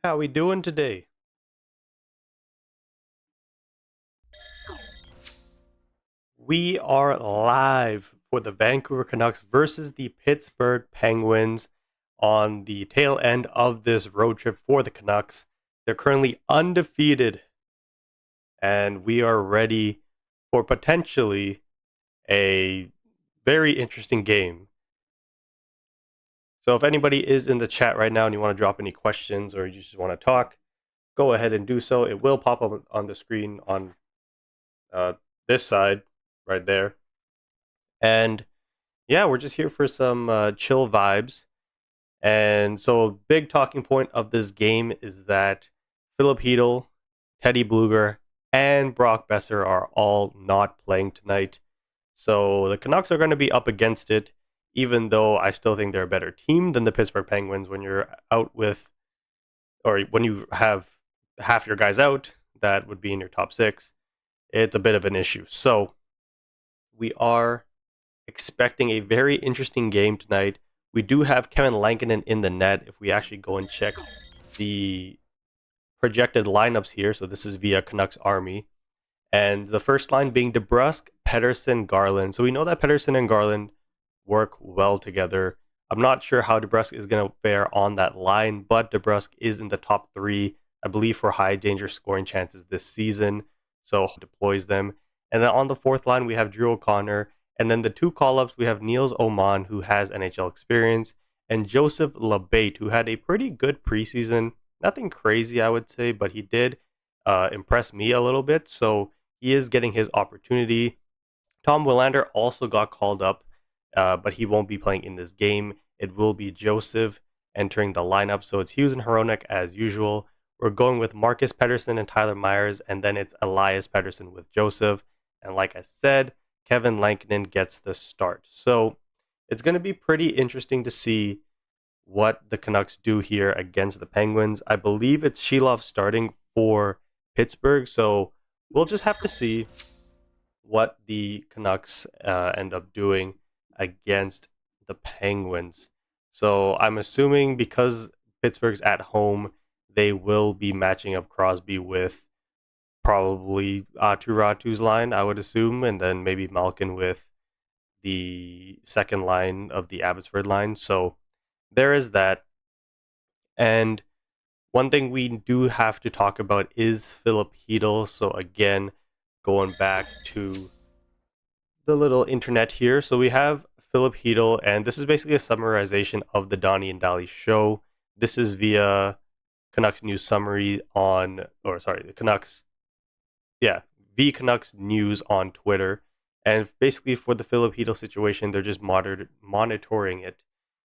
How we doing today? We are live for the Vancouver Canucks versus the Pittsburgh Penguins on the tail end of this road trip for the Canucks. They're currently undefeated, and we are ready for potentially a very interesting game. So if anybody is in the chat right now and you want to drop any questions or you just want to talk, go ahead and do so. It will pop up on the screen on uh, this side right there. And yeah, we're just here for some chill vibes. And so, a big talking point of this game is that Philip Hedl, Teddy Bluger, and Brock Besser are all not playing tonight. So, the Canucks are going to be up against it, even though I still think they're a better team than the Pittsburgh Penguins when you're out with, or when you have half your guys out, that would be in your top six. It's a bit of an issue. So, we are expecting a very interesting game tonight. We do have Kevin Lankinen in the net if we actually go and check the projected lineups here. So this is via Canucks Army. And the first line being DeBrusk, Pettersson, Garland. So we know that Pettersson and Garland work well together. I'm not sure how DeBrusk is going to fare on that line, but DeBrusk is in the top three, I believe, for high danger scoring chances this season. So deploys them. And then on the fourth line, we have Drew O'Connor. And then the two call-ups, we have Niels Oman, who has NHL experience, and Joseph Labate, who had a pretty good preseason. Nothing crazy, I would say, but he did impress me a little bit. So he is getting his opportunity. Tom Willander also got called up, but he won't be playing in this game. It will be Joseph entering the lineup. So it's Hughes and Hronek as usual. We're going with Marcus Pettersson and Tyler Myers, and then it's Elias Pettersson with Joseph. And like I said, Kevin Lankinen gets the start. So it's going to be pretty interesting to see what the Canucks do here against the Penguins. I believe it's Shilov starting for Pittsburgh. So we'll just have to see what the Canucks end up doing against the Penguins. So I'm assuming because Pittsburgh's at home, they will be matching up Crosby with probably Ratu's line, I would assume, and then maybe Malkin with the second line of the Abbotsford line. So there is that. And one thing we do have to talk about is Philip Hedl. So again, going back to the little internet here. So we have Philip Hedl, and this is basically a summarization of the Donnie and Daly show. This is via Canucks News Summary the Canucks Canucks News on Twitter. And basically for the Philip Hedl situation, they're just monitoring it.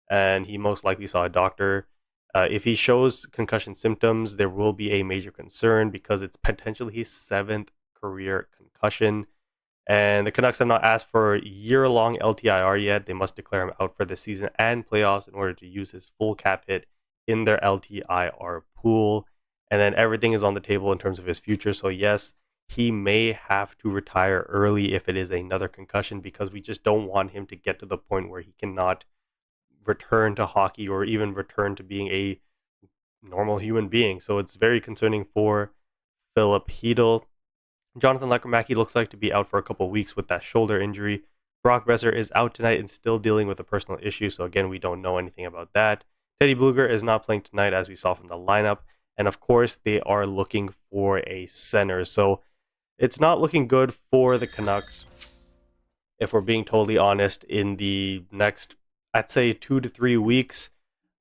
And he most likely saw a doctor. If he shows concussion symptoms, there will be a major concern because it's potentially his seventh career concussion. And the Canucks have not asked for a year-long LTIR yet. They must declare him out for the season and playoffs in order to use his full cap hit in their LTIR pool. And then everything is on the table in terms of his future. So yes, he may have to retire early if it is another concussion, because we just don't want him to get to the point where he cannot return to hockey or even return to being a normal human being. So it's very concerning for Philip Hedl. Jonathan Lekromacki looks like to be out for a couple of weeks with that shoulder injury. Brock Besser is out tonight and still dealing with a personal issue. So again, we don't know anything about that. Teddy Bluger is not playing tonight, as we saw from the lineup. And of course, they are looking for a center. So it's not looking good for the Canucks, if we're being totally honest, in the next, I'd say, 2 to 3 weeks.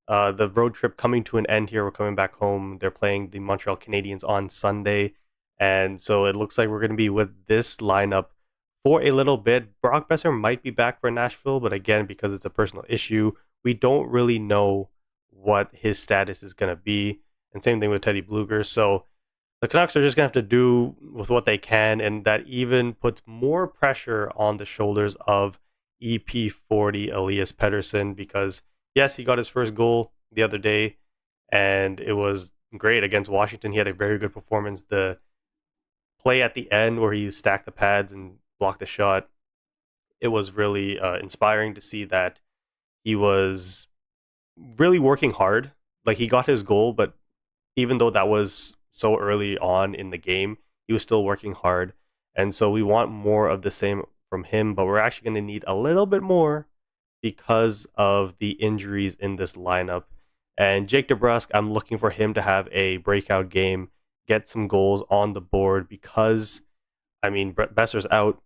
The road trip coming to an end here. We're coming back home. They're playing the Montreal Canadiens on Sunday. And so it looks like we're going to be with this lineup for a little bit. Brock Besser might be back for Nashville, but again, because it's a personal issue, we don't really know what his status is going to be. And same thing with Teddy Bluger. So the Canucks are just going to have to do with what they can, and that even puts more pressure on the shoulders of EP40 Elias Pettersson, because yes, he got his first goal the other day, and it was great against Washington. He had a very good performance. The play at the end where he stacked the pads and blocked the shot, it was really inspiring to see that he was really working hard. Like, he got his goal, but even though that was so early on in the game, he was still working hard. And so we want more of the same from him, but we're actually going to need a little bit more because of the injuries in this lineup. And Jake DeBrusk, I'm looking for him to have a breakout game, get some goals on the board because, I mean, Brett Besser's out.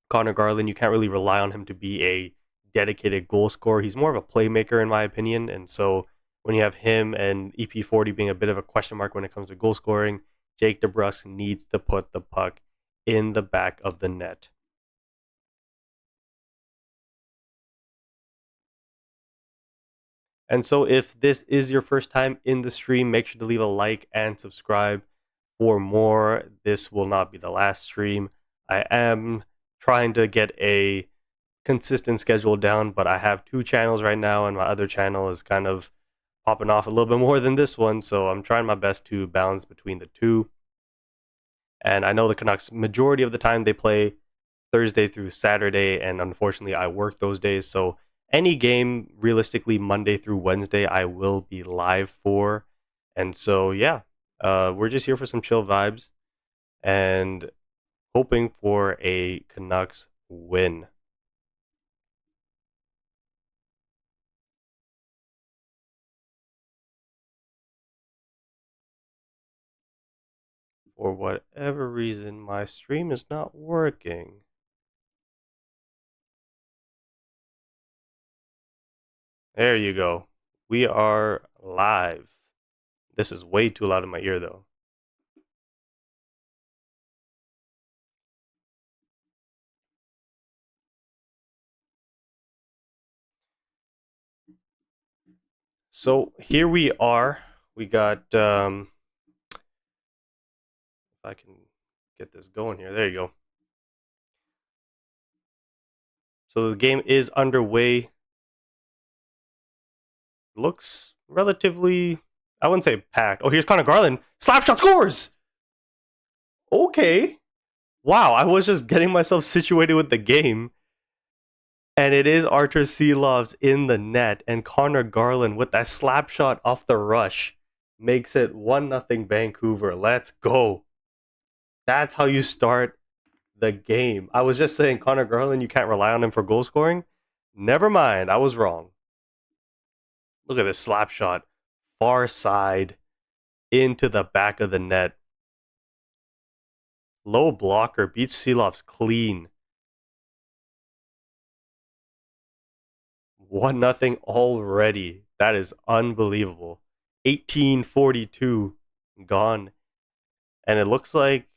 Connor Garland, you can't really rely on him to be a dedicated goal scorer. He's more of a playmaker, in my opinion. And so when you have him and EP40 being a bit of a question mark when it comes to goal scoring, Jake DeBrusk needs to put the puck in the back of the net. And so if this is your first time in the stream, make sure to leave a like and subscribe for more. This will not be the last stream. I am trying to get a consistent schedule down, but I have 2 channels right now, and my other channel is kind of popping off a little bit more than this one, so I'm trying my best to balance between the two. And I know the Canucks, majority of the time, they play Thursday through Saturday, and unfortunately, I work those days, so any game, realistically, Monday through Wednesday, I will be live for. And so, yeah, we're just here for some chill vibes and hoping for a Canucks win. For whatever reason, my stream is not working. There you go. We are live. This is way too loud in my ear, though. So here we are. We got, if I can get this going here. There you go. So the game is underway. Looks relatively, I wouldn't say packed. Oh, here's Connor Garland. Slapshot scores! Okay. Wow, I was just getting myself situated with the game. And it is Artur Silovs in the net, and Connor Garland with that slap shot off the rush makes it 1-0 Vancouver. Let's go. That's how you start the game. I was just saying, Connor Garland, you can't rely on him for goal scoring. Never mind, I was wrong. Look at this slap shot. Far side into the back of the net. Low blocker beats Silovs clean. 1-0 already. That is unbelievable. 18:42 gone. And it looks like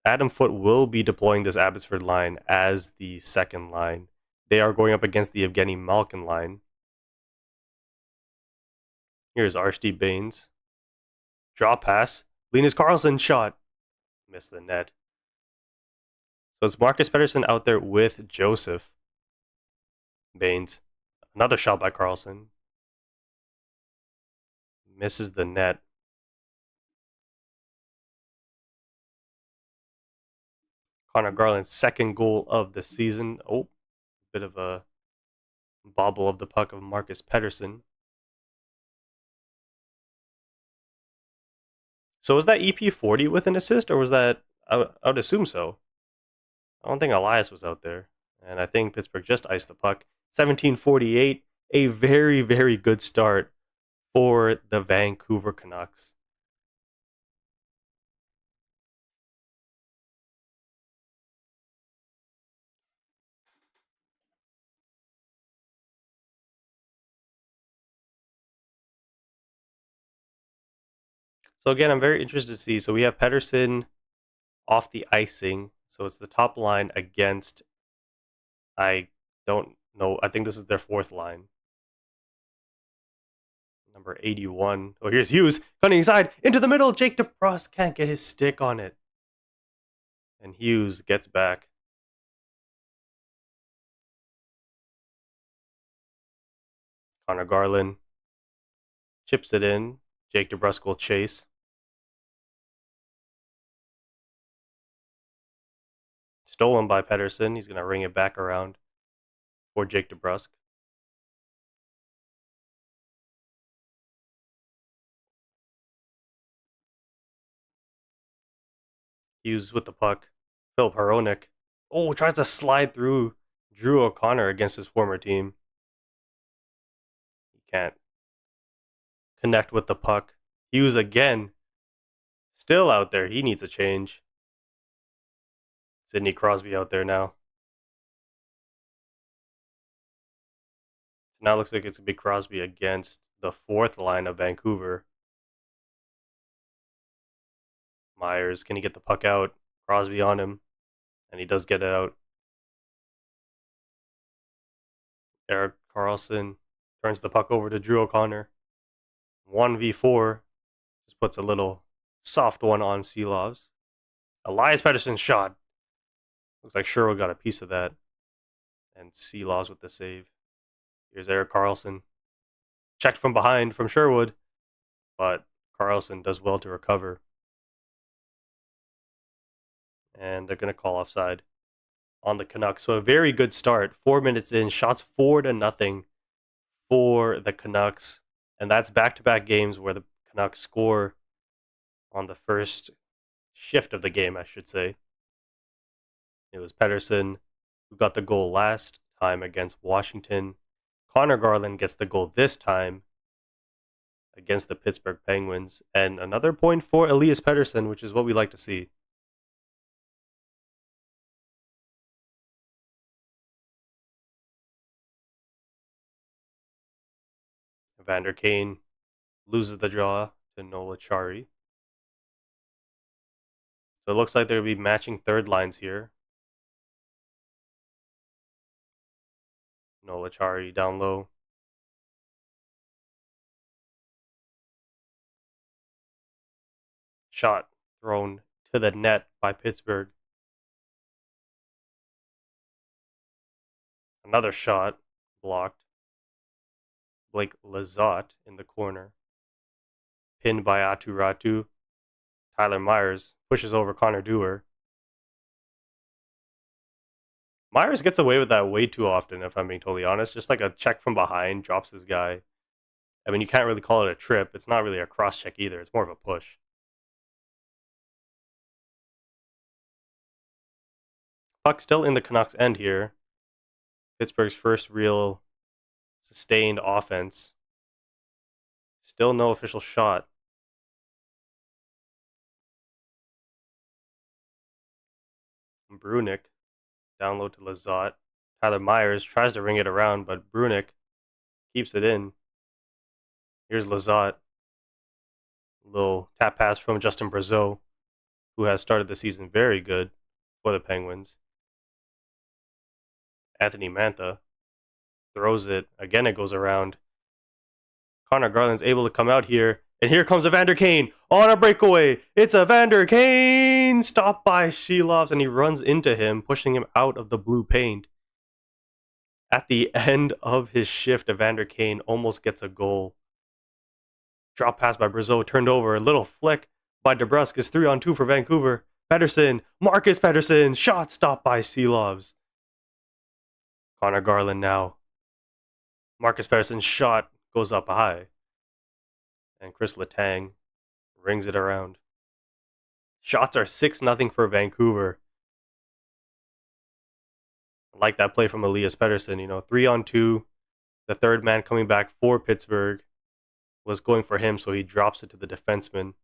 Adam Foote will be deploying this Abbotsford line as the second line. They are going up against the Evgeny Malkin line. Here's Archie Baines. Draw pass. Linus Karlsson shot. Missed the net. So it's Marcus Pettersson out there with Joseph. Baines. Another shot by Karlsson. Misses the net. Connor Garland's second goal of the season. Oh, bit of a bobble of the puck of Marcus Pettersson. So was that EP40 with an assist, or was that, I would assume so. I don't think Elias was out there. And I think Pittsburgh just iced the puck. 17:48, a very, very good start for the Vancouver Canucks. So again, I'm very interested to see. So we have Pettersson off the icing. So it's the top line against, I don't know, I think this is their fourth line. Number 81. Oh, here's Hughes cutting inside into the middle. Jake DeBrusk can't get his stick on it. And Hughes gets back. Connor Garland chips it in. Jake DeBrusk will chase. Stolen by Pettersson. He's going to ring it back around for Jake DeBrusk. Hughes with the puck. Philip Hronek. Oh, tries to slide through Drew O'Connor against his former team. He can't connect with the puck. Hughes again. Still out there. He needs a change. Sidney Crosby out there now. Now it looks like it's going to be Crosby against the fourth line of Vancouver. Myers, can he get the puck out? Crosby on him. And he does get it out. Erik Karlsson turns the puck over to Drew O'Connor. 1v4. Just puts a little soft one on Seelovs. Elias Pettersson's shot. Looks like Sherwood got a piece of that. And Seelovs with the save. Here's Erik Karlsson. Checked from behind from Sherwood. But Karlsson does well to recover. And they're going to call offside on the Canucks. So a very good start. 4 minutes in. Shots 4-0 for the Canucks. And that's back-to-back games where the Canucks score on the first shift of the game, I should say. It was Pettersson who got the goal last time against Washington. Connor Garland gets the goal this time against the Pittsburgh Penguins. And another point for Elias Pettersson, which is what we like to see. Evander Kane loses the draw to Nola Chari. So it looks like there will be matching third lines here. Nola Chari down low. Shot thrown to the net by Pittsburgh. Another shot blocked. Blake Lizotte in the corner. Pinned by Atu Ratu. Tyler Myers pushes over Connor Dewar. Myers gets away with that way too often, if I'm being totally honest. Just like a check from behind, drops his guy. I mean, you can't really call it a trip. It's not really a cross check either. It's more of a push. Puck still in the Canucks' end here. Pittsburgh's first real sustained offense. Still no official shot. Brunick down low to Lizotte. Tyler Myers tries to ring it around, but Brunick keeps it in. Here's Lizotte. Little tap pass from Justin Brazeau, who has started the season very good for the Penguins. Anthony Mantha throws it. Again, it goes around. Connor Garland's able to come out here. And here comes Evander Kane on a breakaway. It's Evander Kane! Stopped by Seelovs, and he runs into him, pushing him out of the blue paint. At the end of his shift, Evander Kane almost gets a goal. Drop pass by Brazeau, turned over. A little flick by DeBrusk is 3-on-2 for Vancouver. Pettersson, Marcus Pettersson, shot stopped by Seelovs. Connor Garland now. Marcus Pettersson's shot goes up high. And Chris Letang rings it around. Shots are 6-0 for Vancouver. I like that play from Elias Pettersson. 3-on-2. The third man coming back for Pittsburgh was going for him, so he drops it to the defenseman.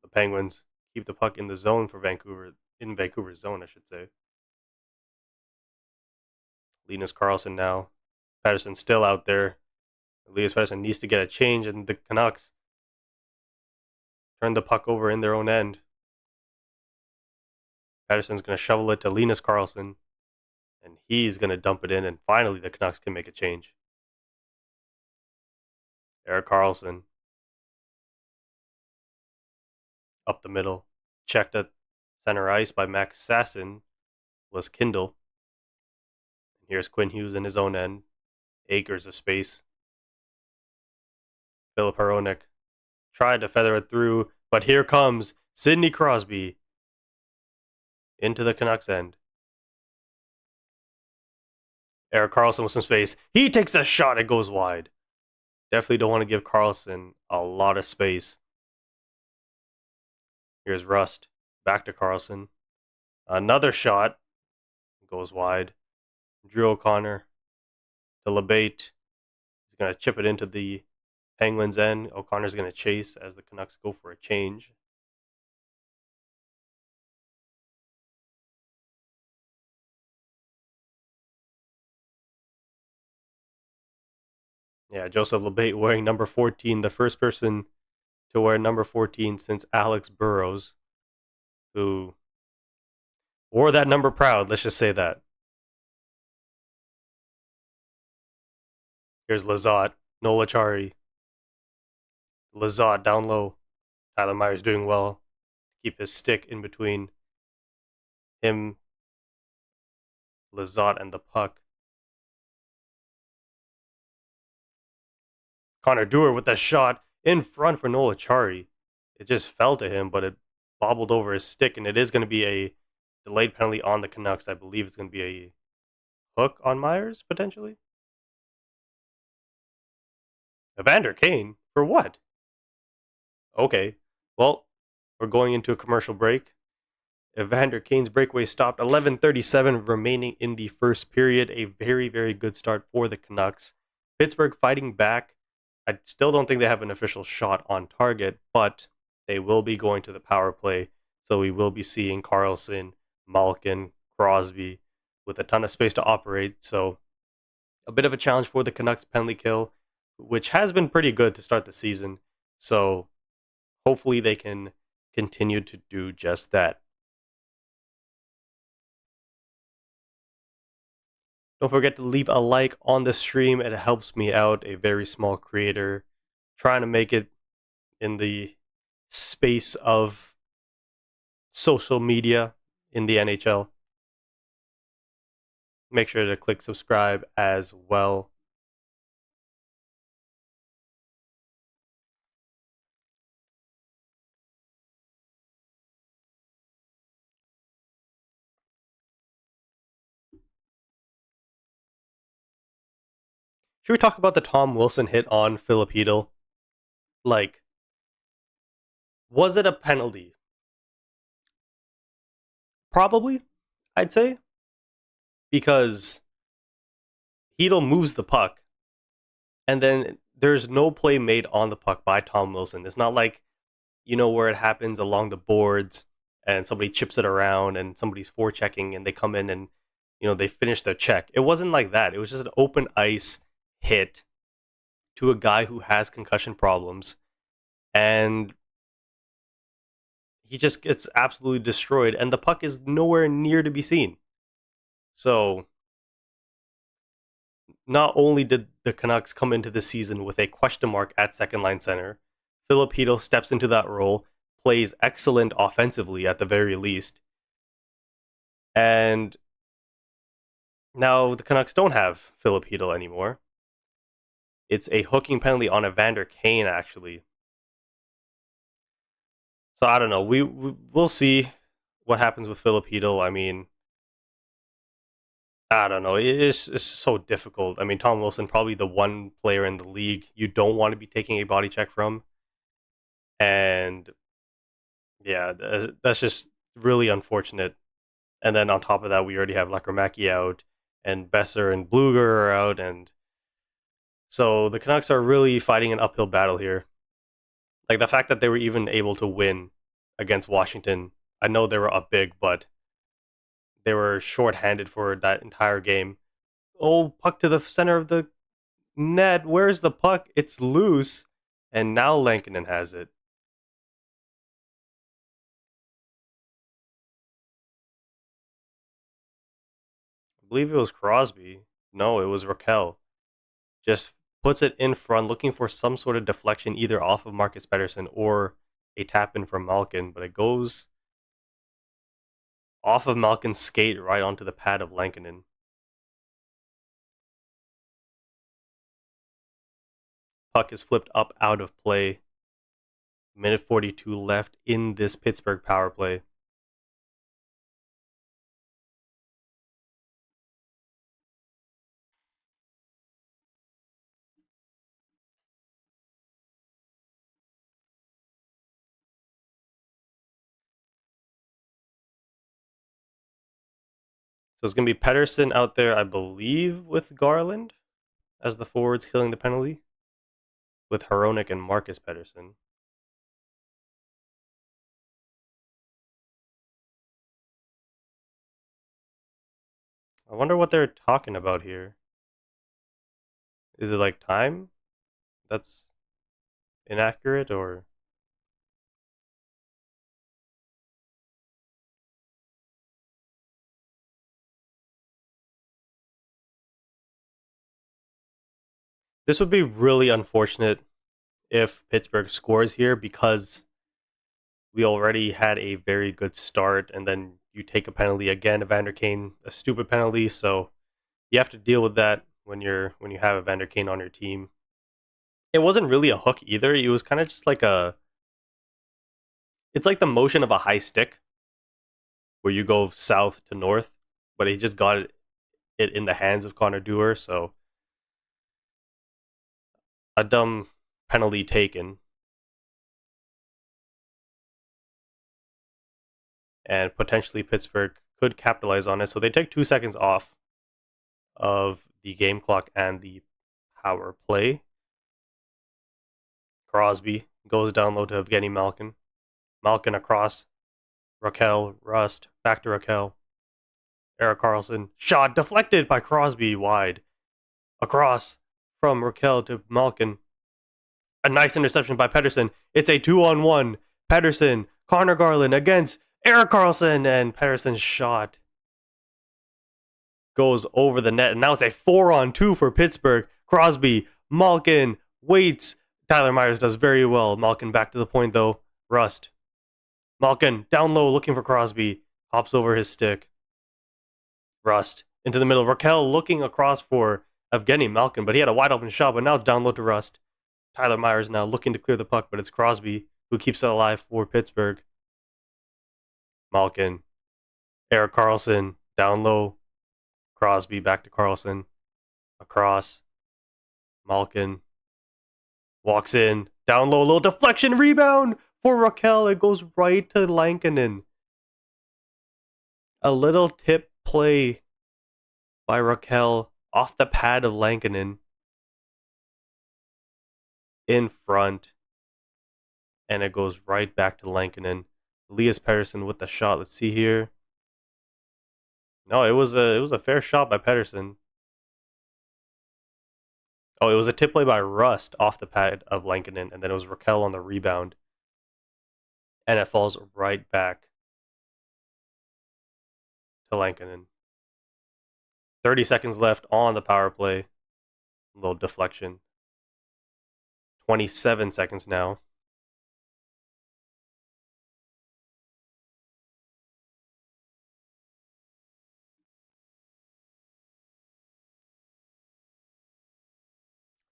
The Penguins keep the puck in the zone for Vancouver. In Vancouver's zone, I should say. Linus Karlsson now. Pettersson still out there. Elias Pettersson needs to get a change, and the Canucks turn the puck over in their own end. Pettersson's going to shovel it to Linus Karlsson, and he's going to dump it in, and finally the Canucks can make a change. Erik Karlsson up the middle. Checked at center ice by Max Sasson was Kindle. Here's Quinn Hughes in his own end. Acres of space. Philip Hronek tried to feather it through, but here comes Sidney Crosby into the Canucks end. Erik Karlsson with some space. He takes a shot. It goes wide. Definitely don't want to give Karlsson a lot of space. Here's Rust. Back to Carlson. Another shot goes wide. Drew O'Connor to LeBate. He's going to chip it into the Penguins' end. O'Connor's going to chase as the Canucks go for a change. Yeah, Joseph LeBate wearing number 14, the first person to wear number 14 since Alex Burrows, who wore that number proud. Let's just say that. Here's Lazat, Nola Chari, Lazat down low. Tyler Myers doing well. Keep his stick in between him, Lazat, and the puck. Connor Dewar with that shot in front for Nola Chari. It just fell to him, but it bobbled over his stick, and it is going to be a delayed penalty on the Canucks. I believe it's going to be a hook on Myers, potentially. Evander Kane? For what? Okay. Well, we're going into a commercial break. Evander Kane's breakaway stopped. 11:37 remaining in the first period. A very, very good start for the Canucks. Pittsburgh fighting back. I still don't think they have an official shot on target, but they will be going to the power play. So we will be seeing Carlson, Malkin, Crosby with a ton of space to operate. So a bit of a challenge for the Canucks penalty kill, which has been pretty good to start the season. So hopefully they can continue to do just that. Don't forget to leave a like on the stream. It helps me out, a very small creator, trying to make it in the space of social media in the NHL. Make sure to click subscribe as well. Should we talk about the Tom Wilson hit on Filipino? Like, was it a penalty? Probably, I'd say. Because Hedl moves the puck, and then there's no play made on the puck by Tom Wilson. It's not like, where it happens along the boards and somebody chips it around and somebody's forechecking and they come in and, they finish their check. It wasn't like that. It was just an open ice hit to a guy who has concussion problems. And he just gets absolutely destroyed. And the puck is nowhere near to be seen. So not only did the Canucks come into the season with a question mark at second line center, Filipino steps into that role, plays excellent offensively at the very least, and now the Canucks don't have Filipino anymore. It's a hooking penalty on Evander Kane, actually. So I don't know. We'll see what happens with Filipino. I mean, I don't know. It's so difficult. I mean, Tom Wilson, probably the one player in the league you don't want to be taking a body check from. And yeah, that's just really unfortunate. And then on top of that, we already have Lakromaki out, and Besser and Bluger are out. And so the Canucks are really fighting an uphill battle here. Like, the fact that they were even able to win against Washington, I know they were up big, but they were shorthanded for that entire game. Oh, puck to the center of the net. Where's the puck? It's loose. And now Lankinen has it. I believe it was Crosby. No, it was Raquel. Just puts it in front, looking for some sort of deflection either off of Marcus Pettersson or a tap in from Malkin, but it goes off of Malkin's skate right onto the pad of Lankinen. Puck is flipped up out of play. Minute 42 left in this Pittsburgh power play. So it's going to be Pettersson out there, I believe, with Garland as the forwards killing the penalty, with Hronek and Marcus Pettersson. I wonder what they're talking about here. Is it like time that's inaccurate, or this would be really unfortunate if Pittsburgh scores here, because we already had a very good start, and then you take a penalty again, Evander Kane, a stupid penalty. So you have to deal with that when you have Evander Kane on your team. It wasn't really a hook either. It was kind of just like it's like the motion of a high stick where you go south to north, but he just got it in the hands of Connor Dewar. So a dumb penalty taken. And potentially Pittsburgh could capitalize on it. So they take 2 seconds off of the game clock and the power play. Crosby goes down low to Evgeny Malkin. Malkin across. Raquel, Rust, back to Raquel. Erik Karlsson, shot deflected by Crosby wide. Across from Raquel to Malkin. A nice interception by Pettersson. It's a 2-on-1. Pettersson, Connor Garland against Erik Karlsson, and Pettersson's shot goes over the net. And now it's a 4-on-2 for Pittsburgh. Crosby, Malkin, waits. Tyler Myers does very well. Malkin back to the point though. Rust. Malkin down low looking for Crosby. Hops over his stick. Rust into the middle. Raquel looking across for Evgeny Malkin, but he had a wide open shot, but now it's down low to Rust. Tyler Myers now looking to clear the puck, but it's Crosby who keeps it alive for Pittsburgh. Malkin. Erik Karlsson down low. Crosby back to Karlsson. Across. Malkin. Walks in. Down low. A little deflection. Rebound for Raquel. It goes right to Lankinen. A little tip play by Raquel off the pad of Lankinen. In front. And it goes right back to Lankinen. Elias Pettersson with the shot. Let's see here. No, it was a fair shot by Pettersson. Oh, it was a tip play by Rust off the pad of Lankinen, and then it was Raquel on the rebound. And it falls right back to Lankinen. 30 seconds left on the power play. A little deflection. 27 seconds now.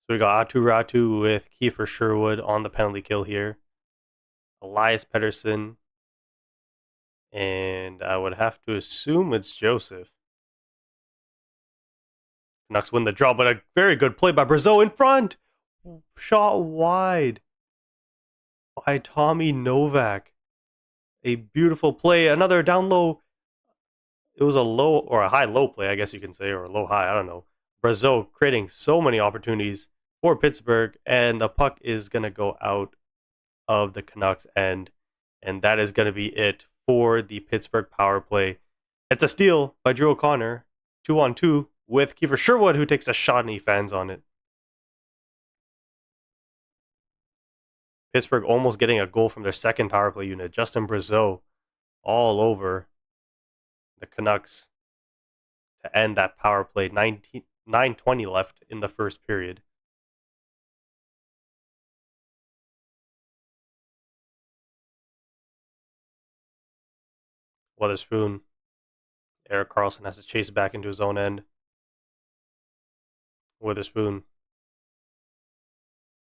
So we got Atu Ratu with Kiefer Sherwood on the penalty kill here. Elias Pettersson. And I would have to assume it's Joseph. Canucks win the draw, but a very good play by Brazeau in front. Shot wide by Tommy Novak. A beautiful play. Another down low. It was a low or a high-low play, I guess you can say, or a low-high. I don't know. Brazeau creating so many opportunities for Pittsburgh, and the puck is going to go out of the Canucks end, and that is going to be it for the Pittsburgh power play. It's a steal by Drew O'Connor, 2-on-2 with Kiefer Sherwood, who takes a shot and he fans on it. Pittsburgh almost getting a goal from their second power play unit. Justin Brazeau all over the Canucks to end that power play. 9:20 left in the first period. Weatherspoon. Erik Karlsson has to chase it back into his own end. Witherspoon.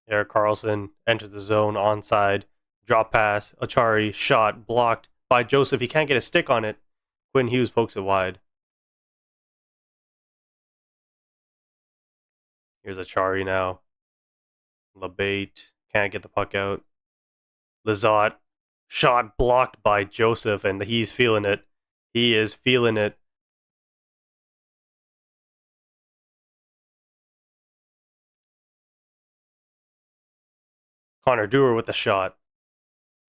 Erik Karlsson enters the zone onside. Drop pass. Achari. Shot. Blocked by Joseph. He can't get a stick on it. Quinn Hughes pokes it wide. Here's Achari now. LeBate. Can't get the puck out. Lizotte. Shot blocked by Joseph, and he's feeling it. He is feeling it. Connor Dewar with the shot.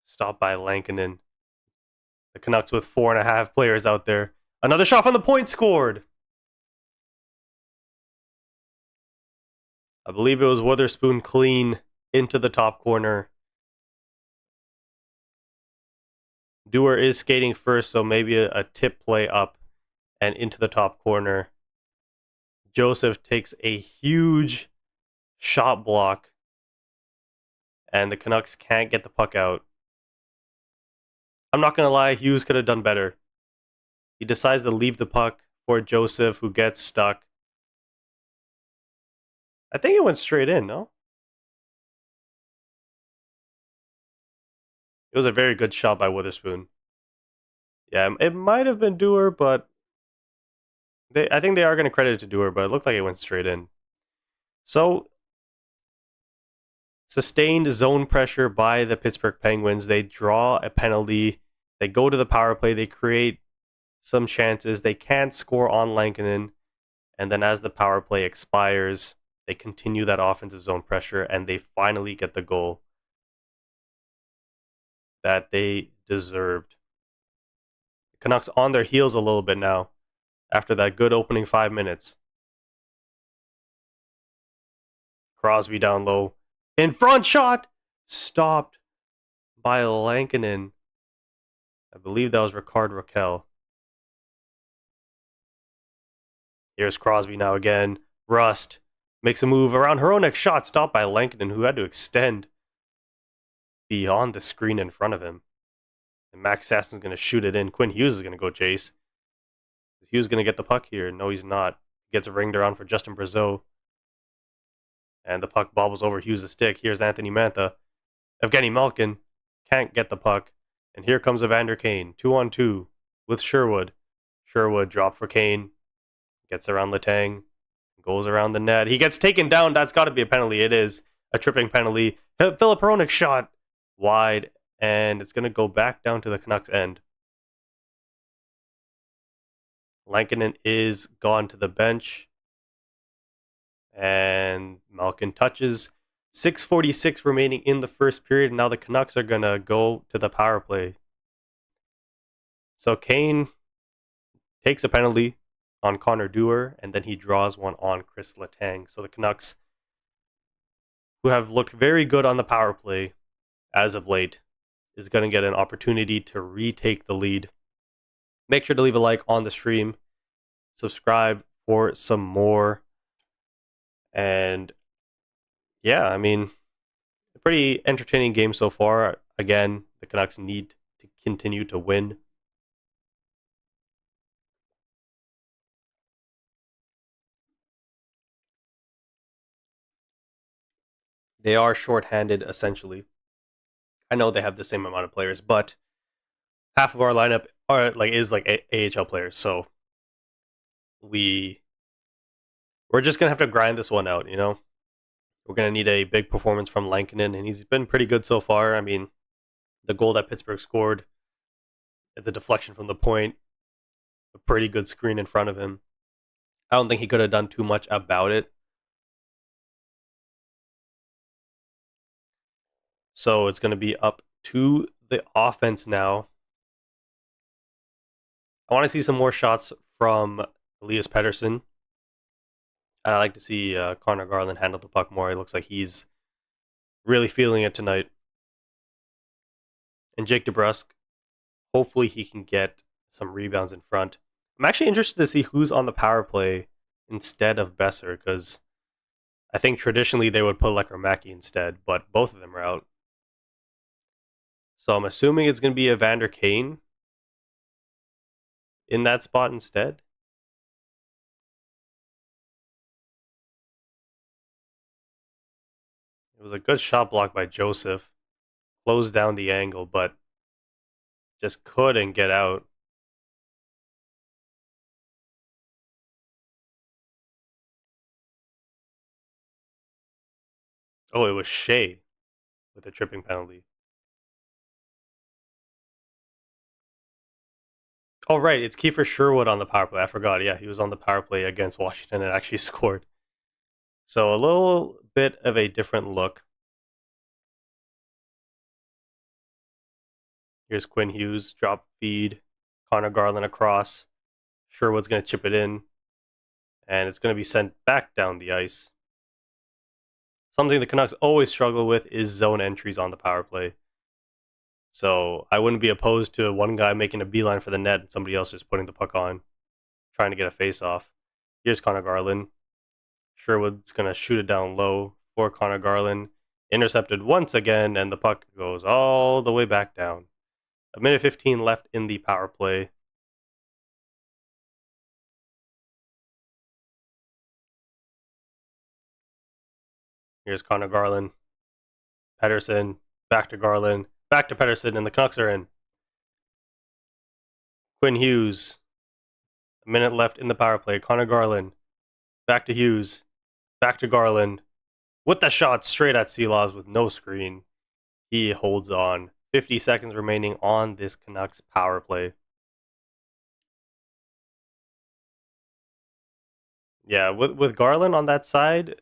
Stopped by Lankinen. The Canucks with 4.5 players out there. Another shot from the point scored. I believe it was Witherspoon clean into the top corner. Dewar is skating first, so maybe a tip play up and into the top corner. Joseph takes a huge shot block, and the Canucks can't get the puck out. I'm not going to lie, Hughes could have done better. He decides to leave the puck for Joseph, who gets stuck. I think it went straight in, no? It was a very good shot by Witherspoon. Yeah, it might have been Dewar, but I think they are going to credit it to Dewar, but it looked like it went straight in. So, sustained zone pressure by the Pittsburgh Penguins. They draw a penalty. They go to the power play. They create some chances. They can't score on Lankinen. And then as the power play expires, they continue that offensive zone pressure, and they finally get the goal that they deserved. The Canucks on their heels a little bit now after that good opening 5 minutes. Crosby down low. In front shot! Stopped by Lankinen. I believe that was Rickard Rakell. Here's Crosby now again. Rust makes a move around Hronek's shot, stopped by Lankinen, who had to extend beyond the screen in front of him. And Max Sassen's going to shoot it in. Quinn Hughes is going to go chase. Hughes going to get the puck here. No, he's not. Gets ringed around for Justin Brazeau. And the puck bobbles over Hughes' stick. Here's Anthony Mantha. Evgeny Malkin can't get the puck. And here comes Evander Kane. 2-on-2 with Sherwood. Sherwood dropped for Kane. Gets around Letang. Goes around the net. He gets taken down. That's got to be a penalty. It is a tripping penalty. Philip Hronek shot wide. And it's going to go back down to the Canucks' end. Lankinen is gone to the bench. And Malkin touches. 6:46 remaining in the first period. Now the Canucks are going to go to the power play. So Kane takes a penalty on Connor Dewar, and then he draws one on Chris Letang. So the Canucks, who have looked very good on the power play as of late, is going to get an opportunity to retake the lead. Make sure to leave a like on the stream. Subscribe for some more. And yeah, I mean, a pretty entertaining game so far. Again, the Canucks need to continue to win. They are shorthanded, essentially. I know they have the same amount of players, but half of our lineup is AHL players. So we're just gonna have to grind this one out. You know, we're gonna need a big performance from Lankinen, and he's been pretty good so far. I mean, the goal that Pittsburgh scored, it's a deflection from the point, a pretty good screen in front of him. I don't think he could have done too much about it. So it's going to be up to the offense now. I want to see some more shots from Elias Pettersson. I like to see Connor Garland handle the puck more. It looks like he's really feeling it tonight. And Jake DeBrusk, hopefully he can get some rebounds in front. I'm actually interested to see who's on the power play instead of Besser, because I think traditionally they would put Lekkermacki instead, but both of them are out. So I'm assuming it's going to be Evander Kane in that spot instead. It was a good shot block by Joseph. Closed down the angle, but just couldn't get out. Oh, it was Shea with a tripping penalty. Oh, right. It's Kiefer Sherwood on the power play. I forgot. Yeah, he was on the power play against Washington and actually scored. So a little bit of a different look. Here's Quinn Hughes, drop feed, Connor Garland across. Sherwood's going to chip it in, and it's going to be sent back down the ice. Something the Canucks always struggle with is zone entries on the power play. So I wouldn't be opposed to one guy making a beeline for the net and somebody else just putting the puck on, trying to get a face-off. Here's Connor Garland. Sherwood's going to shoot it down low for Connor Garland. Intercepted once again, and the puck goes all the way back down. 1:15 left in the power play. Here's Connor Garland. Pettersson, back to Garland, back to Pettersson, and the Canucks are in. Quinn Hughes. A minute left in the power play. Connor Garland. Back to Hughes. Back to Garland. With the shot straight at Silovs with no screen. He holds on. 50 seconds remaining on this Canucks power play. Yeah, with Garland on that side,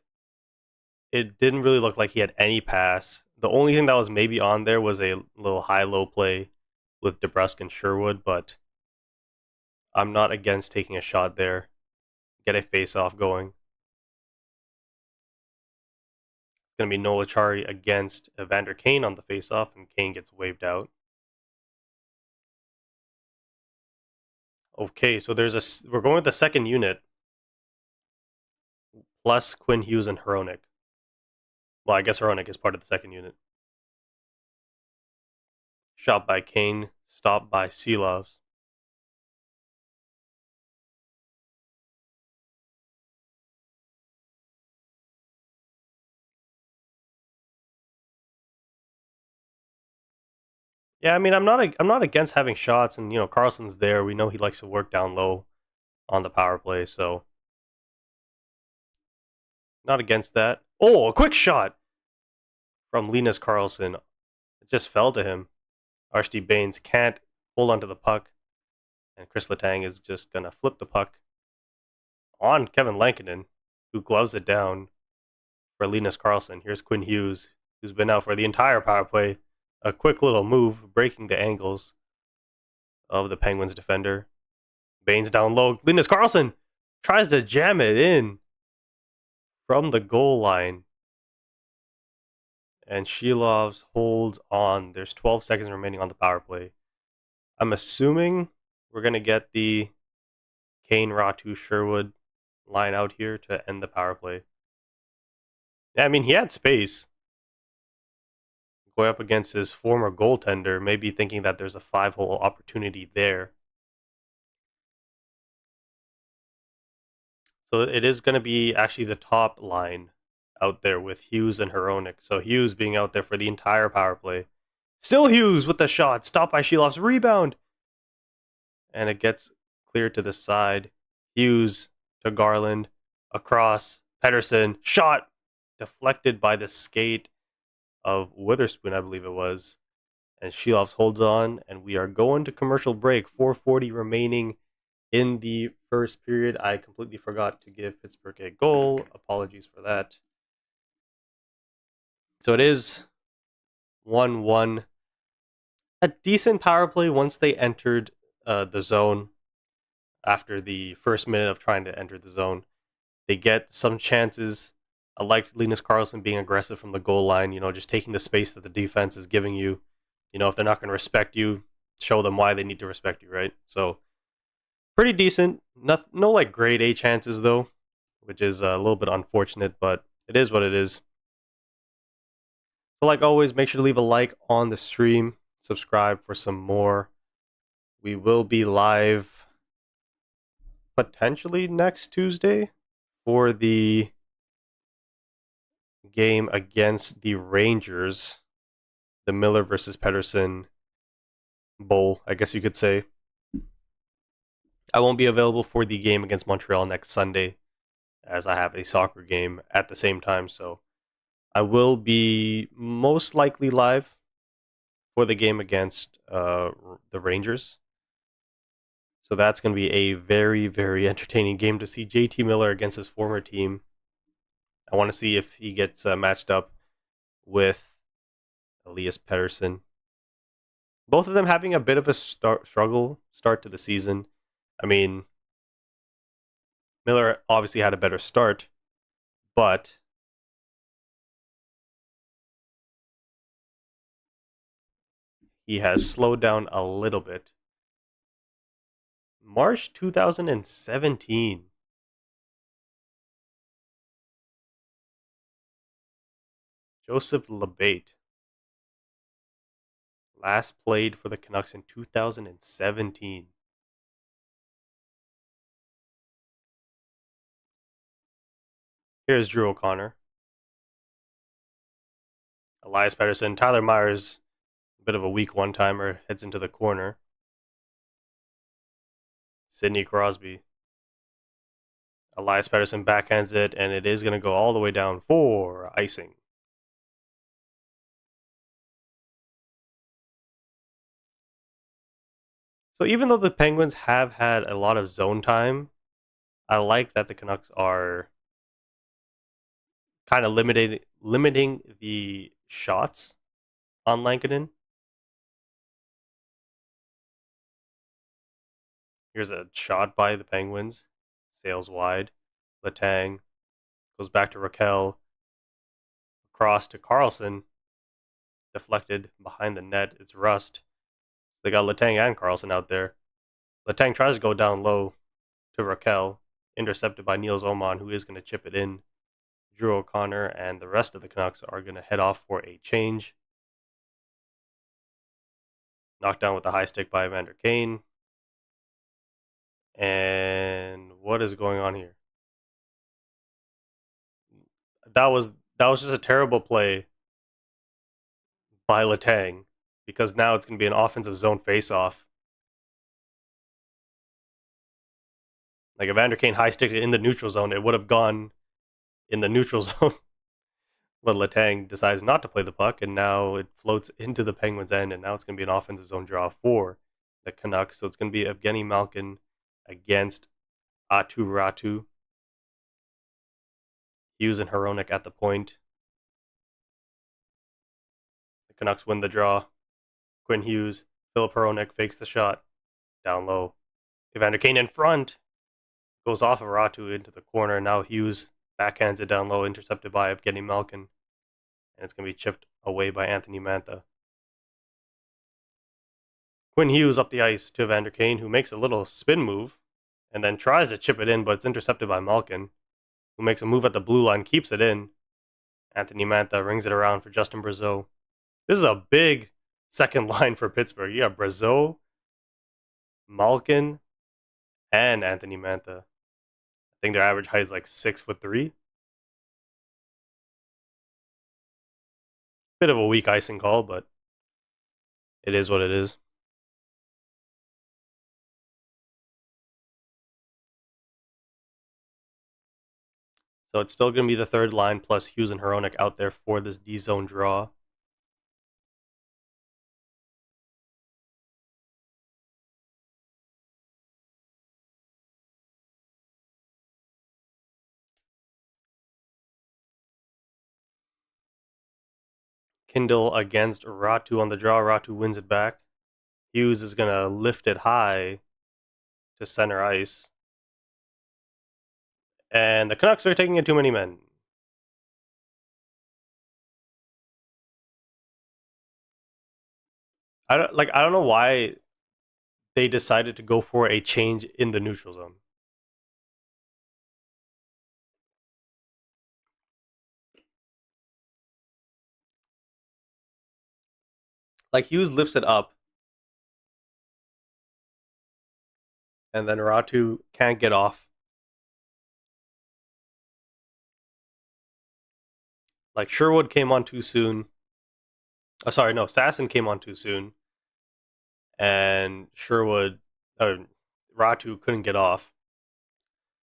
it didn't really look like he had any pass. The only thing that was maybe on there was a little high-low play with DeBrusk and Sherwood, but I'm not against taking a shot there. Get a face-off going. It's going to be Nola Chari against Evander Kane on the face-off, and Kane gets waved out. Okay, so we're going with the second unit, plus Quinn Hughes and Hronek. Well, I guess Hronek is part of the second unit. Shot by Kane, stopped by Silovs. Yeah, I mean, I'm not against having shots, and Carlson's there. We know he likes to work down low on the power play, so not against that. Oh, a quick shot from Linus Karlsson. It just fell to him. Archie Baines can't hold onto the puck, and Chris Letang is just gonna flip the puck on Kevin Lankinen, who gloves it down for Linus Karlsson. Here's Quinn Hughes, who's been out for the entire power play. A quick little move, breaking the angles of the Penguins defender. Baines down low. Linus Karlsson tries to jam it in from the goal line. And Shilovs holds on. There's 12 seconds remaining on the power play. I'm assuming we're going to get the Kane, Ratu, Sherwood line out here to end the power play. Yeah, I mean, he had space. Going up against his former goaltender, maybe thinking that there's a 5-hole opportunity there. So it is going to be actually the top line out there with Hughes and Hronek. So Hughes being out there for the entire power play. Still Hughes with the shot, stopped by Shilov's rebound. And it gets cleared to the side. Hughes to Garland, across, Pettersson, shot, deflected by the skate of Witherspoon, I believe it was. And Shilovs holds on, and we are going to commercial break. 4:40 remaining in the first period. I completely forgot to give Pittsburgh a goal. Apologies for that. So it is 1-1. A decent power play once they entered the zone. After the first minute of trying to enter the zone, they get some chances. I liked Linus Karlsson being aggressive from the goal line, just taking the space that the defense is giving you. If they're not going to respect you, show them why they need to respect you, right? So, pretty decent. No like grade A chances, though, which is a little bit unfortunate, but it is what it is. So, like always, make sure to leave a like on the stream, subscribe for some more. We will be live potentially next Tuesday for the game against the Rangers, the Miller versus Pettersson Bowl, I guess you could say. I won't be available for the game against Montreal next Sunday, as I have a soccer game at the same time, so I will be most likely live for the game against the Rangers. So that's going to be a very, very entertaining game to see JT Miller against his former team. I want to see if he gets matched up with Elias Pettersson. Both of them having a bit of a struggle start to the season. I mean, Miller obviously had a better start, but he has slowed down a little bit. March 2017. Joseph Labate. Last played for the Canucks in 2017. Here's Drew O'Connor. Elias Pettersson. Tyler Myers, a bit of a weak one-timer, heads into the corner. Sidney Crosby. Elias Pettersson backhands it, and it is going to go all the way down for icing. So even though the Penguins have had a lot of zone time, I like that the Canucks are kind of limiting the shots on Lankinen. Here's a shot by the Penguins. Sails wide. Letang goes back to Raquel. Across to Carlson. Deflected behind the net. It's Rust. They got Letang and Carlson out there. Letang tries to go down low to Raquel. Intercepted by Niels Oman, who is going to chip it in. Drew O'Connor and the rest of the Canucks are going to head off for a change. Knocked down with the high stick by Evander Kane. And what is going on here? That was just a terrible play by Letang, because now it's going to be an offensive zone face-off. Like, Evander Kane high sticked it in the neutral zone, it would have gone in the neutral zone. But Letang decides not to play the puck, and now it floats into the Penguins' end, and now it's going to be an offensive zone draw for the Canucks. So it's going to be Evgeny Malkin against Aatu Ratu. Hughes and Hronek at the point. The Canucks win the draw. Quinn Hughes, Philip Hronek fakes the shot. Down low. Evander Kane in front. Goes off of Ratu into the corner. Now Hughes backhands it down low, intercepted by Evgeny Malkin. And it's going to be chipped away by Anthony Mantha. Quinn Hughes up the ice to Evander Kane, who makes a little spin move and then tries to chip it in, but it's intercepted by Malkin, who makes a move at the blue line, keeps it in. Anthony Mantha rings it around for Justin Brazeau. This is a big second line for Pittsburgh. You have Brazeau, Malkin, and Anthony Mantha. I think their average height is like 6'3". Bit of a weak icing call, but it is what it is. So it's still going to be the third line plus Hughes and Hronek out there for this D-zone draw. Kindle against Ratu on the draw. Ratu wins it back. Hughes is going to lift it high to center ice. And the Canucks are taking it too many men. I don't know why they decided to go for a change in the neutral zone. Like, Hughes lifts it up, and then Ratu can't get off. Like, Sherwood came on too soon. Oh, sorry, no, Sasson came on too soon. And Ratu couldn't get off.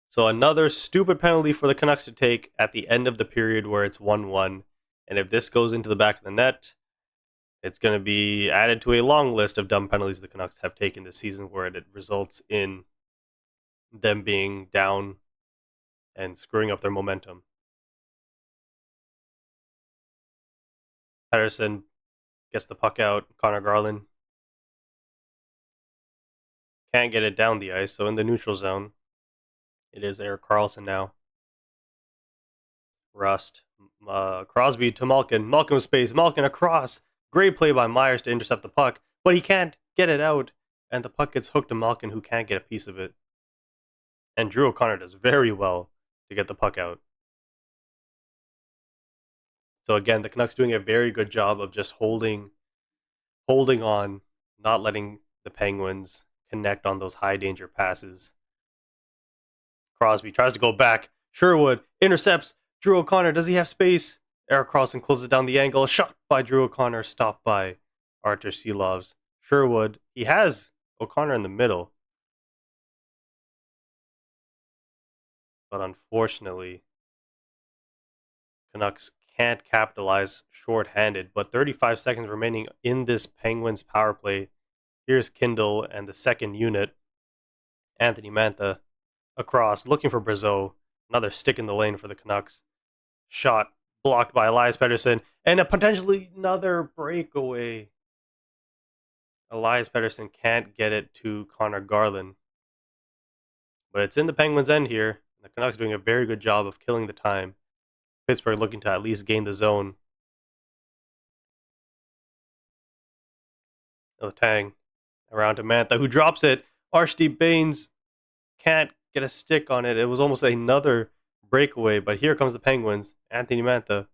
So another stupid penalty for the Canucks to take at the end of the period where it's 1-1. And if this goes into the back of the net, it's going to be added to a long list of dumb penalties the Canucks have taken this season, where it results in them being down and screwing up their momentum. Pettersson gets the puck out. Connor Garland Can't get it down the ice, so in the neutral zone, it is Erik Karlsson now. Rust. Crosby to Malkin. Malkin with space. Malkin across. Great play by Myers to intercept the puck, but he can't get it out, and the puck gets hooked to Malkin, who can't get a piece of it. And Drew O'Connor does very well to get the puck out. So again, the Canucks doing a very good job of just holding on, not letting the Penguins connect on those high danger passes. Crosby tries to go back. Sherwood intercepts Drew O'Connor. Does he have space? Erik Karlsson closes down the angle. A shot by Drew O'Connor, stopped by Artur Silovs. Sherwood, he has O'Connor in the middle. But unfortunately, Canucks can't capitalize short-handed. But 35 seconds remaining in this Penguins power play. Here's Kindle and the second unit. Anthony Mantha across, looking for Brazeau. Another stick in the lane for the Canucks. Shot blocked by Elias Pettersson. And a potentially another breakaway. Elias Pettersson can't get it to Connor Garland. But it's in the Penguins' end here. The Canucks doing a very good job of killing the time. Pittsburgh looking to at least gain the zone. Letang around to Mantha, who drops it. Archie Baines can't get a stick on it. It was almost another breakaway, but here comes the Penguins. Anthony Mantha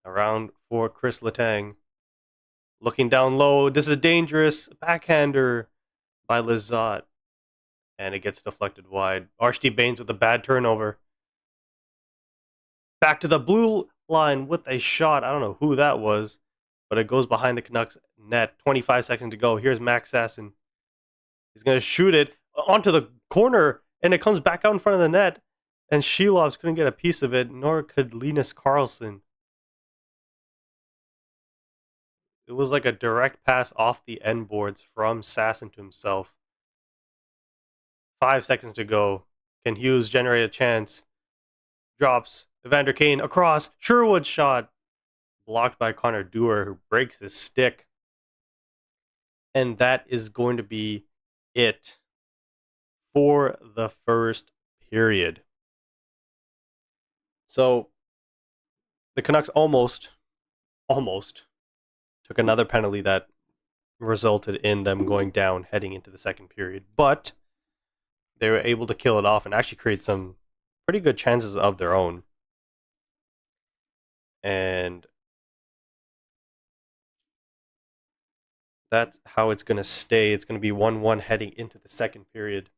around for Chris Letang. Looking down low. This is dangerous. Backhander by Lizotte. And it gets deflected wide. Archie Baines with a bad turnover. Back to the blue line with a shot. I don't know who that was, but it goes behind the Canucks net. 25 seconds to go. Here's Max Sasson. He's going to shoot it onto the corner, and it comes back out in front of the net. And Shilovs couldn't get a piece of it, nor could Linus Karlsson. It was like a direct pass off the end boards from Sasson to himself. 5 seconds to go. Can Hughes generate a chance? Drops. Evander Kane across. Sherwood shot. Blocked by Connor Dewar, who breaks his stick. And that is going to be it for the first period. So the Canucks almost took another penalty that resulted in them going down heading into the second period. But they were able to kill it off and actually create some pretty good chances of their own. And that's how it's going to stay. It's going to be 1-1 heading into the second period.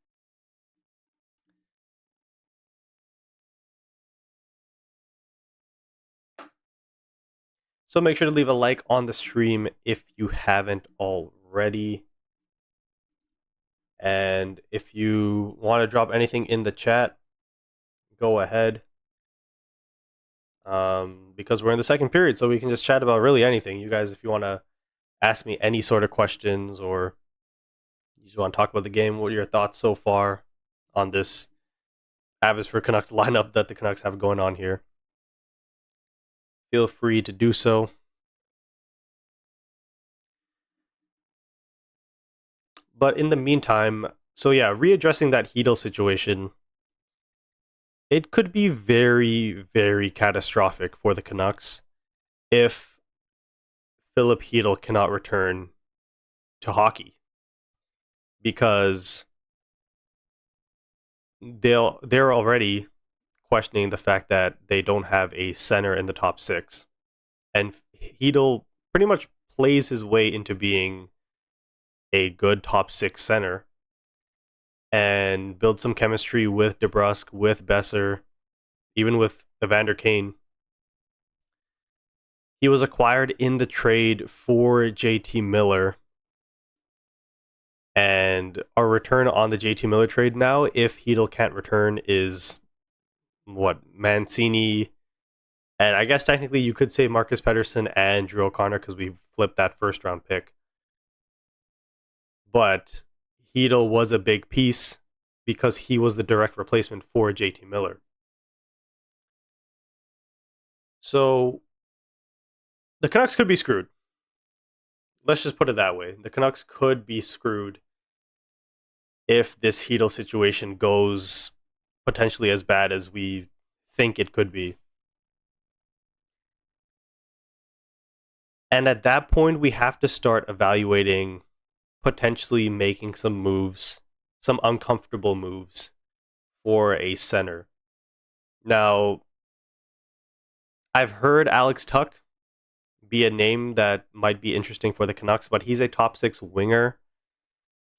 So make sure to leave a like on the stream if you haven't already. And if you want to drop anything in the chat, go ahead. Because we're in the second period, so we can just chat about really anything. You guys, if you want to ask me any sort of questions or you just want to talk about the game, what are your thoughts so far on this Abbotsford Canucks lineup that the Canucks have going on here? Feel free to do so. But in the meantime, so yeah, readdressing that Hedl situation, it could be very, very catastrophic for the Canucks if Philip Hedl cannot return to hockey. Because they're already questioning the fact that they don't have a center in the top six. And Hedl pretty much plays his way into being a good top six center and build some chemistry with DeBrusk, with Besser, even with Evander Kane. He was acquired in the trade for JT Miller. And our return on the JT Miller trade now, if Hedl can't return, is Mancini, and I guess technically you could say Marcus Pettersson and Drew O'Connor because we flipped that first round pick. But Hedl was a big piece because he was the direct replacement for JT Miller. So the Canucks could be screwed. Let's just put it that way. The Canucks could be screwed if this Heedle situation goes potentially as bad as we think it could be. And at that point, we have to start evaluating potentially making some moves, some uncomfortable moves for a center. Now, I've heard Alex Tuck be a name that might be interesting for the Canucks, but he's a top 6 winger.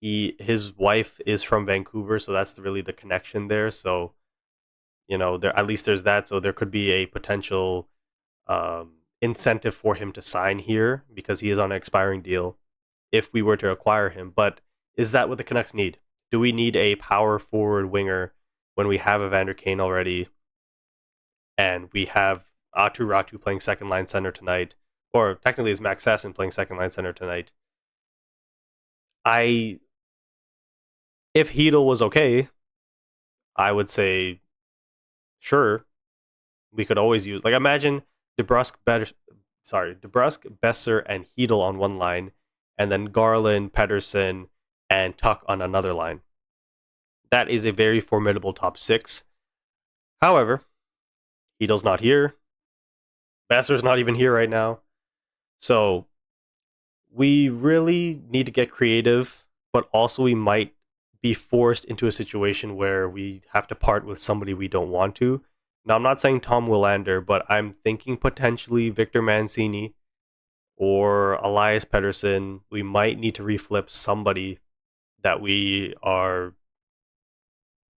His wife is from Vancouver, so that's really the connection there. So, there at least there's that. So there could be a potential incentive for him to sign here because he is on an expiring deal if we were to acquire him. But is that what the Canucks need? Do we need a power forward winger when we have Evander Kane already and we have Atu Ratu playing second line center tonight, or technically it's Max Sasson playing second line center tonight? If Heedle was okay, I would say sure, we could always use, like, imagine DeBrusk, Besser, and Heedle on one line, and then Garland, Pedersen, and Tuck on another line. That is a very formidable top 6. However, Heedle's not here. Besser's not even here right now. So we really need to get creative, but also we might be forced into a situation where we have to part with somebody we don't want to. Now, I'm not saying Tom Willander, but I'm thinking potentially Victor Mancini or Elias Pettersson. We might need to reflip somebody that we are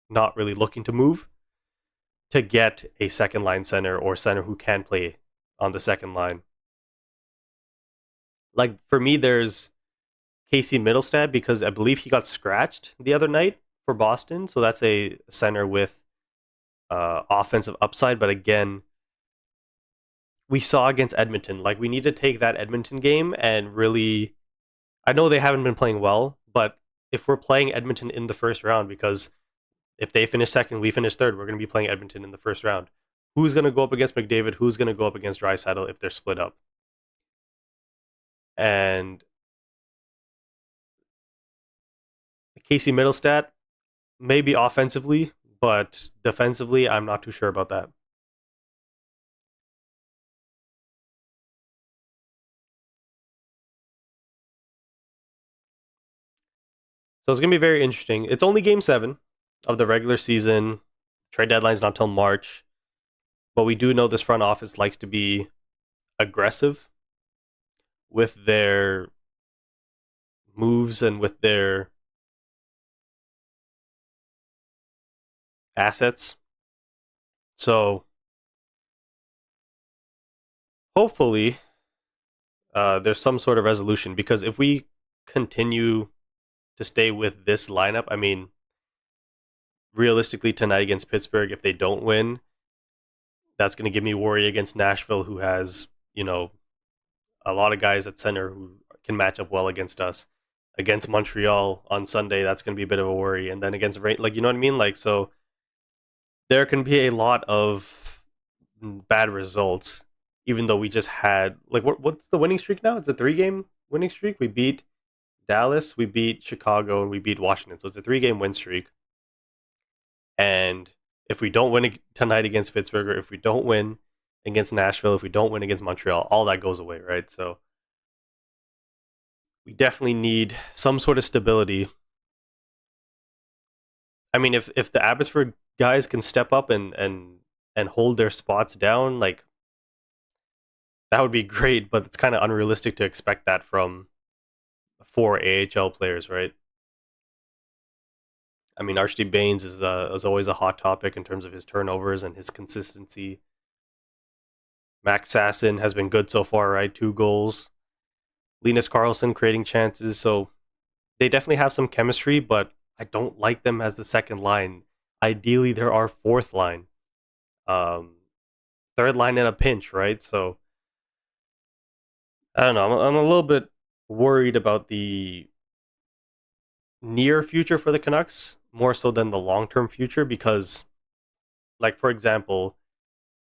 not really looking to move to get a second line center or center who can play on the second line. Like, for me, there's Casey Middlestad, because I believe he got scratched the other night for Boston. So that's a center with offensive upside. But again, we saw against Edmonton, like, we need to take that Edmonton game and really, I know they haven't been playing well, but if we're playing Edmonton in the first round, because if they finish second, we finish third, we're going to be playing Edmonton in the first round. Who's going to go up against McDavid? Who's going to go up against Draisaitl if they're split up? And Casey Middlestat, maybe offensively, but defensively, I'm not too sure about that. So it's going to be very interesting. It's only game 7 of the regular season. Trade deadline's not till March. But we do know this front office likes to be aggressive with their moves and with their assets. So hopefully there's some sort of resolution, because if we continue to stay with this lineup, I mean, realistically tonight against Pittsburgh, if they don't win, that's going to give me worry against Nashville, who has, a lot of guys at center who can match up well against us. Against Montreal on Sunday, that's going to be a bit of a worry. And then against Rain, like, you know what I mean? Like, so there can be a lot of bad results, even though we just had, like, what's the winning streak now? It's a 3-game winning streak. We beat Dallas, we beat Chicago, and we beat Washington. So it's a 3-game win streak. And if we don't win tonight against Pittsburgh, or if we don't win against Nashville, if we don't win against Montreal, all that goes away, right? So we definitely need some sort of stability. I mean, if the Abbotsford guys can step up and hold their spots down, like, that would be great, but it's kind of unrealistic to expect that from 4 AHL players, right? I mean, Archie Baines is always a hot topic in terms of his turnovers and his consistency. Max Sasson has been good so far, right? 2 goals. Linus Karlsson creating chances, so they definitely have some chemistry, but I don't like them as the second line. Ideally, they're our fourth line. Third line in a pinch, right? So, I don't know. I'm a little bit worried about the near future for the Canucks, more so than the long-term future, because, like, for example,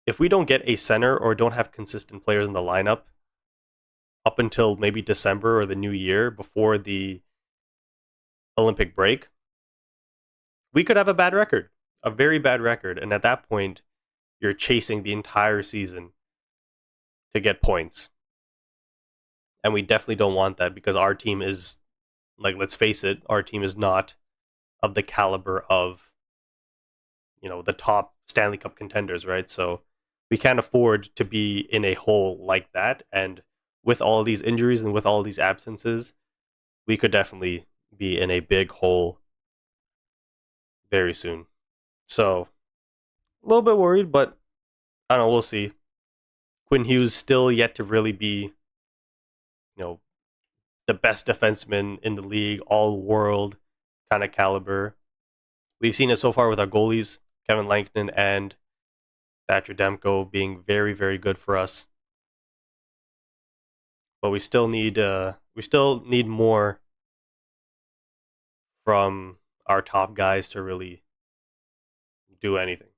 if we don't get a center or don't have consistent players in the lineup up until maybe December or the new year before the Olympic break, we could have a bad record, a very bad record. And at that point, you're chasing the entire season to get points. And we definitely don't want that because our team is, like, let's face it, our team is not of the caliber of, the top Stanley Cup contenders, right? So we can't afford to be in a hole like that. And with all these injuries and with all these absences, we could definitely be in a big hole very soon. So a little bit worried, but I don't know, we'll see. Quinn Hughes still yet to really be, you know, the best defenseman in the league, all world kind of caliber. We've seen it so far with our goalies, Kevin Lankton and Thatcher Demko being very, very good for us. But we still need more from our top guys to really do anything.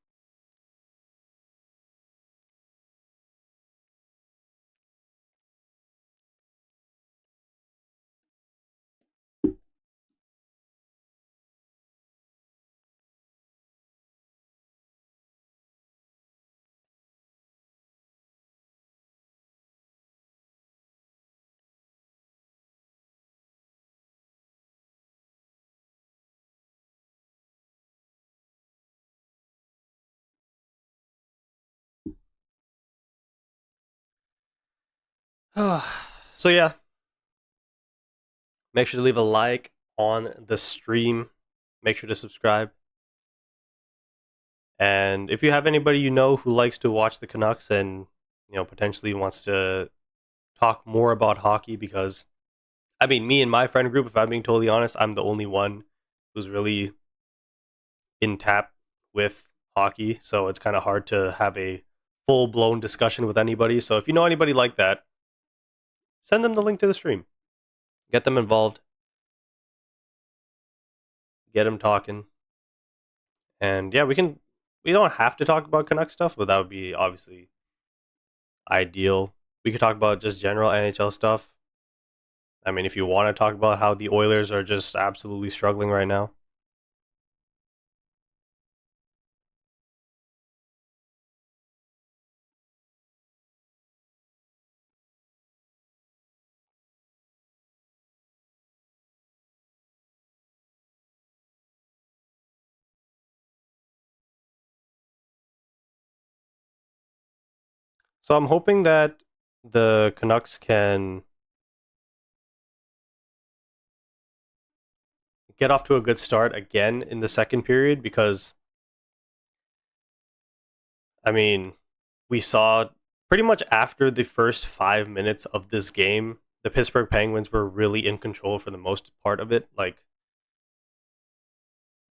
So yeah, make sure to leave a like on the stream. Make sure to subscribe. And if you have anybody you know who likes to watch the Canucks and potentially wants to talk more about hockey, because I mean, me and my friend group, if I'm being totally honest, I'm the only one who's really in tap with hockey, so it's kind of hard to have a full blown discussion with anybody. So if you know anybody like that, send them the link to the stream. Get them involved. Get them talking. And yeah, we don't have to talk about Canuck stuff, but that would be obviously ideal. We could talk about just general NHL stuff. I mean, if you want to talk about how the Oilers are just absolutely struggling right now. So I'm hoping that the Canucks can get off to a good start again in the second period, because I mean, we saw pretty much after the first 5 minutes of this game, the Pittsburgh Penguins were really in control for the most part of it. Like,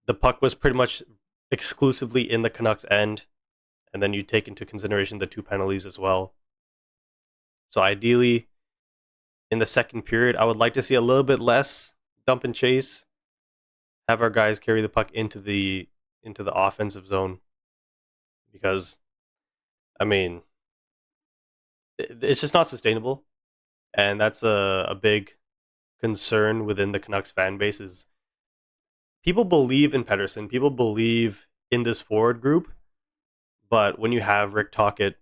the puck was pretty much exclusively in the Canucks' end, and then you take into consideration the two penalties as well. So ideally, in the second period, I would like to see a little bit less dump and chase. Have our guys carry the puck into the offensive zone, because I mean, it's just not sustainable, and that's a big concern within the Canucks fan base. Is people believe in Pedersen, people believe in this forward group, but when you have Rick Tocchet,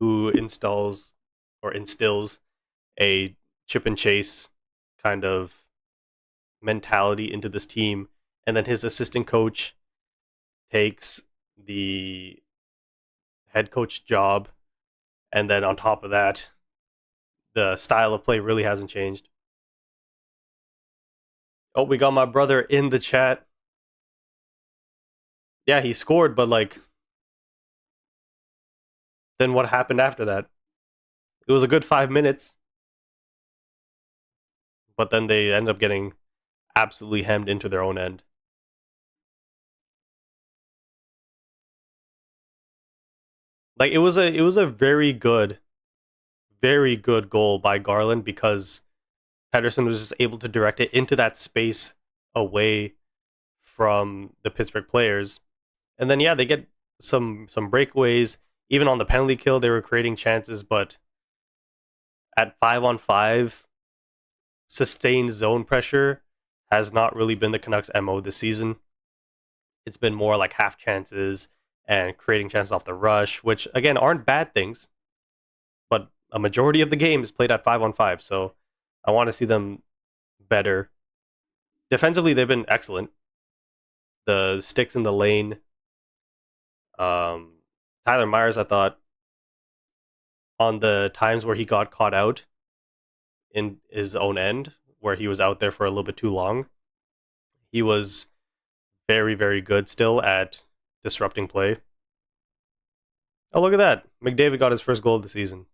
who instills a chip and chase kind of mentality into this team, and then his assistant coach takes the head coach job, and then on top of that, the style of play really hasn't changed. Oh, we got my brother in the chat. Yeah, he scored, but like, then what happened after that? It was a good 5 minutes, but then they end up getting absolutely hemmed into their own end. Like, it was a very good goal by Garland, because Pedersen was just able to direct it into that space away from the Pittsburgh players. And then yeah, they get some breakaways. Even on the penalty kill, they were creating chances, but at 5-on-5, sustained zone pressure has not really been the Canucks' MO this season. it's been more like half chances and creating chances off the rush, which again aren't bad things, but a majority of the game is played at 5-on-5. So I want to see them better. Defensively, they've been excellent. The sticks in the lane. Tyler Myers, I thought, on the times where he got caught out in his own end, where he was out there for a little bit too long, he was very, very good still at disrupting play. Oh, look at that. McDavid got his first goal of the season.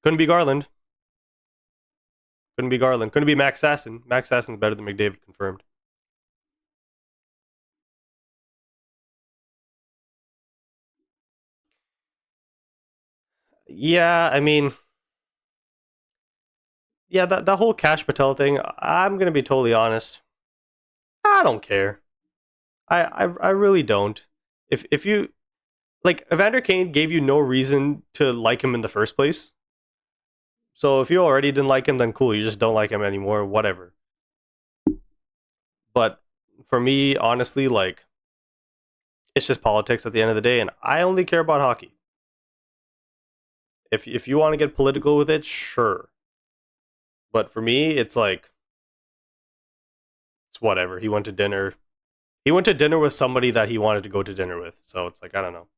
Couldn't be Garland. Couldn't be Garland. Couldn't be Max Sasson. Max Sasson's better than McDavid, confirmed. Yeah, I mean, yeah, that whole Cash Patel thing, I'm going to be totally honest. I don't care. I really don't. If you like Evander Kane gave you no reason to like him in the first place. So if you already didn't like him, then cool, you just don't like him anymore, whatever. But for me, honestly, like it's just politics at the end of the day, and I only care about hockey. If you want to get political with it, sure. But for me, it's like it's whatever. He went to dinner. He went to dinner with somebody that he wanted to go to dinner with. So it's like I don't know.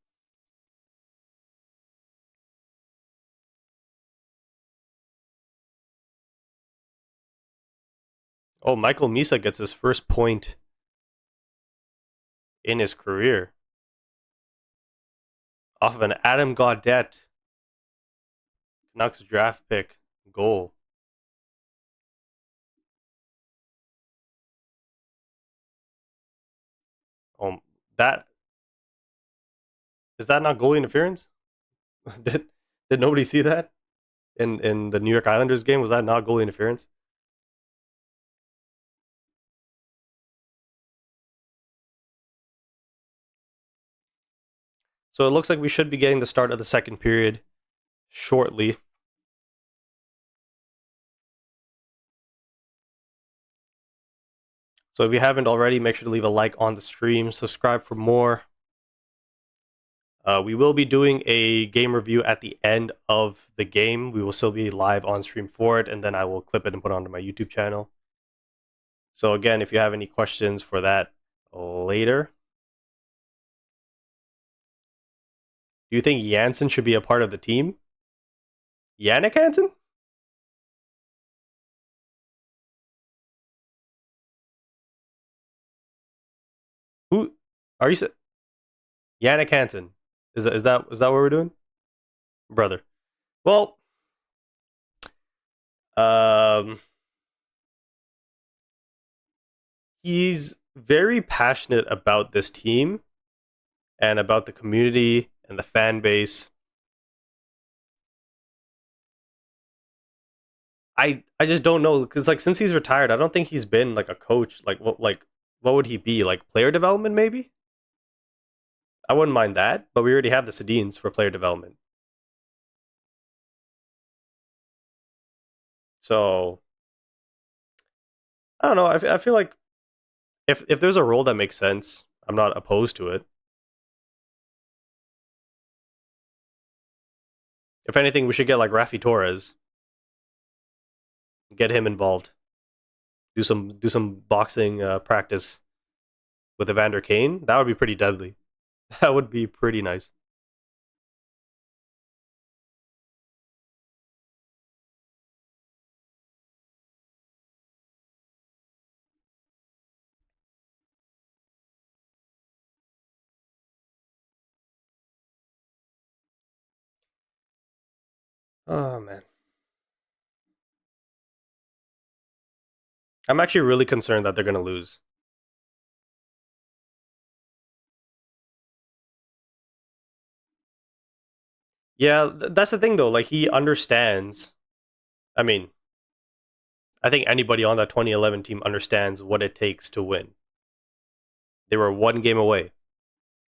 Oh, Michael Misa gets his first point in his career off of an Adam Gaudette Canucks draft pick goal. Um, that is that not goalie interference? did did nobody see that in the New York Islanders game? Was that not goalie interference? So it looks like we should be getting the start of the second period shortly. So if you haven't already, make sure to leave a like on the stream, subscribe for more. We will be doing a game review at the end of the game. We will still be live on stream for it, and then I will clip it and put it onto my YouTube channel. So again, if you have any questions for that later. Do you think Jansen should be a part of the team? Yannick Hansen? Who are you? Yannick Hansen. Is that what we're doing, brother? Well, um, he's very passionate about this team and about the community and the fan base. I just don't know because like since he's retired, I don't think he's been like a coach. Like what would he be like player development maybe? I wouldn't mind that, but we already have the Sedins for player development. So I don't know. I feel like if there's a role that makes sense, I'm not opposed to it. If anything, we should get like Rafi Torres, get him involved, do some boxing practice with Evander Kane. That would be pretty deadly. That would be pretty nice. Oh man, I'm actually really concerned that they're gonna lose. Yeah, that's the thing though. Like he understands. I mean, I think anybody on that 2011 team understands what it takes to win. They were one game away.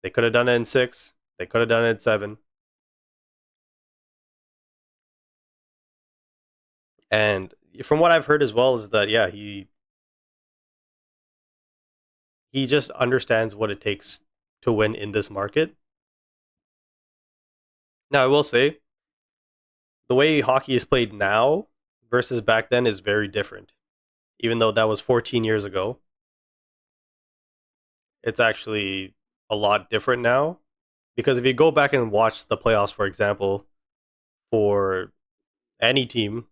They could have done it in six. They could have done it in seven. And from what I've heard as well is that yeah, He just understands what it takes to win in this market. Now, I will say, the way hockey is played now versus back then is very different. Even though that was 14 years ago, it's actually a lot different now. Because if you go back and watch the playoffs, for example, for any team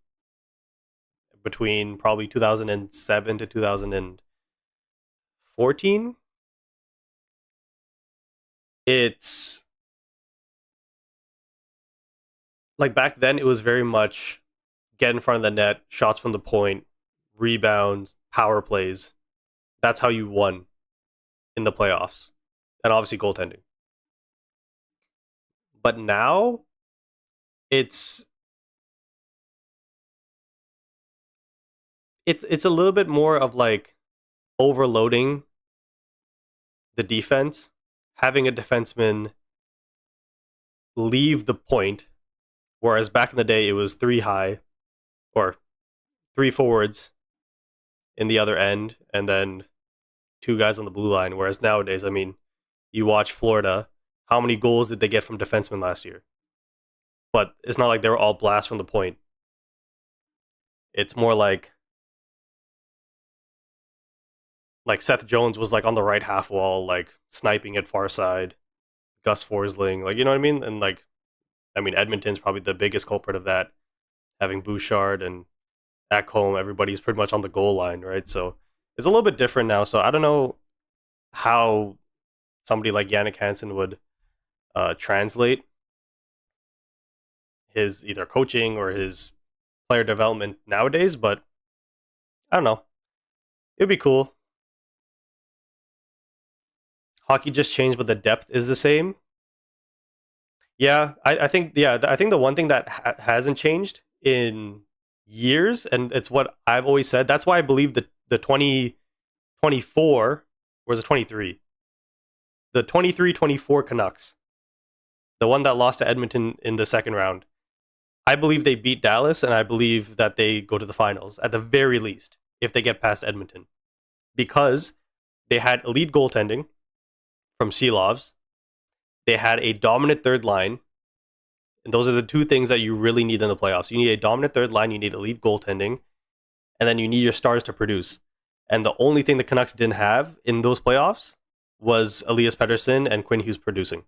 between probably 2007 to 2014, it's like back then it was very much get in front of the net, shots from the point, rebounds, power plays. That's how you won in the playoffs. And obviously goaltending. But now it's it's a little bit more of like overloading the defense, having a defenseman leave the point, whereas back in the day it was three high or three forwards in the other end and then two guys on the blue line. Whereas nowadays, I mean, you watch Florida, how many goals did they get from defensemen last year? But it's not like they were all blasts from the point. It's more like Seth Jones was like on the right half wall, like sniping at far side. Gus Forsling, like, you know what I mean? And like, I mean, Edmonton's probably the biggest culprit of that, having Bouchard and at home, everybody's pretty much on the goal line, right? So it's a little bit different now. So I don't know how somebody like Yannick Hansen would translate his either coaching or his player development nowadays, but I don't know. It'd be cool. Hockey just changed, but the depth is the same. Yeah, I think I think the one thing that hasn't changed in years, and it's what I've always said. That's why I believe the 2024 or was it 23, the 23-24 Canucks, the one that lost to Edmonton in the second round. I believe they beat Dallas, and I believe that they go to the finals at the very least if they get past Edmonton, because they had elite goaltending from Seelovs. They had a dominant third line. And those are the two things that you really need in the playoffs. You need a dominant third line, you need elite goaltending, and then you need your stars to produce. And the only thing the Canucks didn't have in those playoffs was Elias Pettersson and Quinn Hughes producing.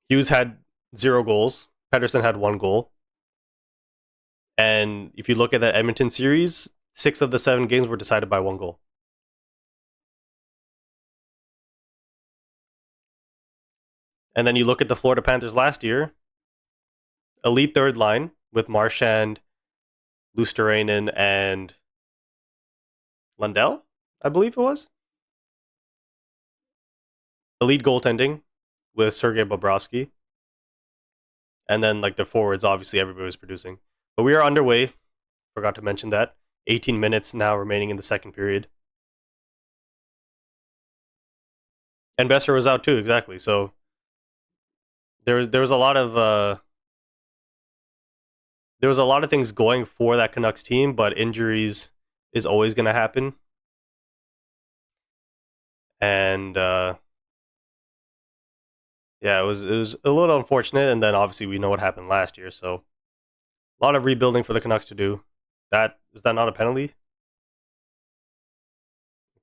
Hughes had 0 goals. Pettersson had 1 goal. And if you look at that Edmonton series, 6 of the 7 games were decided by 1 goal. And then you look at the Florida Panthers last year, elite third line with Marchand, Luosterainen, and Lundell, I believe it was. Elite goaltending with Sergei Bobrovsky. And then like the forwards, obviously everybody was producing. But we are underway. Forgot to mention that. 18 minutes now remaining in the second period. And Besser was out too, exactly. So there was a lot of there was a lot of things going for that Canucks team, but injuries is always going to happen. And yeah, it was a little unfortunate. And then obviously we know what happened last year, so a lot of rebuilding for the Canucks to do. That is that not a penalty?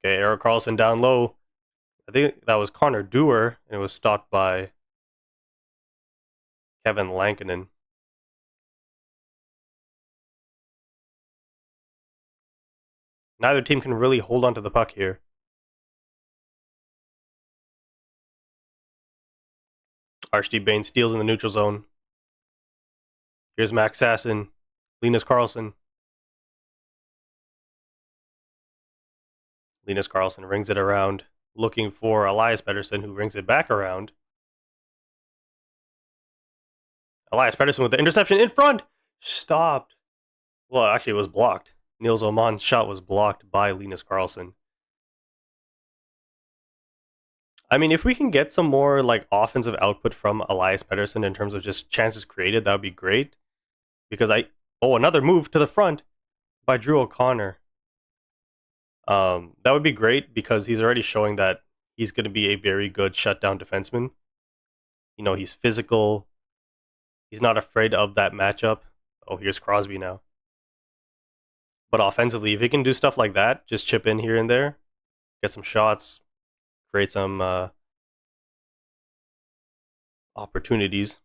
Okay, Erik Karlsson down low. I think that was Connor Dewar, and it was stopped by Kevin Lankinen. Neither team can really hold on to the puck here. Archie Bain steals in the neutral zone. Here's Max Sasson, Linus Karlsson. Linus Karlsson rings it around, looking for Elias Pettersson, who rings it back around. Elias Pettersson with the interception in front. Stopped. Well, actually, it was blocked. Nils Åman's shot was blocked by Linus Karlsson. I mean, if we can get some more like offensive output from Elias Pettersson in terms of just chances created, that would be great. Because another move to the front by Drew O'Connor. That would be great because he's already showing that he's going to be a very good shutdown defenseman. You know, he's physical. He's not afraid of that matchup. Oh, here's Crosby now. But offensively, if he can do stuff like that, just chip in here and there, get some shots, create some opportunities.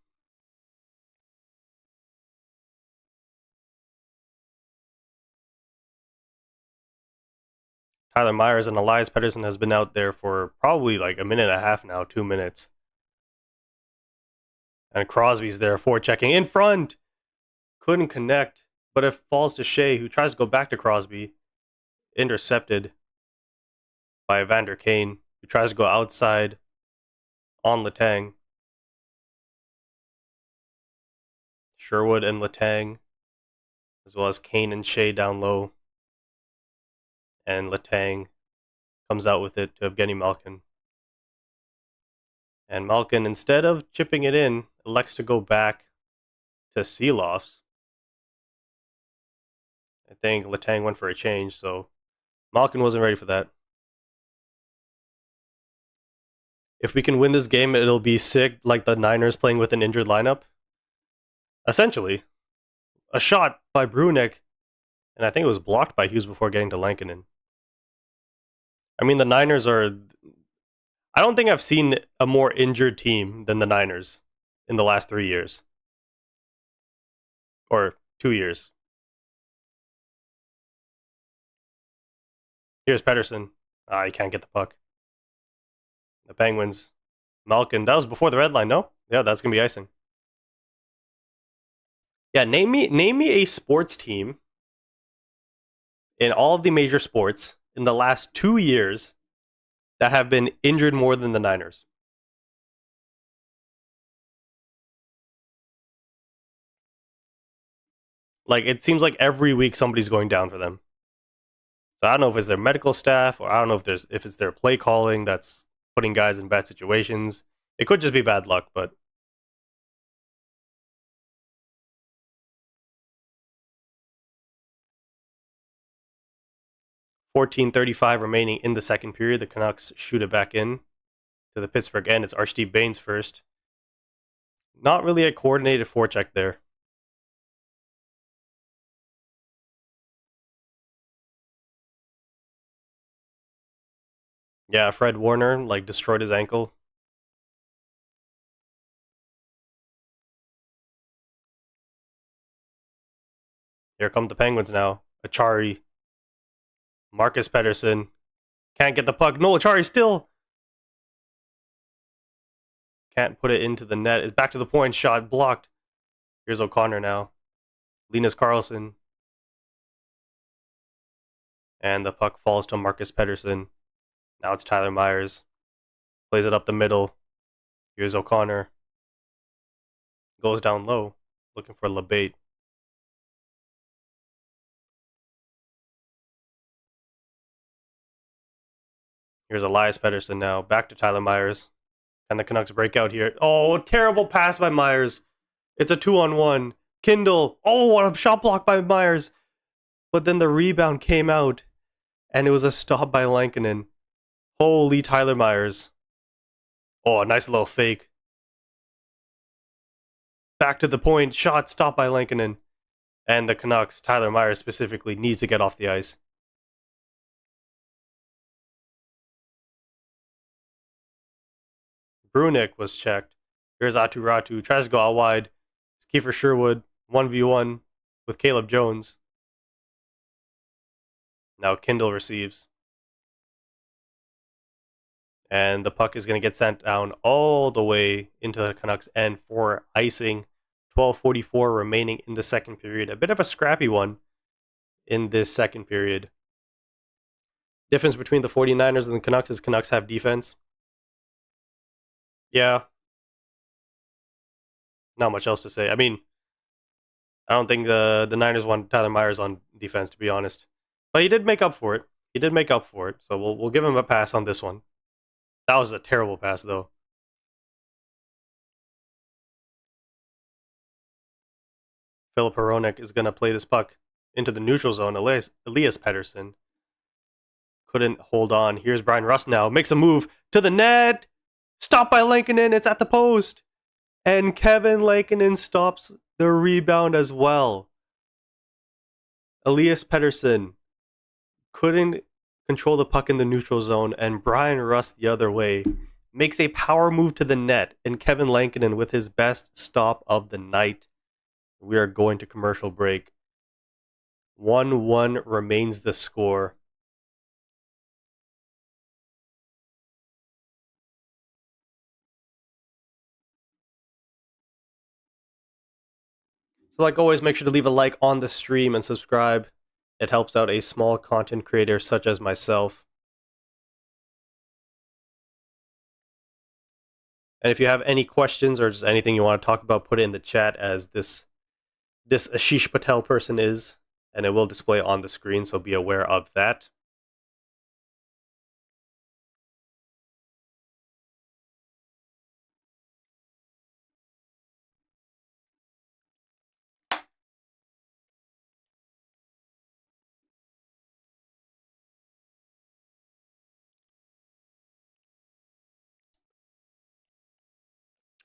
Tyler Myers and Elias Pettersson has been out there for probably like a minute and a half now, 2 minutes. And Crosby's there forechecking in front. Couldn't connect, but it falls to Shea, who tries to go back to Crosby. Intercepted by Evander Kane, who tries to go outside on Letang. Sherwood and Letang, as well as Kane and Shea down low. And Letang comes out with it to Evgeny Malkin. And Malkin, instead of chipping it in, elects to go back to Seeloff's. I think Letang went for a change, so Malkin wasn't ready for that. If we can win this game, it'll be sick, like the Niners playing with an injured lineup. Essentially, a shot by Brunik, and I think it was blocked by Hughes before getting to Lankinen. I mean, the Niners are... I don't think I've seen a more injured team than the Niners in the last 3 years. Or 2 years. Here's Pettersson. He can't get the puck. The Penguins. Malkin. That was before the red line, no? Yeah, that's going to be icing. Yeah, name me a sports team in all of the major sports in the last 2 years that have been injured more than the Niners. Like, it seems like every week somebody's going down for them. So I don't know if it's their medical staff, or I don't know if it's their play calling that's putting guys in bad situations. It could just be bad luck, but 14:35 remaining in the second period. The Canucks shoot it back in to the Pittsburgh end. It's Archie Baines first. Not really a coordinated forecheck there. Yeah, Fred Warner like destroyed his ankle. Here come the Penguins now. Achari. Marcus Pettersson. Can't get the puck. No, Achari still. Can't put it into the net. It's back to the point. Shot blocked. Here's O'Connor now. Linus Karlsson. And the puck falls to Marcus Pettersson. Now it's Tyler Myers. Plays it up the middle. Here's O'Connor. Goes down low. Looking for LeBate. Here's Elias Pettersson now. Back to Tyler Myers. Can the Canucks break out here? Oh, terrible pass by Myers. It's a 2-on-1. Kindle. Oh, what a shot block by Myers. But then the rebound came out, and it was a stop by Lankinen. Holy Tyler Myers. Oh, a nice little fake. Back to the point. Shot stopped by Lankinen. And the Canucks, Tyler Myers specifically, needs to get off the ice. Brunik was checked. Here's Atu Ratu. Tries to go out wide. It's Kiefer Sherwood. 1v1 with Caleb Jones. Now Kindle receives. And the puck is going to get sent down all the way into the Canucks end for icing. 12:44 remaining in the second period. A bit of a scrappy one in this second period. Difference between the 49ers and the Canucks is Canucks have defense. Yeah. Not much else to say. I mean, I don't think the Niners want Tyler Myers on defense, to be honest. But he did make up for it. He did make up for it. So we'll give him a pass on this one. That was a terrible pass, though. Philip Hronek is going to play this puck into the neutral zone. Elias Pettersson couldn't hold on. Here's Brian Rust now. Makes a move to the net. Stopped by Lankinen. It's at the post. And Kevin Lankinen stops the rebound as well. Elias Pettersson couldn't control the puck in the neutral zone, and Brian Rust the other way makes a power move to the net, and Kevin Lankinen with his best stop of the night. We are going to commercial break. 1-1 remains the score. So like always, make sure to leave a like on the stream and subscribe. It helps out a small content creator such as myself. And if you have any questions or just anything you want to talk about, put it in the chat as this Ashish Patel person is, and it will display on the screen, so be aware of that.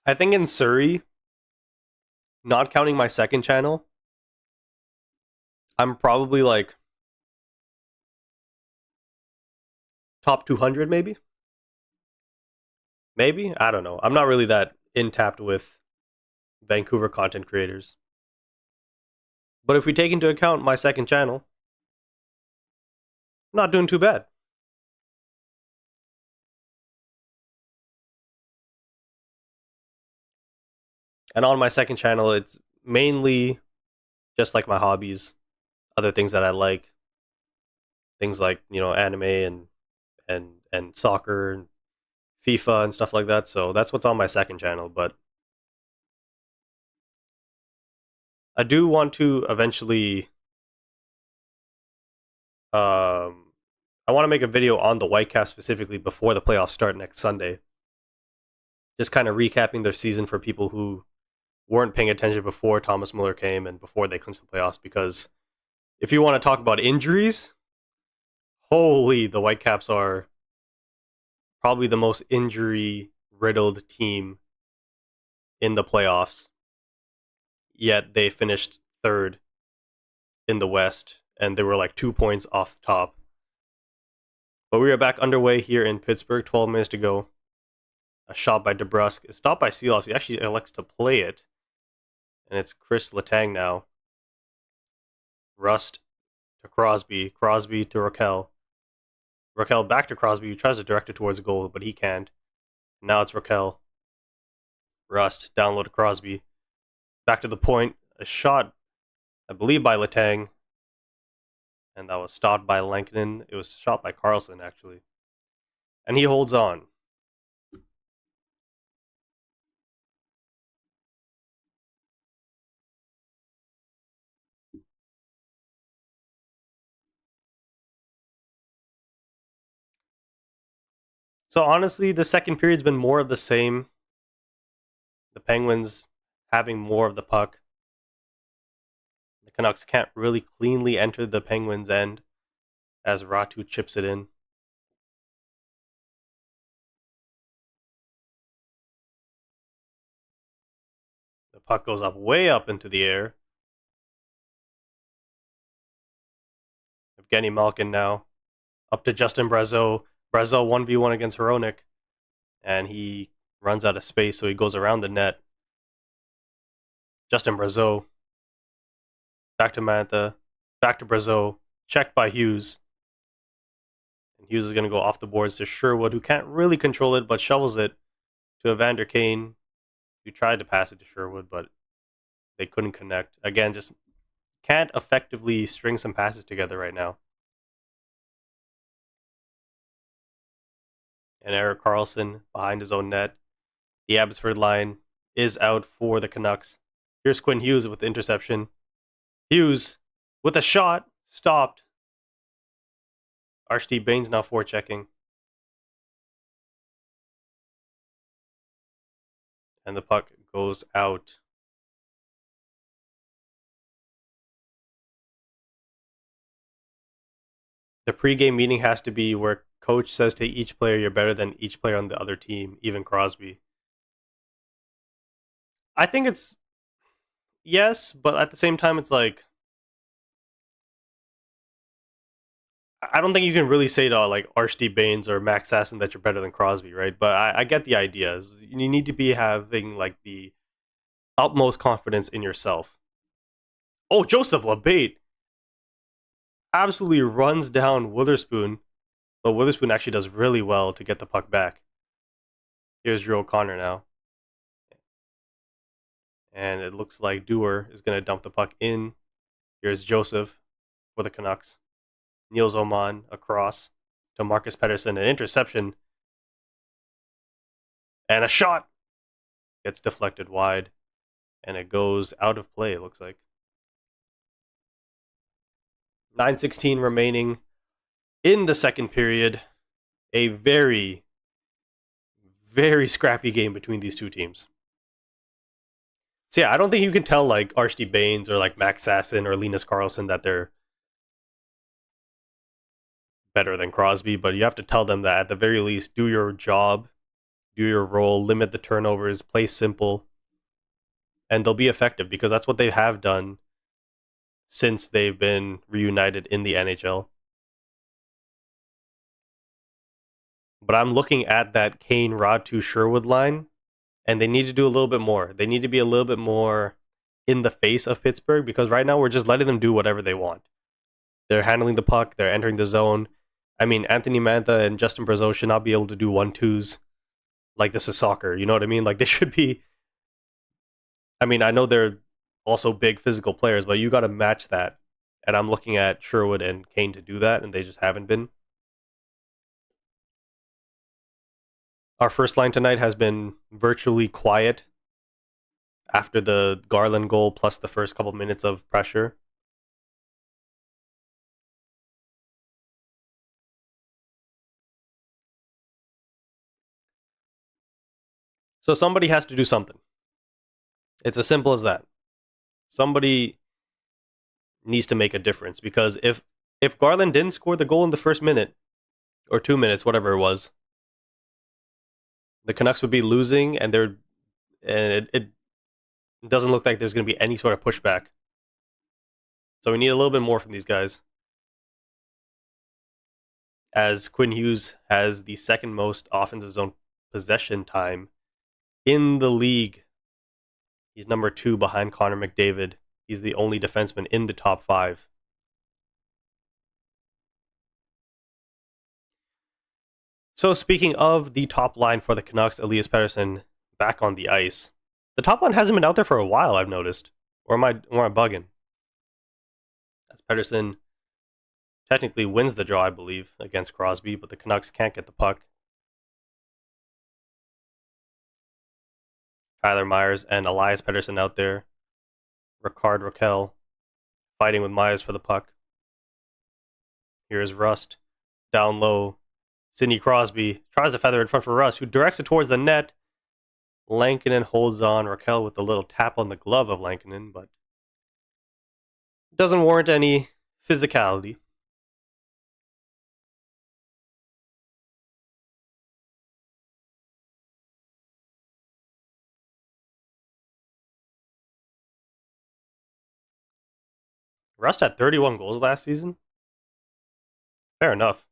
I think in Surrey, not counting my second channel, I'm probably like top 200 maybe? Maybe? I don't know. I'm not really that in-tapped with Vancouver content creators. But if we take into account my second channel, I'm not doing too bad. And on my second channel, it's mainly just like my hobbies, other things that I like. Things like, anime and soccer and FIFA and stuff like that. So that's what's on my second channel, but I do want to eventually I want to make a video on the Whitecaps specifically before the playoffs start next Sunday. Just kind of recapping their season for people who weren't paying attention before Thomas Muller came and before they clinched the playoffs, because if you want to talk about injuries, holy, the Whitecaps are probably the most injury-riddled team in the playoffs. Yet they finished third in the West, and they were like 2 points off the top. But we are back underway here in Pittsburgh, 12 minutes to go. A shot by DeBrusk. A stop by Seeloff. He actually elects to play it. And it's Chris Letang now. Rust to Crosby. Crosby to Raquel. Raquel back to Crosby, who tries to direct it towards the goal, but he can't. Now it's Raquel. Rust, down low to Crosby. Back to the point. A shot, I believe, by Letang. And that was stopped by Lankinen. It was shot by Carlson, actually. And he holds on. So honestly, the second period's been more of the same. The Penguins having more of the puck. The Canucks can't really cleanly enter the Penguins' end as Ratu chips it in. The puck goes up way up into the air. Evgeny Malkin now up to Justin Brazeau. Brazeau 1v1 against Hronek, and he runs out of space, so he goes around the net. Justin Brazeau back to Mantha, back to Brazeau, checked by Hughes. And Hughes is going to go off the boards to Sherwood, who can't really control it, but shovels it to Evander Kane, who tried to pass it to Sherwood, but they couldn't connect. Again, just can't effectively string some passes together right now. And Erik Karlsson behind his own net. The Abbotsford line is out for the Canucks. Here's Quinn Hughes with the interception. Hughes with a shot, stopped. Archie Baines now forechecking. And the puck goes out. The pregame meeting has to be where coach says to each player, "You're better than each player on the other team, even Crosby." I think it's yes, but at the same time, it's like I don't think you can really say to like Archie Baines or Max Sasson that you're better than Crosby, right? But I get the idea. You need to be having like the utmost confidence in yourself. Oh, Joseph LeBate absolutely runs down Witherspoon, but Witherspoon actually does really well to get the puck back. Here's Drew O'Connor now. And it looks like Dewar is going to dump the puck in. Here's Joseph for the Canucks. Niels Oman across to Marcus Pettersson. An interception. And a shot. Gets deflected wide. And it goes out of play, it looks like. 9:16 remaining in the second period. A very, very scrappy game between these two teams. So yeah, I don't think you can tell like Archie Baines or like Max Sasson or Linus Karlsson that they're better than Crosby, but you have to tell them that at the very least, do your job, do your role, limit the turnovers, play simple, and they'll be effective because that's what they have done since they've been reunited in the NHL. But I'm looking at that Kane, Ratu, Sherwood line, and they need to do a little bit more. They need to be a little bit more in the face of Pittsburgh because right now we're just letting them do whatever they want. They're handling the puck, they're entering the zone. I mean, Anthony Mantha and Justin Brazeau should not be able to do 1-2s like this is soccer. You know what I mean? Like they should be. I mean, I know they're also big physical players, but you got to match that. And I'm looking at Sherwood and Kane to do that, and they just haven't been. Our first line tonight has been virtually quiet after the Garland goal plus the first couple minutes of pressure. So somebody has to do something. It's as simple as that. Somebody needs to make a difference because if Garland didn't score the goal in the first minute or 2 minutes, whatever it was, the Canucks would be losing, and it doesn't look like there's going to be any sort of pushback. So we need a little bit more from these guys. As Quinn Hughes has the second most offensive zone possession time in the league. He's number 2 behind Connor McDavid. He's the only defenseman in the top 5. So speaking of the top line for the Canucks, Elias Pettersson back on the ice. The top line hasn't been out there for a while, I've noticed. Or am I bugging? As Pettersson technically wins the draw, I believe, against Crosby, but the Canucks can't get the puck. Tyler Myers and Elias Pettersson out there. Ricard Raquel fighting with Myers for the puck. Here's Rust down low. Sidney Crosby tries to feather in front for Rust, who directs it towards the net. Lankinen holds on. Raquel with a little tap on the glove of Lankinen, but doesn't warrant any physicality. Rust had 31 goals last season. Fair enough.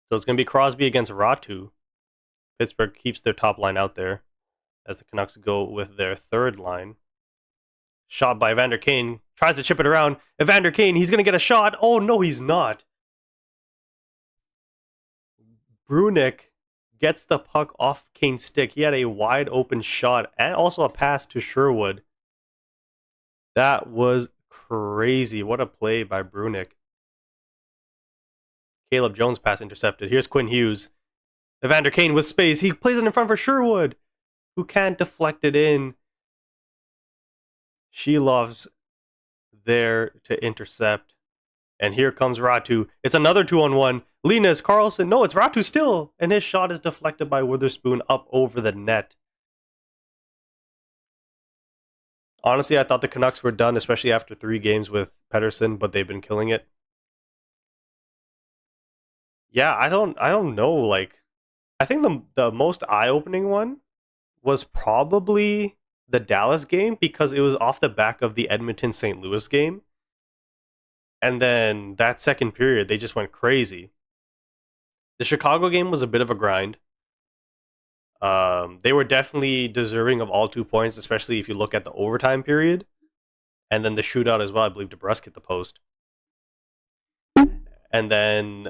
So it's going to be Crosby against Ratu. Pittsburgh keeps their top line out there as the Canucks go with their third line. Shot by Evander Kane. Tries to chip it around. Evander Kane, he's going to get a shot. Oh, no, he's not. Brunick gets the puck off Kane's stick. He had a wide open shot and also a pass to Sherwood. That was crazy. What a play by Brunick. Caleb Jones pass intercepted. Here's Quinn Hughes. Evander Kane with space. He plays it in front for Sherwood, who can't deflect it in. Shilov's there to intercept. And here comes Ratu. It's another 2-on-1. Linus Karlsson. No, it's Ratu still. And his shot is deflected by Witherspoon up over the net. Honestly, I thought the Canucks were done, especially after 3 games with Pettersson, but they've been killing it. Yeah, I don't know. Like, I think the most eye opening one was probably the Dallas game because it was off the back of the Edmonton St. Louis game, and then that second period they just went crazy. The Chicago game was a bit of a grind. They were definitely deserving of all 2 points, especially if you look at the overtime period, and then the shootout as well. I believe DeBrusque hit the post, and then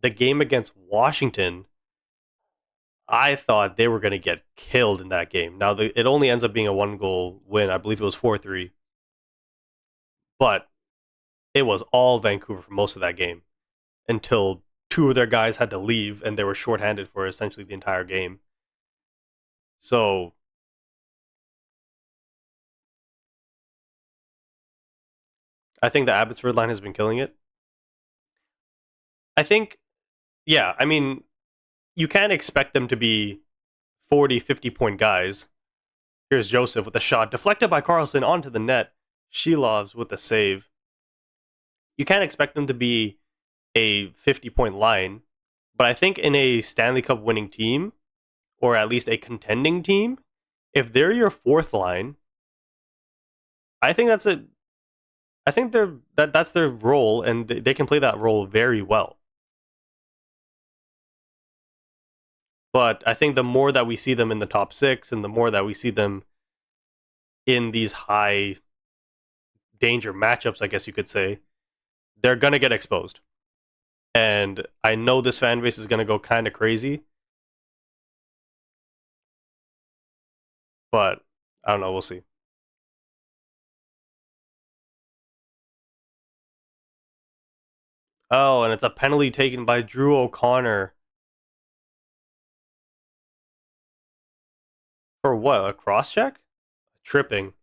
the game against Washington. I thought they were going to get killed in that game. Now it only ends up being a 1 goal win. I believe it was 4-3, but it was all Vancouver for most of that game until two of their guys had to leave and they were shorthanded for essentially the entire game. So I think the Abbotsford line has been killing it. I think, yeah, I mean, you can't expect them to be 40, 50 point guys. Here's Joseph with a shot deflected by Carlson onto the net. Shilovs with a save. You can't expect them to be a 50 point line, but I think in a Stanley Cup winning team, or at least a contending team, if they're your fourth line, I think that's a I think that's their role, and they can play that role very well. But I think the more that we see them in the top six, and the more that we see them in these high danger matchups, I guess you could say, they're gonna get exposed. And I know this fan base is gonna go kind of crazy, but I don't know. We'll see. Oh, and it's a penalty taken by Drew O'Connor for what? A cross check? Tripping.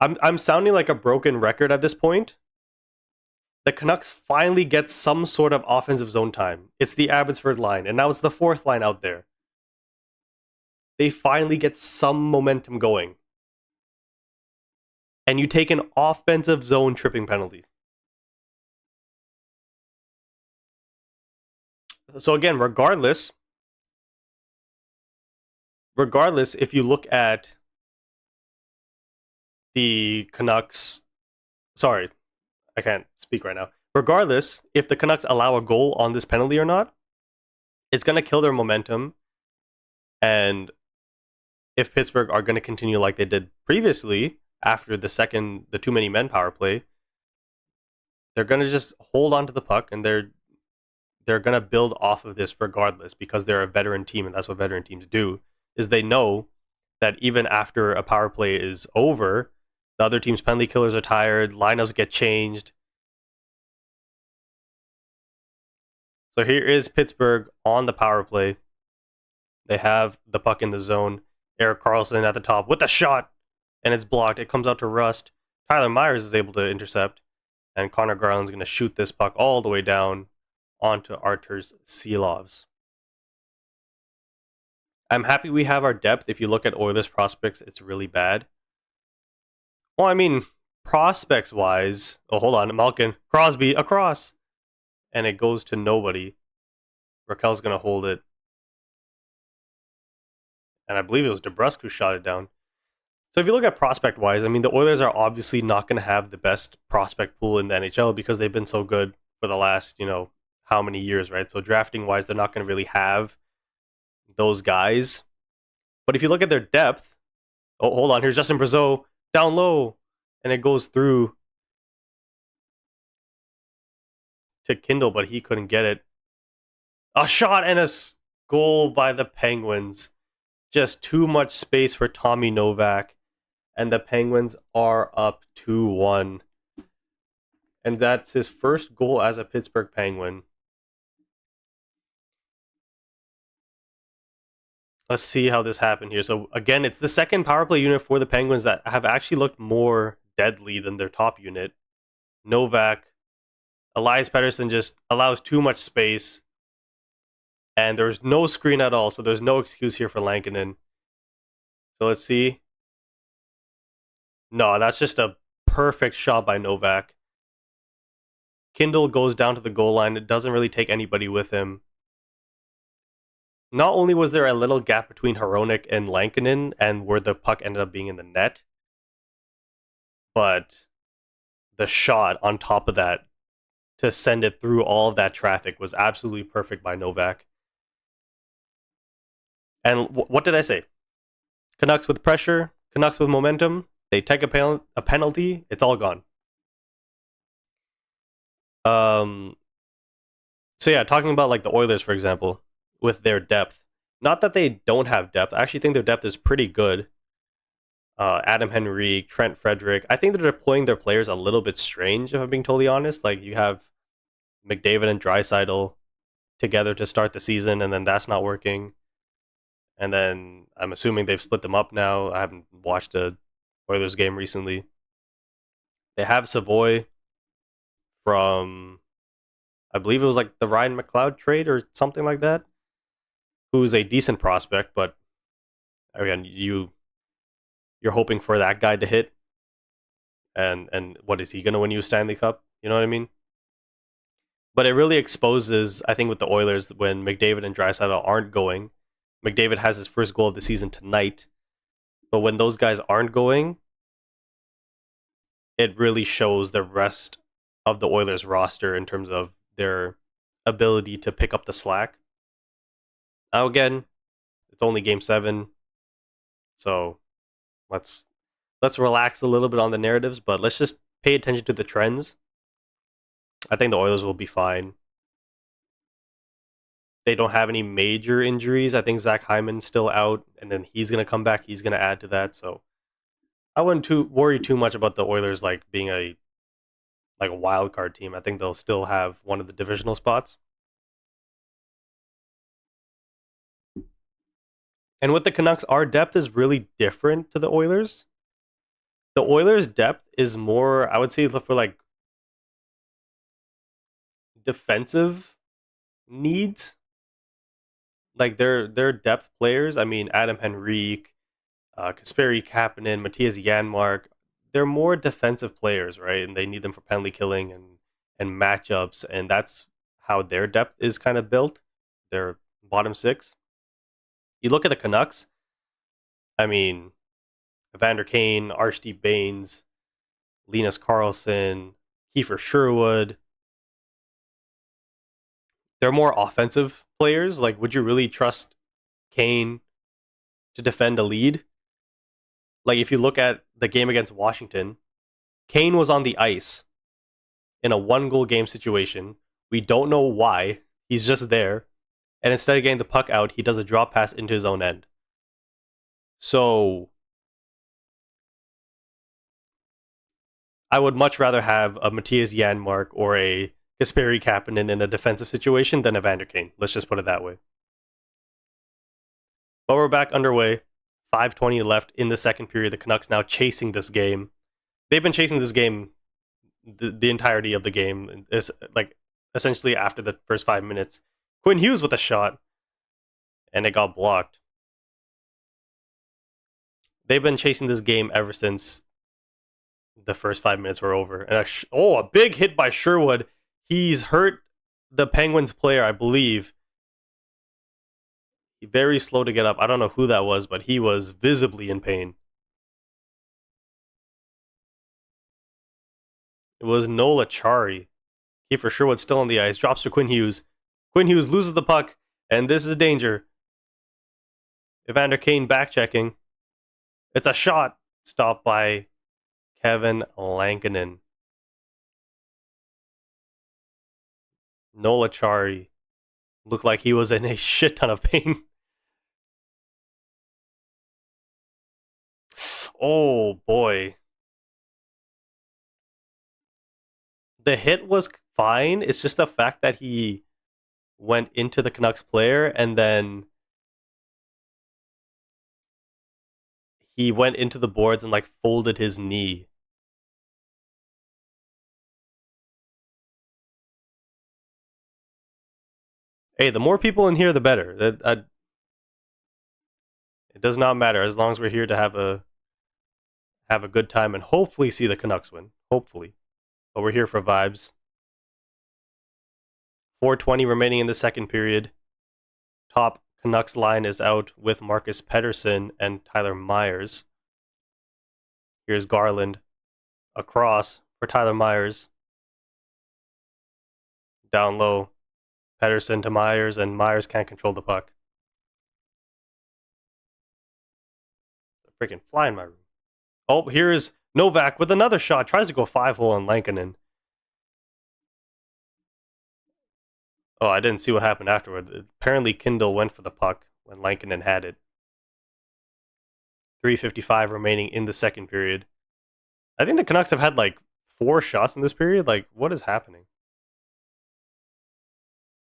I'm sounding like a broken record at this point. The Canucks finally get some sort of offensive zone time. It's the Abbotsford line, and now it's the fourth line out there. They finally get some momentum going. And you take an offensive zone tripping penalty. So again, regardless, if you look at the Canucks, sorry, I can't speak right now. Regardless, if the Canucks allow a goal on this penalty or not, it's going to kill their momentum. And if Pittsburgh are going to continue like they did previously after the too many men power play, they're going to just hold on to the puck, and they're going to build off of this regardless, because they're a veteran team, and that's what veteran teams do, is they know that even after a power play is over, the other team's penalty killers are tired, lineups get changed. So here is Pittsburgh on the power play. They have the puck in the zone. Erik Karlsson at the top with a shot, and it's blocked. It comes out to Rust. Tyler Myers is able to intercept, and Connor Garland's going to shoot this puck all the way down onto Arturs Silovs. I'm happy we have our depth. If you look at Oilers prospects, it's really bad. Well, I mean, prospects-wise... Oh, hold on. Malkin. Crosby, across. And it goes to nobody. Raquel's going to hold it. And I believe it was DeBrusque who shot it down. So if you look at prospect-wise, I mean, the Oilers are obviously not going to have the best prospect pool in the NHL because they've been so good for the last, how many years, right? So drafting-wise, they're not going to really have those guys. But if you look at their depth... Oh, hold on. Here's Justin Brazeau down low. And it goes through to Kindle, but he couldn't get it. A shot and a goal by the Penguins. Just too much space for Tommy Novak. And the Penguins are up 2-1. And that's his first goal as a Pittsburgh Penguin. Let's see how this happened here. So again, it's the second power play unit for the Penguins that have actually looked more deadly than their top unit. Novak, Elias Pettersson just allows too much space. And there's no screen at all, so there's no excuse here for Lankinen. So let's see. No, that's just a perfect shot by Novak. Kindle goes down to the goal line. It doesn't really take anybody with him. Not only was there a little gap between Hronek and Lankinen and where the puck ended up being in the net, but the shot on top of that to send it through all of that traffic was absolutely perfect by Novak. And what did I say? Canucks with pressure, Canucks with momentum. They take a penalty, it's all gone. So yeah, talking about like the Oilers, for example, with their depth. Not that they don't have depth. I actually think their depth is pretty good. Adam Henrique, Trent Frederick. I think they're deploying their players a little bit strange, if I'm being totally honest. Like you have McDavid and Draisaitl together to start the season, and then that's not working. And then I'm assuming they've split them up now. I haven't watched a Oilers game recently. They have Savoy from, I believe it was like the Ryan McLeod trade or something like that, who's a decent prospect, but again, you're hoping for that guy to hit. And what is he going to win you a Stanley Cup? You know what I mean? But it really exposes, I think, with the Oilers when McDavid and Draisaitl aren't going. McDavid has his first goal of the season tonight, but when those guys aren't going, it really shows the rest of the Oilers roster in terms of their ability to pick up the slack. Now again, it's only game 7, so let's relax a little bit on the narratives, but let's just pay attention to the trends. I think the Oilers will be fine. They don't have any major injuries. I think Zach Hyman's still out, and then he's going to come back. He's going to add to that, so I wouldn't worry too much about the Oilers like being a wild card team. I think they'll still have one of the divisional spots. And with the Canucks, our depth is really different to the Oilers. The Oilers' depth is more, I would say, for like defensive needs. Like their depth players. I mean, Adam Henrique, Kasperi Kapanen, Matthias Janmark. They're more defensive players, right? And they need them for penalty killing and matchups, and that's how their depth is kind of built. Their bottom 6. You look at the Canucks. I mean, Evander Kane, Archie Baines, Linus Karlsson, Kiefer Sherwood. They're more offensive players. Like, would you really trust Kane to defend a lead? Like, if you look at the game against Washington, Kane was on the ice in a 1-goal game situation. We don't know why. He's just there. And instead of getting the puck out, he does a drop pass into his own end. So I would much rather have a Matthias Janmark or a Kasperi Kapanen in a defensive situation than Evander Kane. Let's just put it that way. But we're back underway. 5:20 left in the second period. The Canucks now chasing this game. They've been chasing this game the entirety of the game. It's like essentially after the first 5 minutes. Quinn Hughes with a shot, and it got blocked. They've been chasing this game ever since the first 5 minutes were over. And a big hit by Sherwood. He's hurt the Penguins player, I believe. Very slow to get up. I don't know who that was, but he was visibly in pain. It was Nola Chari. Kiefer Sherwood still on the ice. Drops to Quinn Hughes. Quinn Hughes loses the puck, and this is danger. Evander Kane back checking. It's a shot. Stopped by Kevin Lankinen. Nola Chari looked like he was in a shit ton of pain. Oh boy. The hit was fine. It's just the fact that he went into the Canucks player and then he went into the boards and like folded his knee. Hey, the more people in here, the better. It does not matter as long as we're here to have a good time and hopefully see the Canucks win. Hopefully, but we're here for vibes. 4:20 remaining in the second period. Top Canucks line is out with Marcus Pettersson and Tyler Myers. Here's Garland across for Tyler Myers. Down low. Pettersson to Myers, and Myers can't control the puck. Freaking fly in my room. Oh, here is Novak with another shot. Tries to go 5-hole on Lankinen. Oh, I didn't see what happened afterward. Apparently, Kindle went for the puck when Lankinen had it. 3:55 remaining in the second period. I think the Canucks have had like 4 shots in this period. Like, what is happening?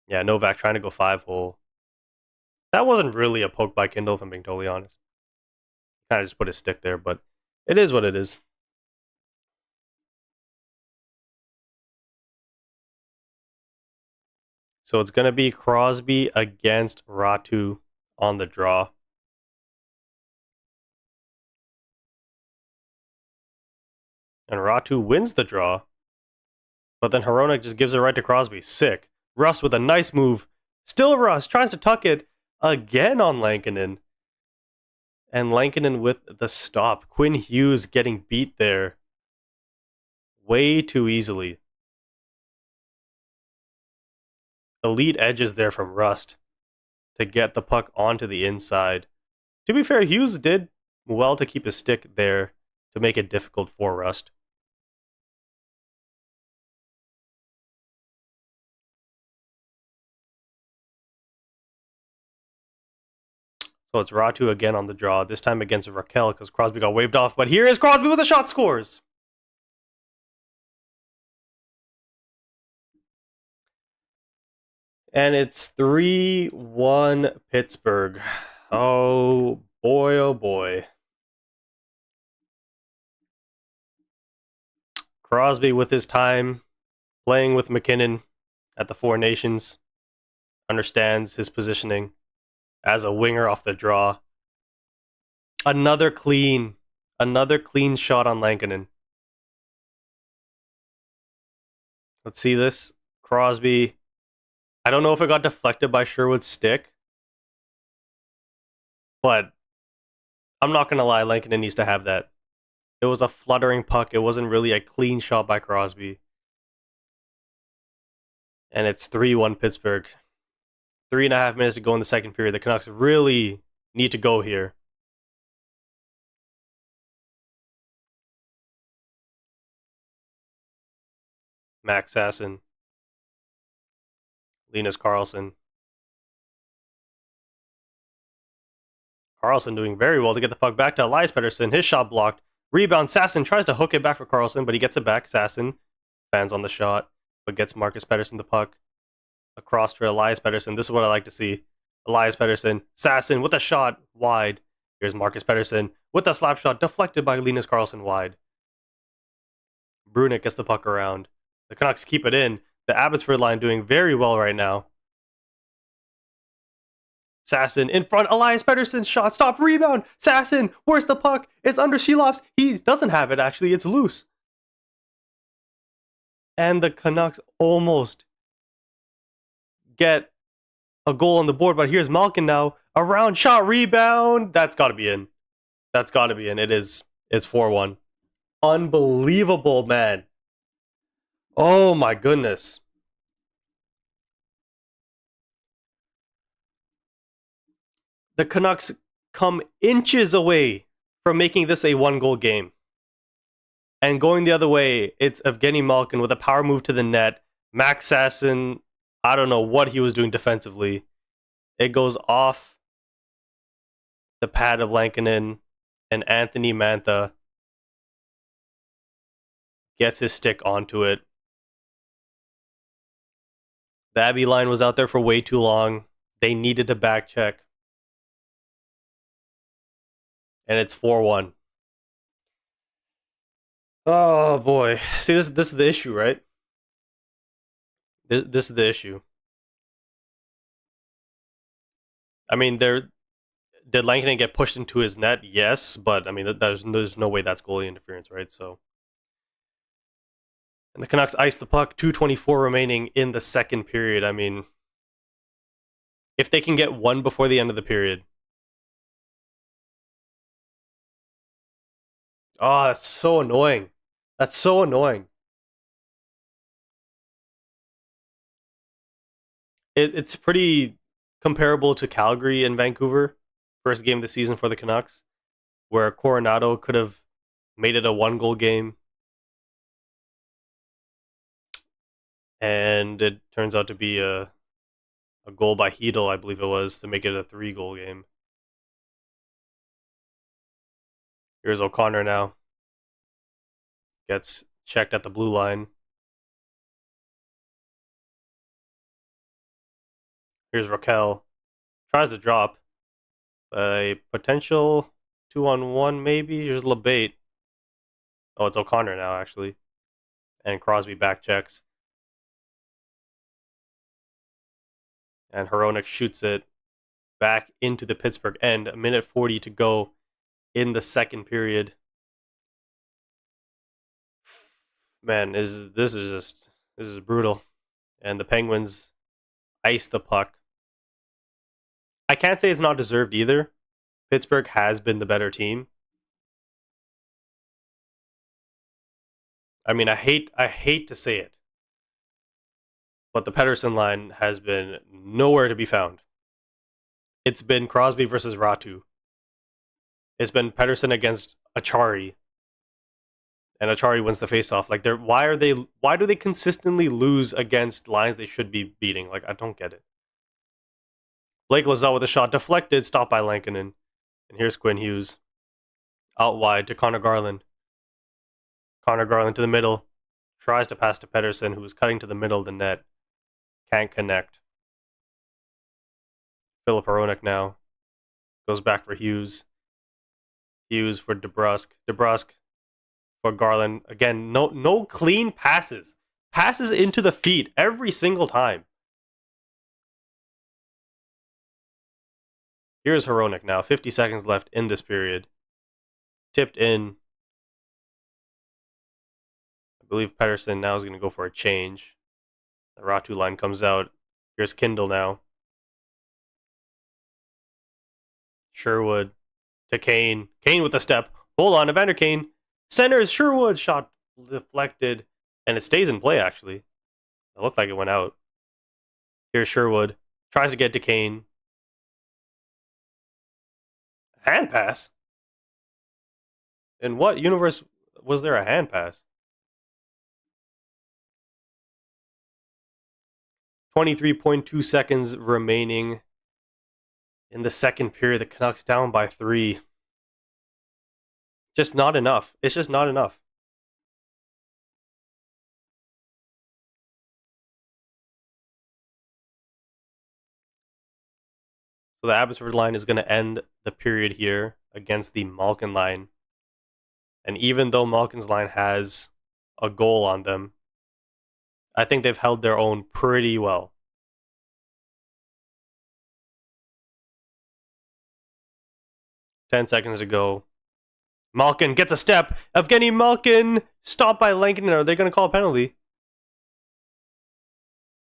Yeah, Novak trying to go 5-hole. That wasn't really a poke by Kindle, if I'm being totally honest. Kind of just put his stick there, but it is what it is. So it's going to be Crosby against Ratu on the draw. And Ratu wins the draw. But then Hronek just gives it right to Crosby. Sick. Rust with a nice move. Still Rust tries to tuck it again on Lankinen. And Lankinen with the stop. Quinn Hughes getting beat there way too easily. Elite edges there from Rust to get the puck onto the inside. To be fair, Hughes did well to keep his stick there to make it difficult for Rust. So it's Ratu again on the draw, this time against Raquel because Crosby got waved off. But here is Crosby with a shot, scores! And it's 3-1 Pittsburgh. Oh boy, oh boy. Crosby with his time playing with McKinnon at the Four Nations understands his positioning as a winger off the draw. Another clean shot on Lankinen. Let's see this. Crosby. I don't know if it got deflected by Sherwood's stick, but I'm not going to lie, Lankinen needs to have that. It was a fluttering puck. It wasn't really a clean shot by Crosby. And it's 3-1 Pittsburgh. 3.5 minutes to go in the second period. The Canucks really need to go here. Max Sasson. Linus Karlsson. Karlsson doing very well to get the puck back to Elias Pettersson. His shot blocked. Rebound. Sasson tries to hook it back for Karlsson, but he gets it back. Sasson fans on the shot, but gets Marcus Pettersson the puck. Across for Elias Pettersson. This is what I like to see. Elias Pettersson. Sasson with a shot wide. Here's Marcus Pettersson with a slap shot deflected by Linus Karlsson wide. Brunick gets the puck around. The Canucks keep it in. The Abbotsford line doing very well right now. Sasson in front. Elias Pettersson shot stop rebound. Sasson, where's the puck? It's under Shelov's. He doesn't have it actually. It's loose. And the Canucks almost get a goal on the board, but here's Malkin now. A round shot rebound. That's got to be in. That's got to be in. It is. It's 4-1. Unbelievable, man. Oh my goodness. The Canucks come inches away from making this a 1-goal game. And going the other way, it's Evgeny Malkin with a power move to the net. Max Sasson, I don't know what he was doing defensively. It goes off the pad of Lankinen, and Anthony Mantha gets his stick onto it. The Abbey line was out there for way too long. They needed to back check. And it's 4-1. Oh boy. See, this is the issue, right? This is the issue. I mean, did Lankinen get pushed into his net? Yes, but I mean, there's no way that's goalie interference, right? So And the Canucks ice the puck, 2:24 remaining in the second period. I mean, if they can get one before the end of the period. Oh, that's so annoying. That's so annoying. It's pretty comparable to Calgary and Vancouver, first game of the season for the Canucks, where Coronado could have made it a 1-goal game, and it turns out to be a goal by Hedel, I believe it was, to make it a 3-goal game. Here's O'Connor now. Gets checked at the blue line. Here's Raquel. Tries to drop. A potential 2-on-1 maybe. Here's LeBate. Oh, it's O'Connor now, actually. And Crosby back checks. And Hronek shoots it back into the Pittsburgh end. 1:40 to go in the second period. Man, this is brutal. And the Penguins ice the puck. I can't say it's not deserved either. Pittsburgh has been the better team. I mean, I hate to say it, but the Pettersson line has been nowhere to be found. It's been Crosby versus Ratu. It's been Pettersson against Achari, and Achari wins the faceoff. Like, why do they consistently lose against lines they should be beating? Like, I don't get it. Blake Lauzon with a shot deflected, stopped by Lankinen. And here's Quinn Hughes. Out wide to Connor Garland. Connor Garland to the middle. Tries to pass to Pettersson, who was cutting to the middle of the net. Can't connect. Philip Hronek now. Goes back for Hughes. Hughes for DeBrusk. DeBrusk for Garland. Again, no clean passes. Passes into the feet every single time. Here's Hronek now. 50 seconds left in this period. Tipped in. I believe Pettersson now is going to go for a change. The Ratu line comes out. Here's Kindle now. Sherwood to Kane. Kane with a step. Hold on, Evander Kane. Centers Sherwood. Shot deflected. And it stays in play, actually. It looked like it went out. Here's Sherwood. Tries to get to Kane. Hand pass? In what universe was there a hand pass? 23.2 seconds remaining in the second period. The Canucks down by 3. Just not enough. It's just not enough. So the Abbotsford line is going to end the period here against the Malkin line. And even though Malkin's line has a goal on them, I think they've held their own pretty well. Ten seconds to go. Malkin gets a step. Evgeny Malkin stopped by Lankinen. Are they going to call a penalty?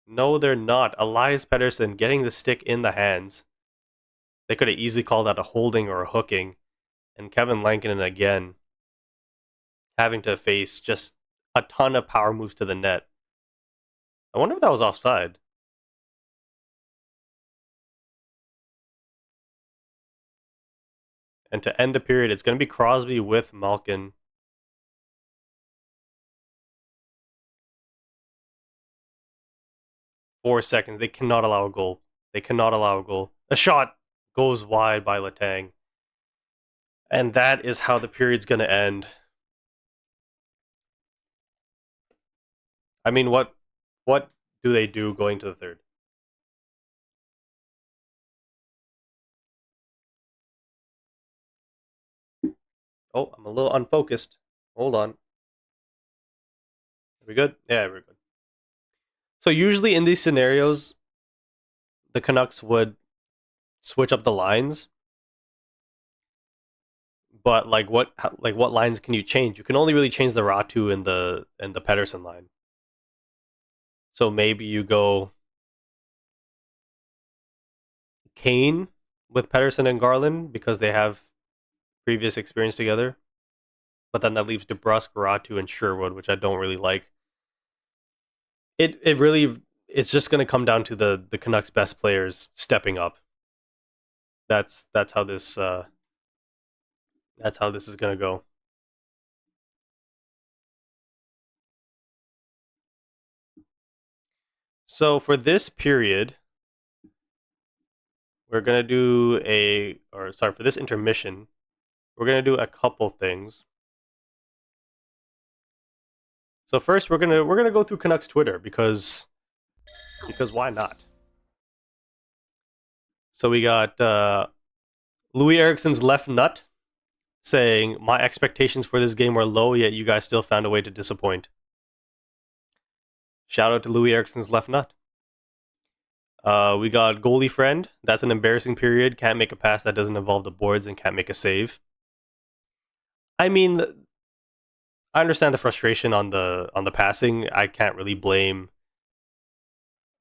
No, they're not. Elias Pettersson getting the stick in the hands. They could have easily called that a holding or a hooking. And Kevin Lankinen again having to face just a ton of power moves to the net. I wonder if that was offside. And to end the period, it's going to be Crosby with Malkin. Four seconds. They cannot allow a goal. They cannot allow a goal. A shot goes wide by Letang. And that is how the period's going to end. I mean, what do they do going to the third? Oh, I'm a little unfocused. Hold on. Are we good? Yeah, we're good. So usually in these scenarios, the Canucks would switch up the lines. But what lines can you change? You can only really change the Ratu and the Pettersson line. So maybe you go Kane with Pedersen and Garland because they have previous experience together. But then that leaves DeBrusque, Ratu, and Sherwood, which I don't really like. It really it's just going to come down to the Canucks' best players stepping up. That's how this is going to go. So for this period, we're going to do for this intermission, we're going to do a couple things. So first, we're gonna go through Canucks Twitter because why not? So we got Louis Ericsson's left nut saying, "My expectations for this game were low, yet you guys still found a way to disappoint." Shout out to Louis Ericsson's left nut. We got goalie friend. That's an embarrassing period. Can't make a pass that doesn't involve the boards and can't make a save. I mean, I understand the frustration on the passing. I can't really blame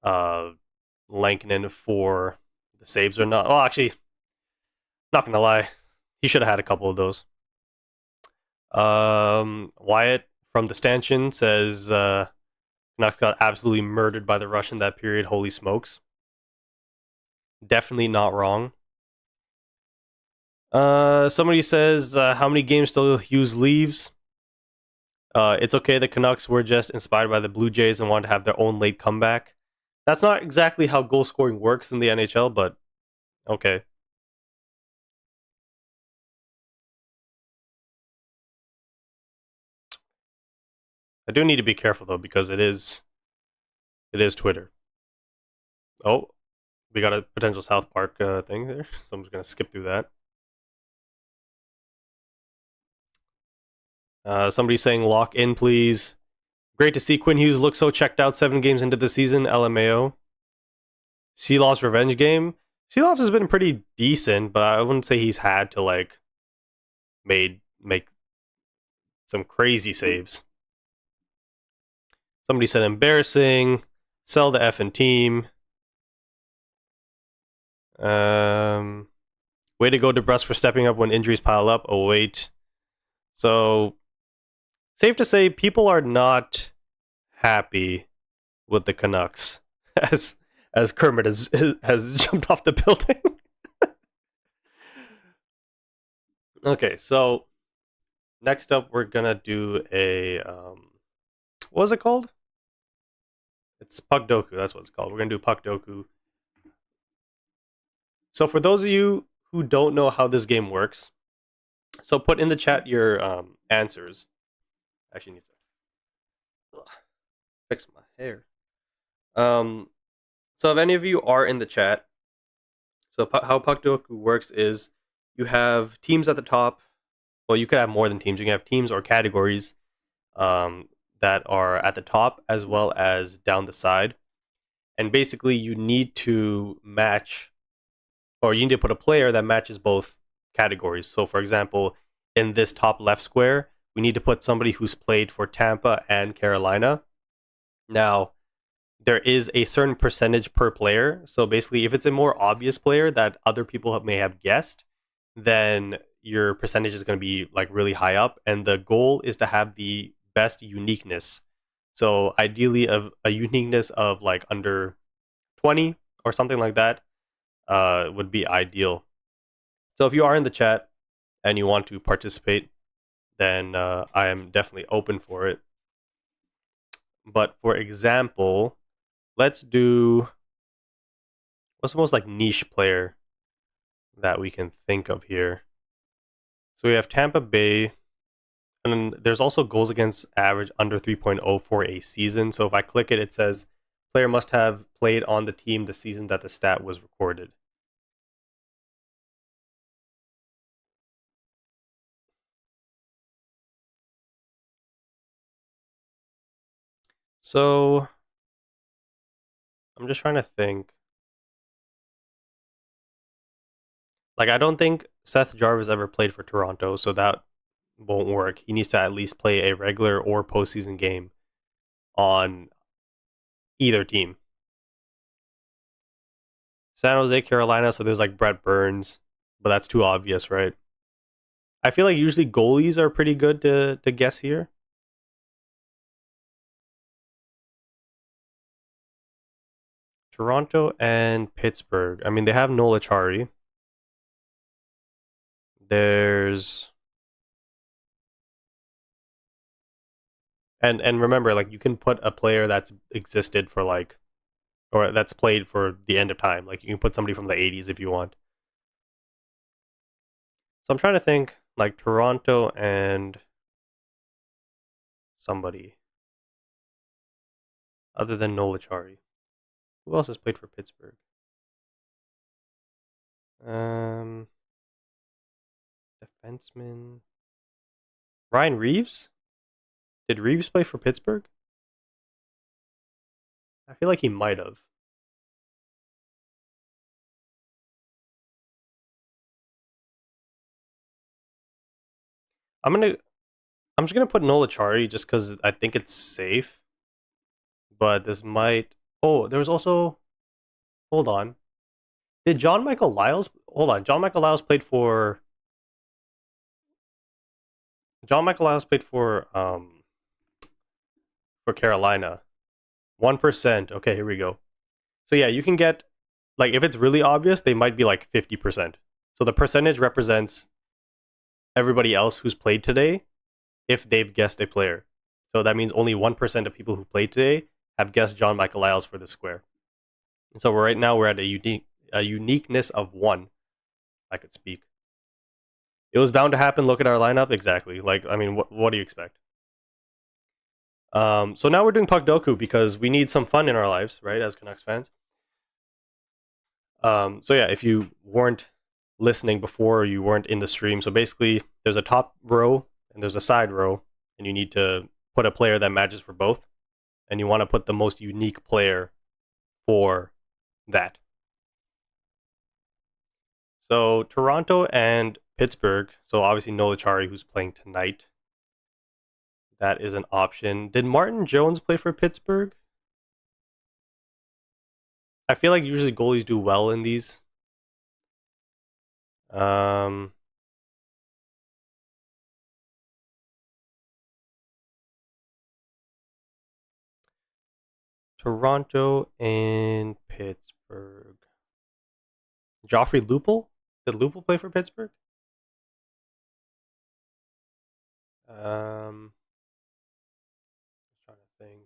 Lankinen for the saves or not. Well, actually, not gonna lie, he should have had a couple of those. Wyatt from the stanchion says Canucks got absolutely murdered by the Russian that period. Holy smokes! Definitely not wrong. Somebody says how many games till Hughes leaves? It's okay. The Canucks were just inspired by the Blue Jays and wanted to have their own late comeback. That's not exactly how goal scoring works in the NHL, but okay. I do need to be careful though because it is Twitter. Oh, we got a potential South Park thing there, so I'm just gonna skip through that. Somebody saying lock in, please. Great to see Quinn Hughes look so checked out 7 games into the season. LMAO. Seeloff's revenge game. Seeloff has been pretty decent, but I wouldn't say he's had to like make some crazy saves. Somebody said embarrassing. Sell the effing team. Way to go, DeBrusque, for stepping up when injuries pile up. Oh wait. So safe to say, people are not happy with the Canucks as Kermit has jumped off the building. Okay, so next up we're gonna do a what was it called? It's Puck Doku. That's what it's called. We're gonna do Puck Doku. So for those of you who don't know how this game works, so put in the chat your answers. Actually, need to fix my hair. So if any of you are in the chat, so how Puck Doku works is you have teams at the top. Well, you could have more than teams. You can have teams or categories that are at the top as well as down the side. And basically, you need to match, or you need to put a player that matches both categories. So, for example, in this top left square, we need to put somebody who's played for Tampa and Carolina. Now, there is a certain percentage per player. So basically, if it's a more obvious player that other people may have guessed, then your percentage is going to be like really high up. And the goal is to have the best uniqueness. So ideally, of a uniqueness of like under 20 or something like that would be ideal. So if you are in the chat and you want to participate, then I am definitely open for it. But for example, let's do, what's the most like niche player that we can think of here? So we have Tampa Bay, and then there's also goals against average under 3.0 for a season. So if I click it, it says player must have played on the team the season that the stat was recorded. So I'm just trying to think. Like, I don't think Seth Jarvis ever played for Toronto, so that won't work. He needs to at least play a regular or postseason game on either team. San Jose, Carolina, so there's like Brett Burns, but that's too obvious, right? I feel like usually goalies are pretty good to guess here. Toronto and Pittsburgh. I mean, they have Nola Chari. There's and remember, like you can put a player that's existed for like or that's played for the end of time. Like you can put somebody from the 80s if you want. So I'm trying to think like Toronto and somebody other than Nola Chari. Who else has played for Pittsburgh? Um, defenseman Ryan Reeves. Did Reeves play for Pittsburgh? I feel like he might have. I'm gonna. I'm just gonna put Nola Chari just because I think it's safe. But this might. Oh, there was also. Hold on. Did John Michael Lyles? Hold on. John Michael Lyles played for. John Michael Lyles played for Carolina. 1%. Okay, here we go. So yeah, you can get like if it's really obvious, they might be like 50%. So the percentage represents everybody else who's played today if they've guessed a player. So that means only 1% of people who played today have guessed John Michael Lyles for the square. And so right now we're at a uniqueness of 1. I could speak. It was bound to happen. Look at our lineup. Exactly. Like, I mean, what do you expect? So now we're doing Puck Doku because we need some fun in our lives, right? As Canucks fans. So yeah, if you weren't listening before or you weren't in the stream, so basically there's a top row and there's a side row, and you need to put a player that matches for both, and you want to put the most unique player for that. So Toronto and Pittsburgh. So obviously Nola Chari, who's playing tonight. That is an option. Did Martin Jones play for Pittsburgh? I feel like usually goalies do well in these. Um, Toronto and Pittsburgh. Joffrey Lupul? Did Lupul play for Pittsburgh? I'm trying to think.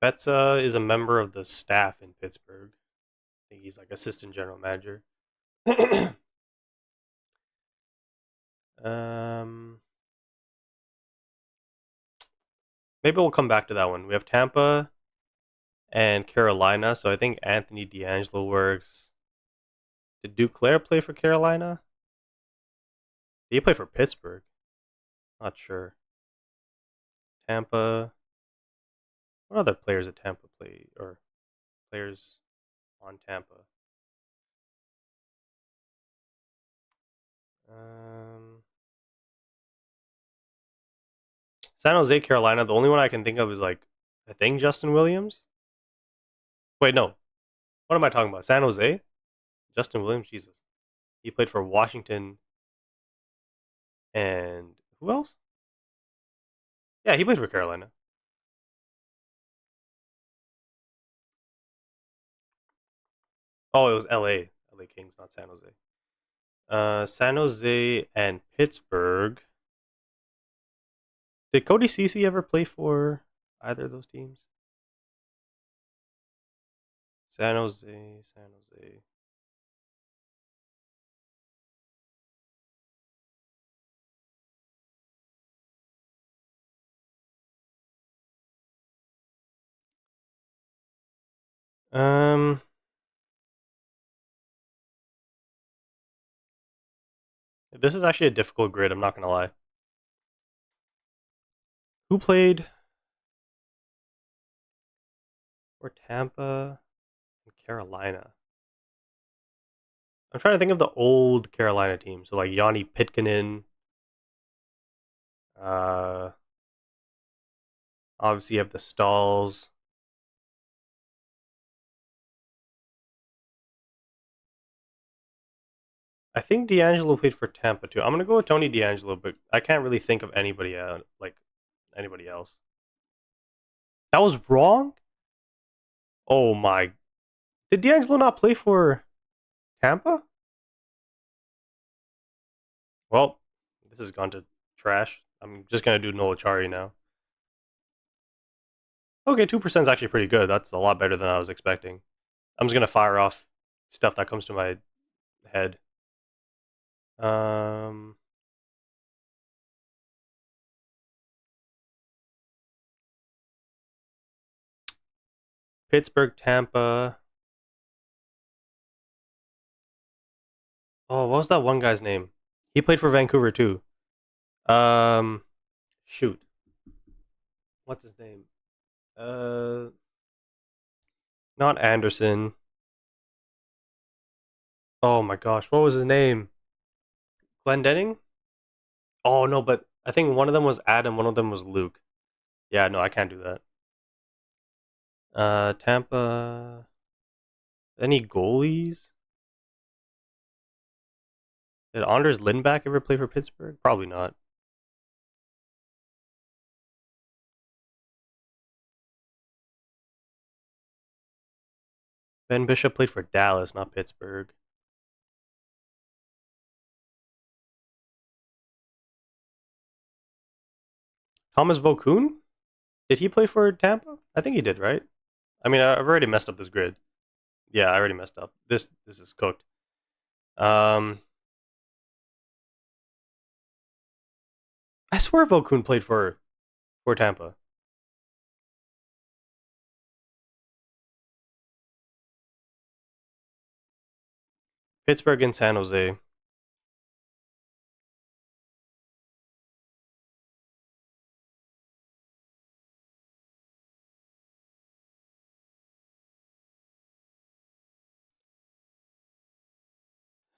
Spezza is a member of the staff in Pittsburgh. I think he's like assistant general manager. um, maybe we'll come back to that one. We have Tampa and Carolina, so I think Anthony D'Angelo works. Did Duclair play for Carolina? Did he play for Pittsburgh? Not sure. Tampa. What other players at Tampa play or players on Tampa? Um, San Jose, Carolina. The only one I can think of is like I think Justin Williams. Wait, no. What am I talking about? San Jose? Justin Williams? Jesus. He played for Washington and who else? Yeah, he played for Carolina. Oh, it was LA. LA Kings, not San Jose. San Jose and Pittsburgh. Did Cody Ceci ever play for either of those teams? San Jose, San Jose. Um, this is actually a difficult grid. I'm not gonna lie. Who played for Tampa and Carolina? I'm trying to think of the old Carolina team. So like Yanni Pitkanen. Uh, obviously you have the Stalls. I think D'Angelo played for Tampa too. I'm gonna go with Tony D'Angelo, but I can't really think of anybody like anybody else. That was wrong. Oh my! Did D'Angelo not play for Tampa? Well, this has gone to trash. I'm just gonna do Nolachari now. Okay, 2% is actually pretty good. That's a lot better than I was expecting. I'm just gonna fire off stuff that comes to my head. Um, Pittsburgh, Tampa. Oh, what was that one guy's name? He played for Vancouver too. Um, shoot, what's his name? Uh, not Anderson. Oh my gosh, what was his name? Glendening? Oh no, but I think one of them was Adam, one of them was Luke. Yeah, no, I can't do that. Tampa. Any goalies? Did Anders Lindback ever play for Pittsburgh? Probably not. Ben Bishop played for Dallas, not Pittsburgh. Thomas Vokoun? Did he play for Tampa? I think he did, right? I mean, I've already messed up this grid. Yeah, I already messed up. This is cooked. Um, I swear Vokoun played for Tampa. Pittsburgh and San Jose.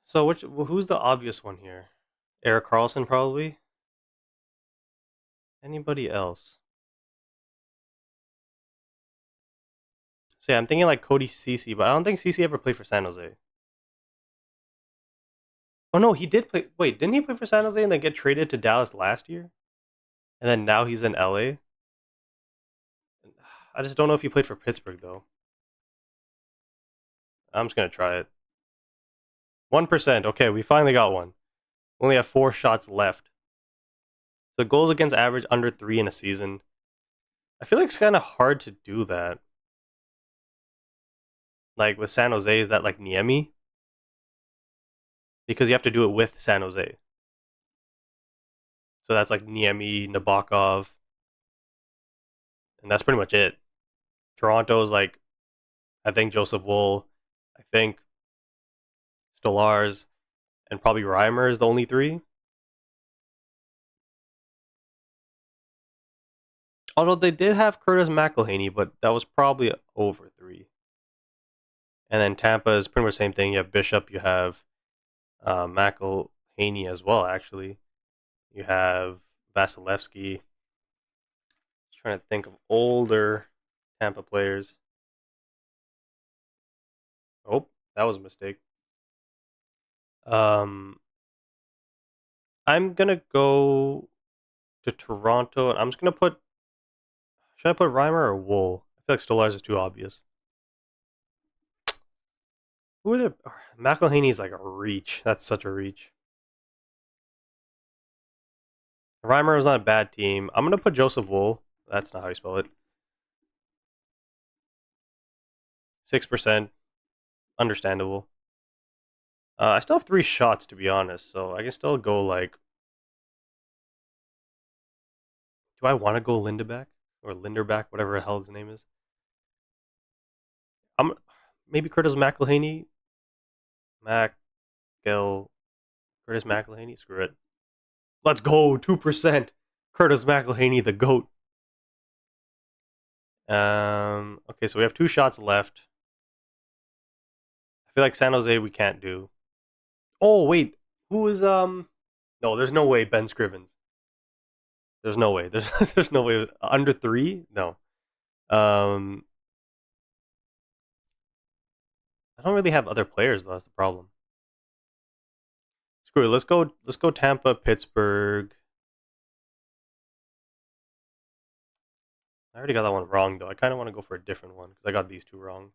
So who's the obvious one here? Eric Carlson probably. Anybody else? So yeah, I'm thinking like Cody Cece, but I don't think Cece ever played for San Jose. Oh no, he did play. Wait, didn't he play for San Jose and then get traded to Dallas last year? And then now he's in LA. I just don't know if he played for Pittsburgh though. I'm just gonna try it. 1%. Okay, we finally got one. We only have 4 shots left. The goals against average under 3 in a season. I feel like it's kind of hard to do that. Like with San Jose, is that like Niemi? Because you have to do it with San Jose. So that's like Niemi, Nabokov, and that's pretty much it. Toronto's like, I think Joseph Wool, I think Stolars, and probably Reimer is the only 3. Although they did have Curtis McElhaney, but that was probably over 3. And then Tampa is pretty much the same thing. You have Bishop, you have McElhaney as well, actually. You have Vasilevsky. Just trying to think of older Tampa players. Oh, that was a mistake. Um, I'm gonna go to Toronto, and I'm just gonna put. Should I put Reimer or Wool? I feel like Stolarz is too obvious. Who are the McElhaney is like a reach. That's such a reach. Reimer was not a bad team. I'm gonna put Joseph Wool. That's not how you spell it. 6%, understandable. I still have 3 shots to be honest, so I can still go like. Do I want to go Lindeback or Linderback, whatever the hell his name is? I'm maybe Curtis McElhaney. Mac Gill, Curtis McElhaney. Screw it. Let's go 2%. Curtis McElhaney, the goat. Okay, so we have 2 shots left. I feel like San Jose we can't do. Oh wait, who is No, there's no way Ben Scrivens. There's no way. There's no way under 3. No. Um, I don't really have other players though. That's the problem. Screw it. Let's go Tampa, Pittsburgh. I already got that one wrong though. I kind of want to go for a different one because I got these two wrong.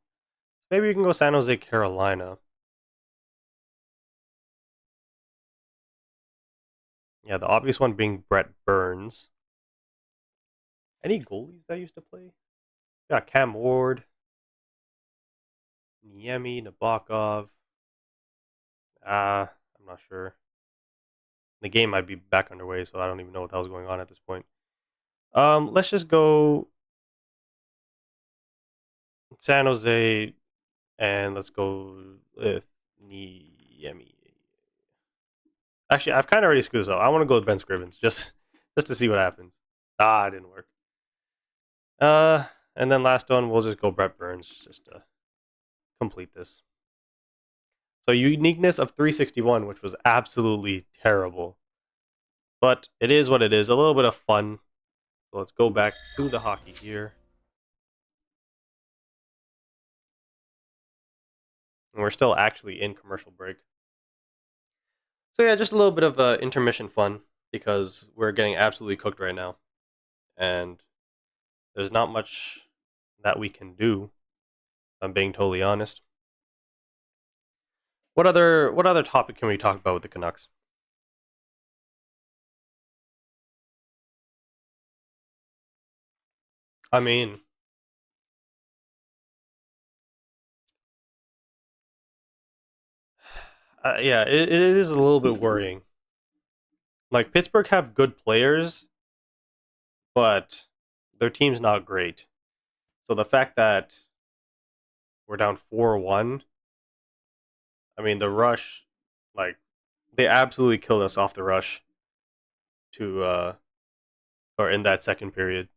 Maybe we can go San Jose, Carolina. Yeah, the obvious one being Brett Burns. Any goalies that used to play? Got Cam Ward, Niemi, Nabokov. I'm not sure. The game might be back underway, so I don't even know what the hell's going on at this point. Let's just go San Jose, and let's go with Niemi. Actually, I've kind of already screwed this up. I want to go with Ben Scrivens just to see what happens. It didn't work. And then last one, we'll just go Brett Burns just to complete this. So uniqueness of 361, which was absolutely terrible. But it is what it is. A little bit of fun. So let's go back to the hockey here. And we're still actually in commercial break. So yeah, just a little bit of intermission fun because we're getting absolutely cooked right now. And there's not much that we can do, if I'm being totally honest. What other topic can we talk about with the Canucks? I mean, yeah, it is a little bit worrying. Like, Pittsburgh have good players, but their team's not great. So the fact that we're down 4-1, I mean, the rush, like, they absolutely killed us off the rush to, or in that second period.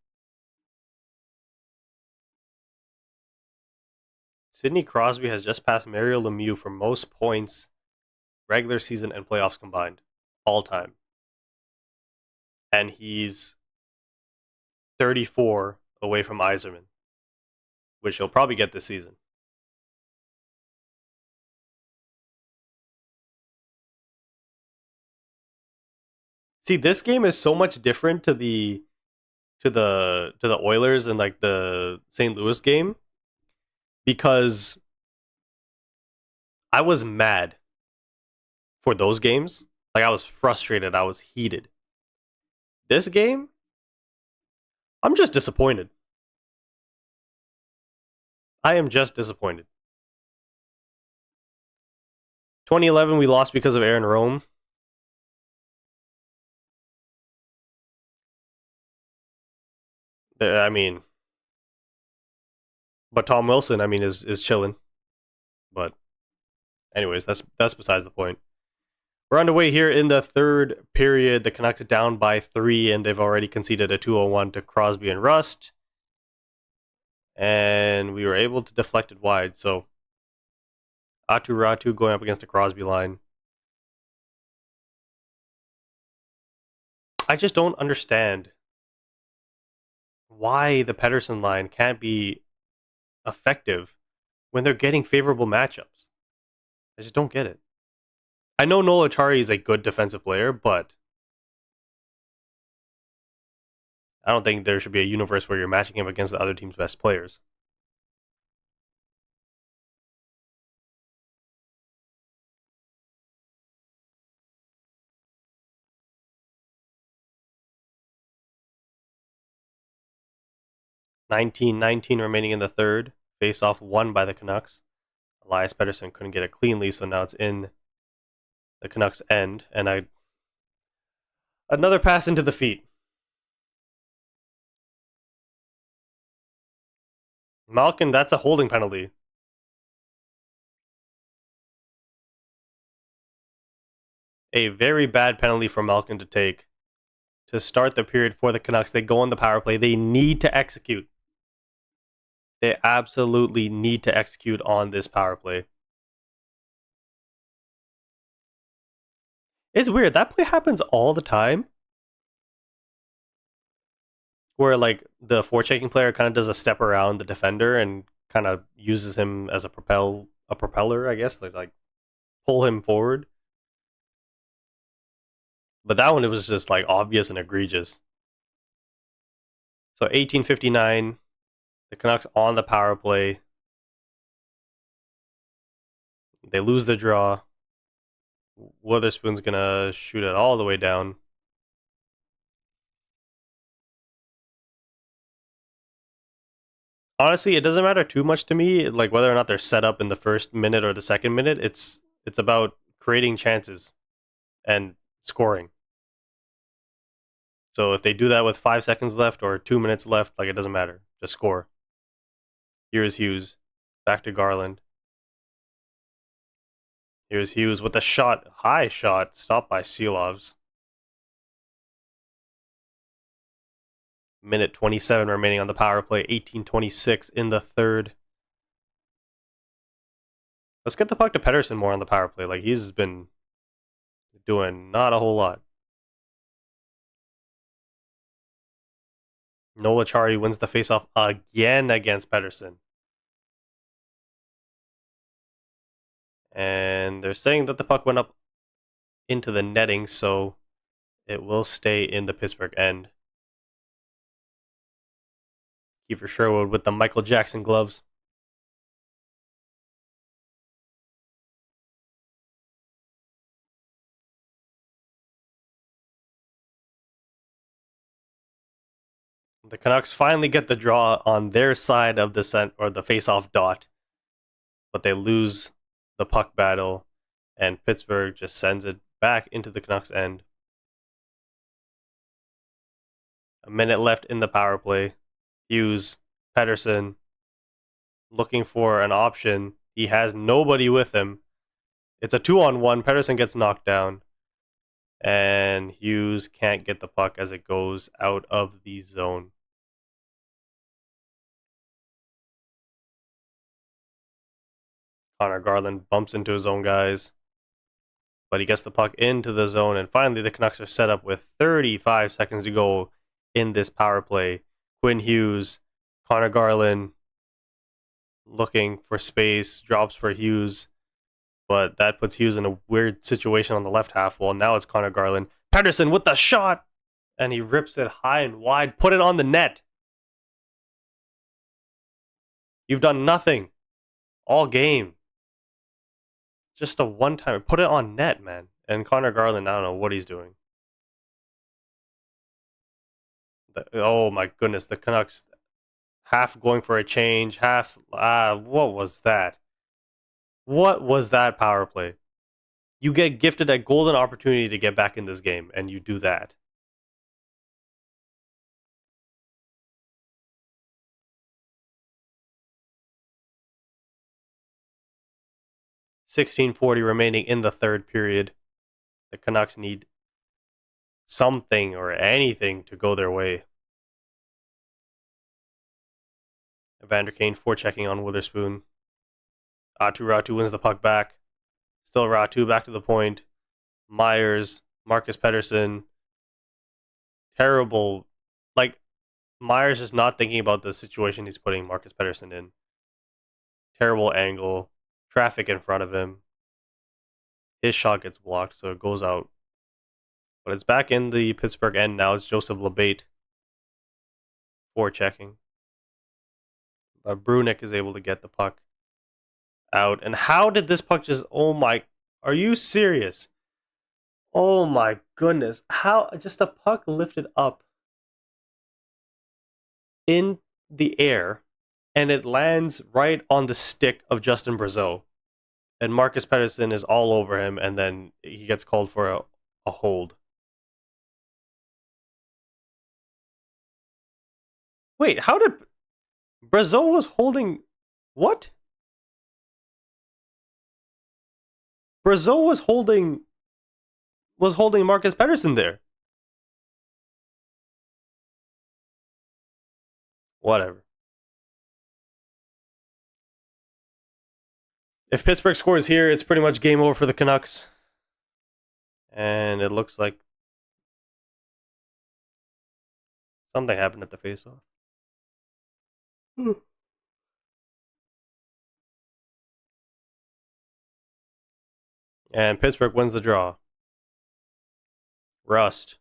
Sidney Crosby has just passed Mario Lemieux for most points, regular season and playoffs combined, all time. And he's 34 away from Yzerman, which he'll probably get this season. See, this game is so much different to the Oilers and like the St. Louis game because I was mad for those games. Like, I was frustrated, I was heated. This game, I'm just disappointed. I am just disappointed. 2011, we lost because of Aaron Rome. I mean, but Tom Wilson, I mean, is chilling. But anyways, that's besides the point. We're underway here in the third period. The Canucks are down by 3, and they've already conceded a 2-0-1 to Crosby and Rust. And we were able to deflect it wide. So Atu Ratu going up against the Crosby line. I just don't understand why the Pedersen line can't be effective when they're getting favorable matchups. I just don't get it. I know Noel Acciari is a good defensive player, but I don't think there should be a universe where you're matching him against the other team's best players. (19-19) remaining in the third. Face-off won by the Canucks. Elias Pettersson couldn't get it cleanly, so now it's in the Canucks' end. And another pass into the feet. Malkin, that's a holding penalty. A very bad penalty for Malkin to take to start the period for the Canucks. They go on the power play. They need to execute. They absolutely need to execute on this power play. It's weird. That play happens all the time. Where like the forechecking player kind of does a step around the defender and kind of uses him as a propeller, I guess, like pull him forward. But that one, it was just like obvious and egregious. So 18:59, the Canucks on the power play. They lose the draw. Witherspoon's gonna shoot it all the way down. Honestly, it doesn't matter too much to me, like whether or not they're set up in the first minute or the second minute. It's about creating chances and scoring. So if they do that with 5 seconds left or 2 minutes left, like it doesn't matter. Just score. Here's Hughes. Back to Garland. Here's Hughes with a shot, high shot, stopped by Seelovs. Minute 27 remaining on the power play, 18:26 in the third. Let's get the puck to Pettersson more on the power play. Like, he's been doing not a whole lot. Nola Chari wins the faceoff again against Pettersson. And they're saying that the puck went up into the netting, so it will stay in the Pittsburgh end. Kiefer Sherwood with the Michael Jackson gloves. The Canucks finally get the draw on their side of the face-off dot, but they lose the puck battle, and Pittsburgh just sends it back into the Canucks' end. A minute left in the power play. Hughes, Pettersson, looking for an option. He has nobody with him. It's a 2-on-1. Pettersson gets knocked down, and Hughes can't get the puck as it goes out of the zone. Connor Garland bumps into his own guys, but he gets the puck into the zone, and finally the Canucks are set up with 35 seconds to go in this power play. Quinn Hughes, Connor Garland looking for space, drops for Hughes, but that puts Hughes in a weird situation on the left half wall. Now it's Connor Garland. Pettersson with the shot, and he rips it high and wide. Put it on the net. You've done nothing all game. Just a one-timer. Put it on net, man. And Connor Garland, I don't know what he's doing. Oh my goodness, the Canucks half going for a change, half what was that? What was that power play? You get gifted a golden opportunity to get back in this game, and you do that. $16:40 remaining in the third period. The Canucks need something or anything to go their way. Evander Kane forechecking on Witherspoon. Ratu wins the puck back. Still Ratu back to the point. Myers, Marcus Pettersson. Terrible. Like, Myers is not thinking about the situation he's putting Marcus Pettersson in. Terrible angle. Traffic in front of him. His shot gets blocked, so it goes out. But it's back in the Pittsburgh end now. It's Joseph Labate forechecking. Brunick is able to get the puck out. And how did this puck just... Oh my... Are you serious? Oh my goodness. How... Just a puck lifted up in the air, and it lands right on the stick of Justin Brazeau. And Marcus Pettersson is all over him, and then he gets called for a hold. Wait, how did... Brazeau was holding... What? Brazeau was holding Marcus Pettersson there. Whatever. If Pittsburgh scores here, it's pretty much game over for the Canucks. And it looks like something happened at the faceoff. And Pittsburgh wins the draw. Rust.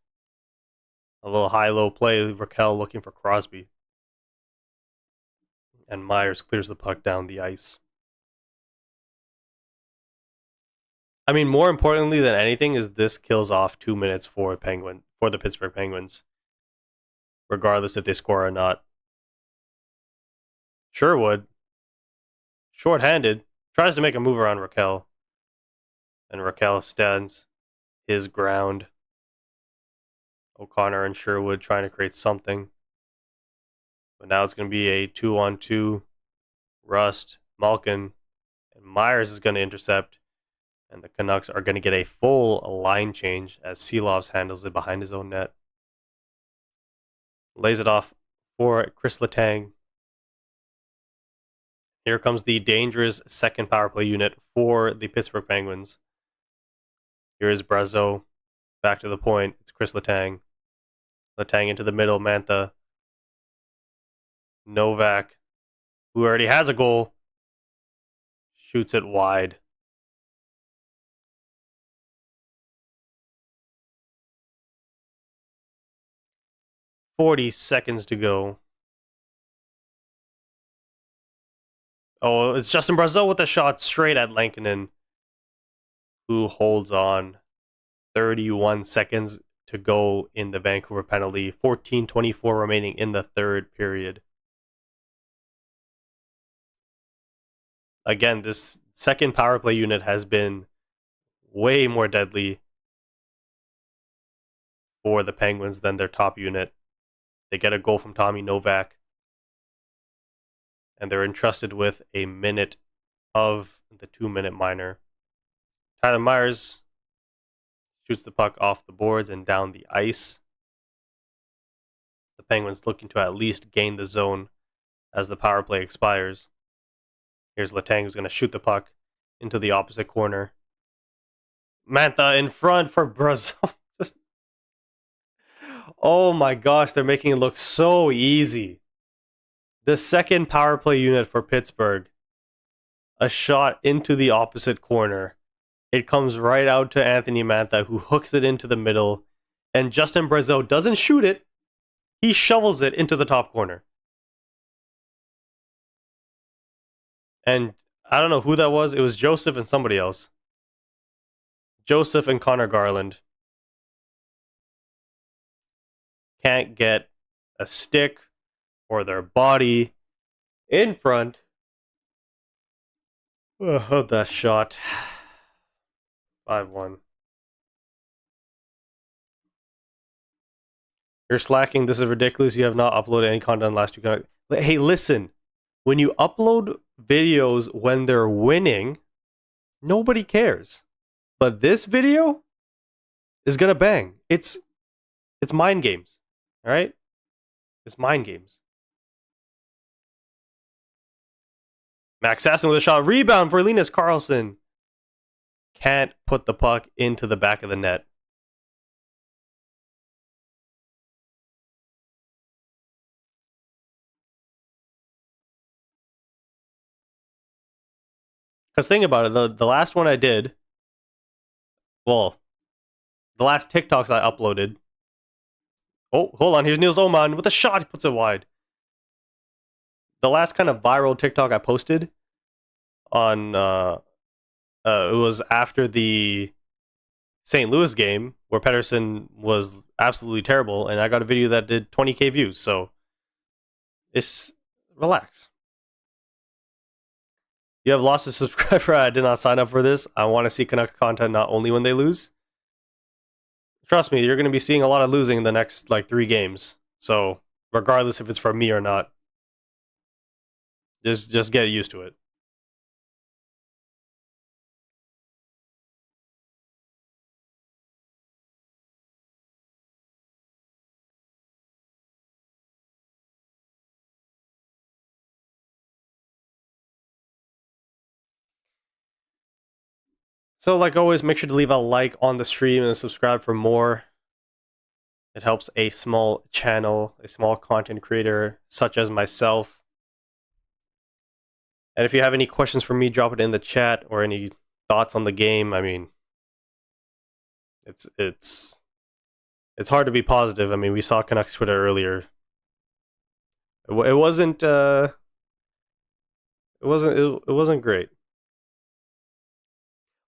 A little high-low play. Raquel looking for Crosby. And Myers clears the puck down the ice. I mean, more importantly than anything is this kills off 2 minutes for the Pittsburgh Penguins, regardless if they score or not. Sherwood, short-handed, tries to make a move around Raquel, and Raquel stands his ground. O'Connor and Sherwood trying to create something, but now it's going to be a 2-on-2. Rust, Malkin, and Myers is going to intercept. And the Canucks are going to get a full line change as Seelovs handles it behind his own net. Lays it off for Chris Letang. Here comes the dangerous second power play unit for the Pittsburgh Penguins. Here is Brazeau. Back to the point. It's Chris Letang. Letang into the middle. Mantha. Novak, who already has a goal, shoots it wide. $40 to go. Oh, it's Justin Brazeau with a shot straight at Lankinen, who holds on. 31 seconds to go in the Vancouver penalty. 14:24 remaining in the third period. Again, this second power play unit has been way more deadly for the Penguins than their top unit. They get a goal from Tommy Novak, and they're entrusted with a minute of the 2-minute minor. Tyler Myers shoots the puck off the boards and down the ice. The Penguins looking to at least gain the zone as the power play expires. Here's Letang, who's going to shoot the puck into the opposite corner. Mantha in front for Brazeau. Oh my gosh, they're making it look so easy. The second power play unit for Pittsburgh. A shot into the opposite corner. It comes right out to Anthony Mantha, who hooks it into the middle. And Justin Brazeau doesn't shoot it. He shovels it into the top corner. And I don't know who that was. It was Joseph and somebody else. Joseph and Connor Garland can't get a stick or their body in front of that shot. 5-1. You're slacking. This is ridiculous. You have not uploaded any content last week. Hey, listen. When you upload videos when they're winning, nobody cares. But this video is gonna bang. It's mind games. All right? It's mind games. Max Sasson with a shot. Rebound for Linus Karlsson. Can't put the puck into the back of the net. Because think about it. The last one I did, well, the last TikToks I uploaded. Oh, hold on. Here's Niels Oman with a shot. He puts it wide. The last kind of viral TikTok I posted on, it was after the St. Louis game where Pettersson was absolutely terrible, and I got a video that did 20K views. So, it's relax. You have lost a subscriber. I did not sign up for this. I want to see Canucks content not only when they lose. Trust me, you're going to be seeing a lot of losing in the next 3 games. So, regardless if it's from me or not, just get used to it. So, like always, make sure to leave a like on the stream and subscribe for more. It helps a small channel, a small content creator such as myself. And if you have any questions for me, drop it in the chat or any thoughts on the game. I mean, it's it's hard to be positive. I mean, we saw Canucks Twitter earlier. It wasn't. It wasn't great.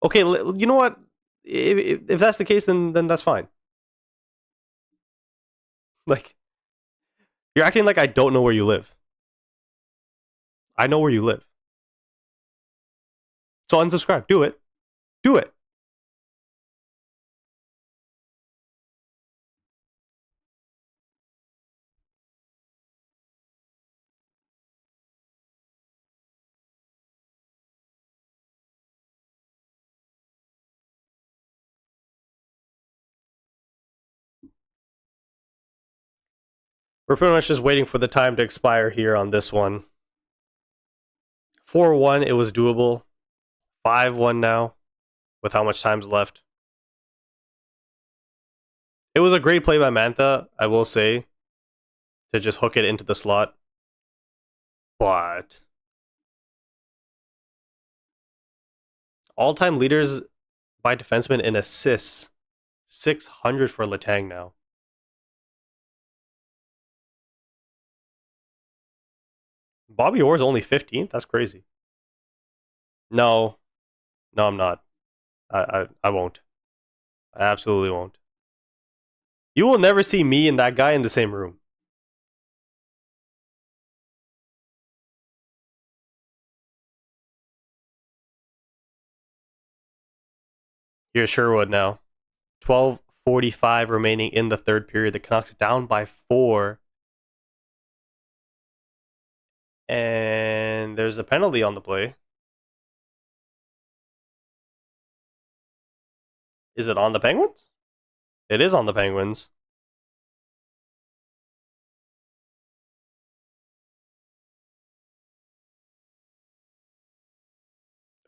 Okay, you know what? If that's the case, then that's fine. Like, you're acting like I don't know where you live. I know where you live. So unsubscribe. Do it. Do it. We're pretty much just waiting for the time to expire here on this one. 4-1, it was doable. 5-1 now, with how much time's left. It was a great play by Mantha, I will say, to just hook it into the slot. But all-time leaders by defensemen in assists. 600 for Letang now. Bobby Orr's only 15th? That's crazy. No. No, I'm not. I won't. I absolutely won't. You will never see me and that guy in the same room. Here's Sherwood now. 12:45 remaining in the third period. The Canucks down by 4. And there's a penalty on the play. Is it on the Penguins? It is on the Penguins.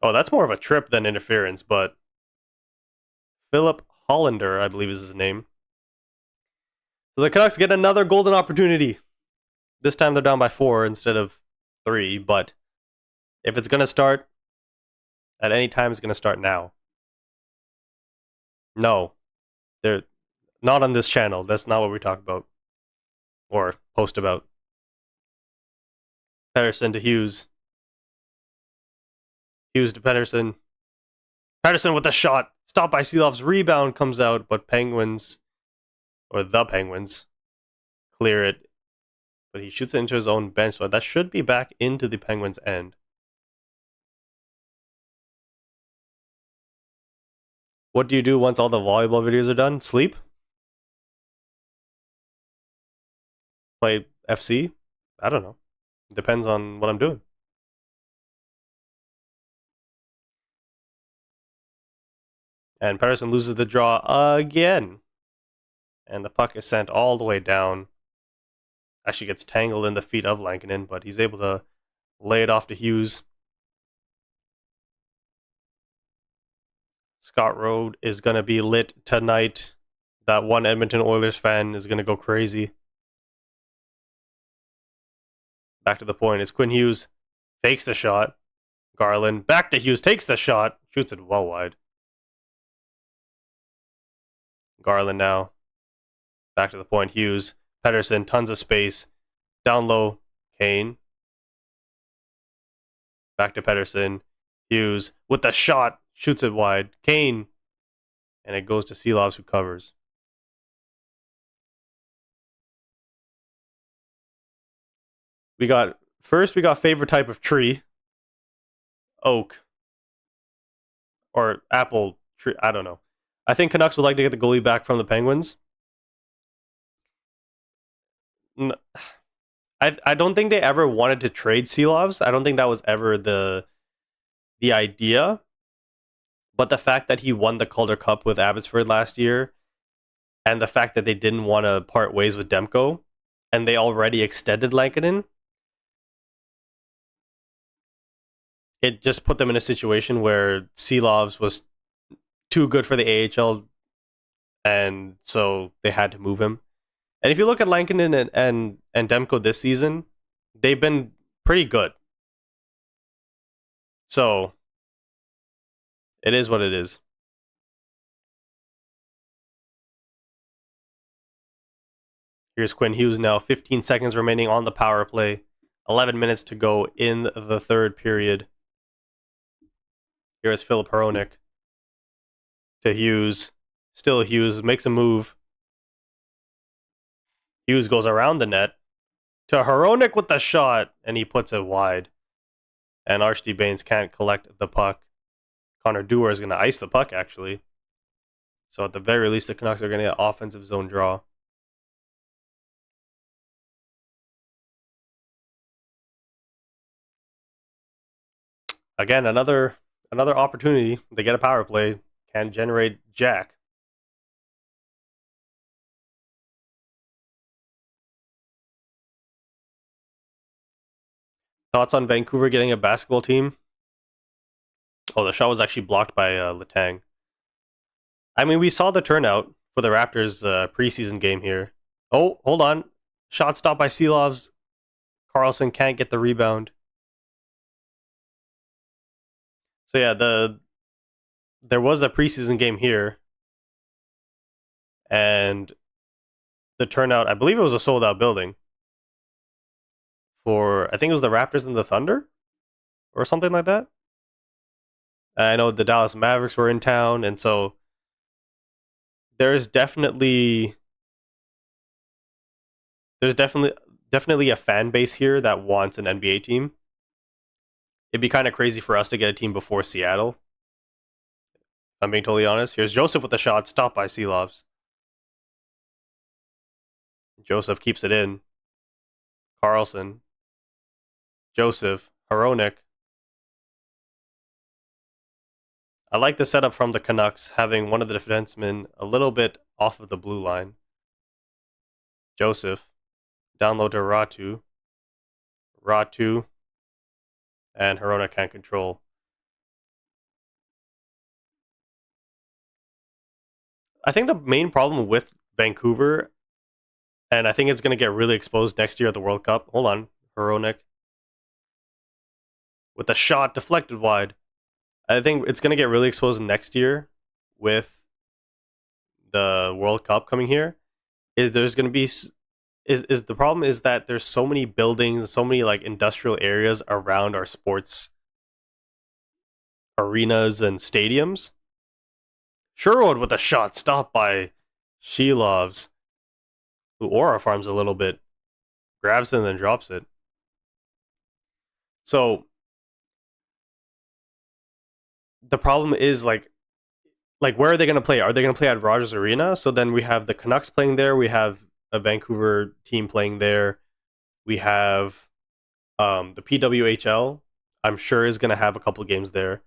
Oh, that's more of a trip than interference, but Philip Hollander, I believe is his name. So the Canucks get another golden opportunity. This time they're down by 4 instead of 3, but if it's going to start at any time, it's going to start now. No, they're not on this channel. That's not what we talk about or post about. Pettersson to Hughes. Hughes to Pettersson. Pettersson with a shot. Stopped by Seelov's rebound comes out, but Penguins, or the Penguins, clear it. But he shoots it into his own bench, so that should be back into the Penguins' end. What do you do once all the volleyball videos are done? Sleep? Play FC? I don't know. Depends on what I'm doing. And Pettersson loses the draw again. And the puck is sent all the way down. Actually gets tangled in the feet of Lankinen, but he's able to lay it off to Hughes. Scott Road is going to be lit tonight. That one Edmonton Oilers fan is going to go crazy. Back to the point is Quinn Hughes. Fakes the shot. Garland back to Hughes. Takes the shot. Shoots it well wide. Garland now. Back to the point. Hughes. Pettersson. Tons of space. Down low. Kane. Back to Pettersson. Hughes with the shot. Shoots it wide. Kane. And it goes to Seelovs, who covers. We got favorite type of tree. Oak. Or apple tree. I don't know. I think Canucks would like to get the goalie back from the Penguins. I don't think they ever wanted to trade Seelovs. I don't think that was ever the idea. But the fact that he won the Calder Cup with Abbotsford last year, and the fact that they didn't want to part ways with Demko, and they already extended Lankinen, it just put them in a situation where Seelovs was too good for the AHL, and so they had to move him. And if you look at Lankinen and Demko this season, they've been pretty good. So it is what it is. Here's Quinn Hughes now. 15 seconds remaining on the power play. 11 minutes to go in the third period. Here's Filip Hronek to Hughes. Still Hughes makes a move. Hughes goes around the net to Hronek with the shot, and he puts it wide. And Archie Baines can't collect the puck. Connor Dewar is going to ice the puck, actually. So at the very least, the Canucks are going to get offensive zone draw. Again, another opportunity to get a power play. Can generate jack. Thoughts on Vancouver getting a basketball team? Oh, the shot was actually blocked by Letang. I mean, we saw the turnout for the Raptors preseason game here. Oh, hold on. Shot stopped by Seelovs. Carlson can't get the rebound. So yeah, there was a preseason game here. And the turnout, I believe it was a sold-out building. For, I think it was the Raptors and the Thunder? Or something like that. I know the Dallas Mavericks were in town, and so there's definitely a fan base here that wants an NBA team. It'd be kind of crazy for us to get a team before Seattle. I'm being totally honest. Here's Joseph with the shot, stopped by Seelovs. Joseph keeps it in. Carlson. Joseph. Hronek. I like the setup from the Canucks, having one of the defensemen a little bit off of the blue line. Joseph. Down low to Ratu. Ratu. And Hronek can't control. I think the main problem with Vancouver, and I think it's going to get really exposed next year at the World Cup. Hold on. Hronek. With a shot deflected wide. I think it's going to get really exposed next year with the World Cup coming here. There's going to be the problem is that there's so many buildings, so many like industrial areas around our sports arenas and stadiums. Sherwood with a shot stopped by Shelovs, who aura farms a little bit, grabs it and then drops it. So the problem is like where are they going to play? Are they going to play at Rogers Arena? So then we have the Canucks playing there. We have a Vancouver team playing there. We have the PWHL. I'm sure is going to have a couple games there.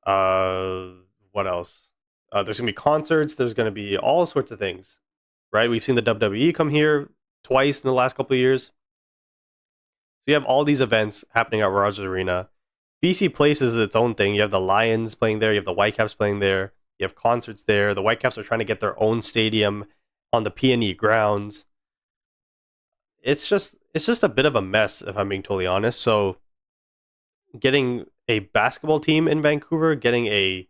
What else? There's going to be concerts. There's going to be all sorts of things, right? We've seen the WWE come here twice in the last couple of years. So you have all these events happening at Rogers Arena. BC Place is its own thing. You have the Lions playing there. You have the Whitecaps playing there. You have concerts there. The Whitecaps are trying to get their own stadium on the PNE grounds. It's just a bit of a mess, if I'm being totally honest. So getting a basketball team in Vancouver, getting a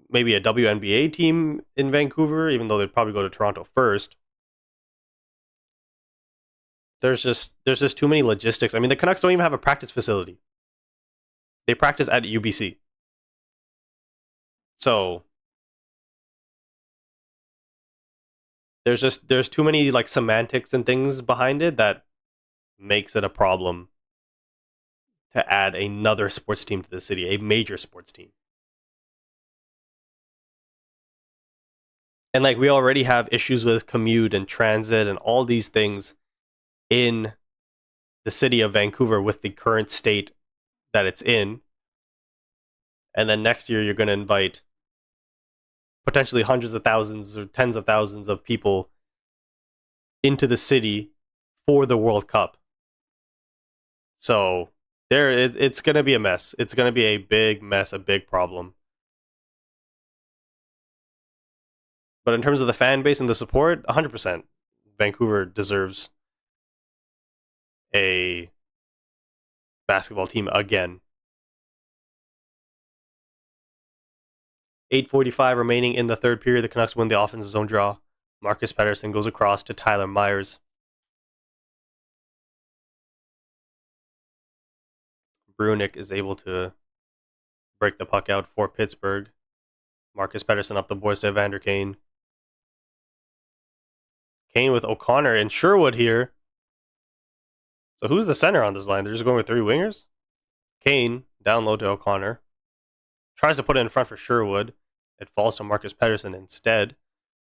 maybe a WNBA team in Vancouver, even though they'd probably go to Toronto first. There's just too many logistics. I mean, the Canucks don't even have a practice facility. They practice at UBC. So there's too many like semantics and things behind it that makes it a problem to add another sports team to the city, a major sports team. And like we already have issues with commute and transit and all these things in the city of Vancouver with the current state that it's in. And then next year you're going to invite potentially hundreds of thousands or tens of thousands of people into the city for the World Cup. So it's going to be a mess. It's going to be a big mess, a big problem. But in terms of the fan base and the support, 100%. Vancouver deserves a basketball team again. 8:45 remaining in the third period. The Canucks win the offensive zone draw. Marcus Pettersson goes across to Tyler Myers. Brunick is able to break the puck out for Pittsburgh. Marcus Pettersson up the boards to Evander Kane. Kane with O'Connor and Sherwood here. So who's the center on this line? They're just going with three wingers? Kane, down low to O'Connor. Tries to put it in front for Sherwood. It falls to Marcus Pettersson instead.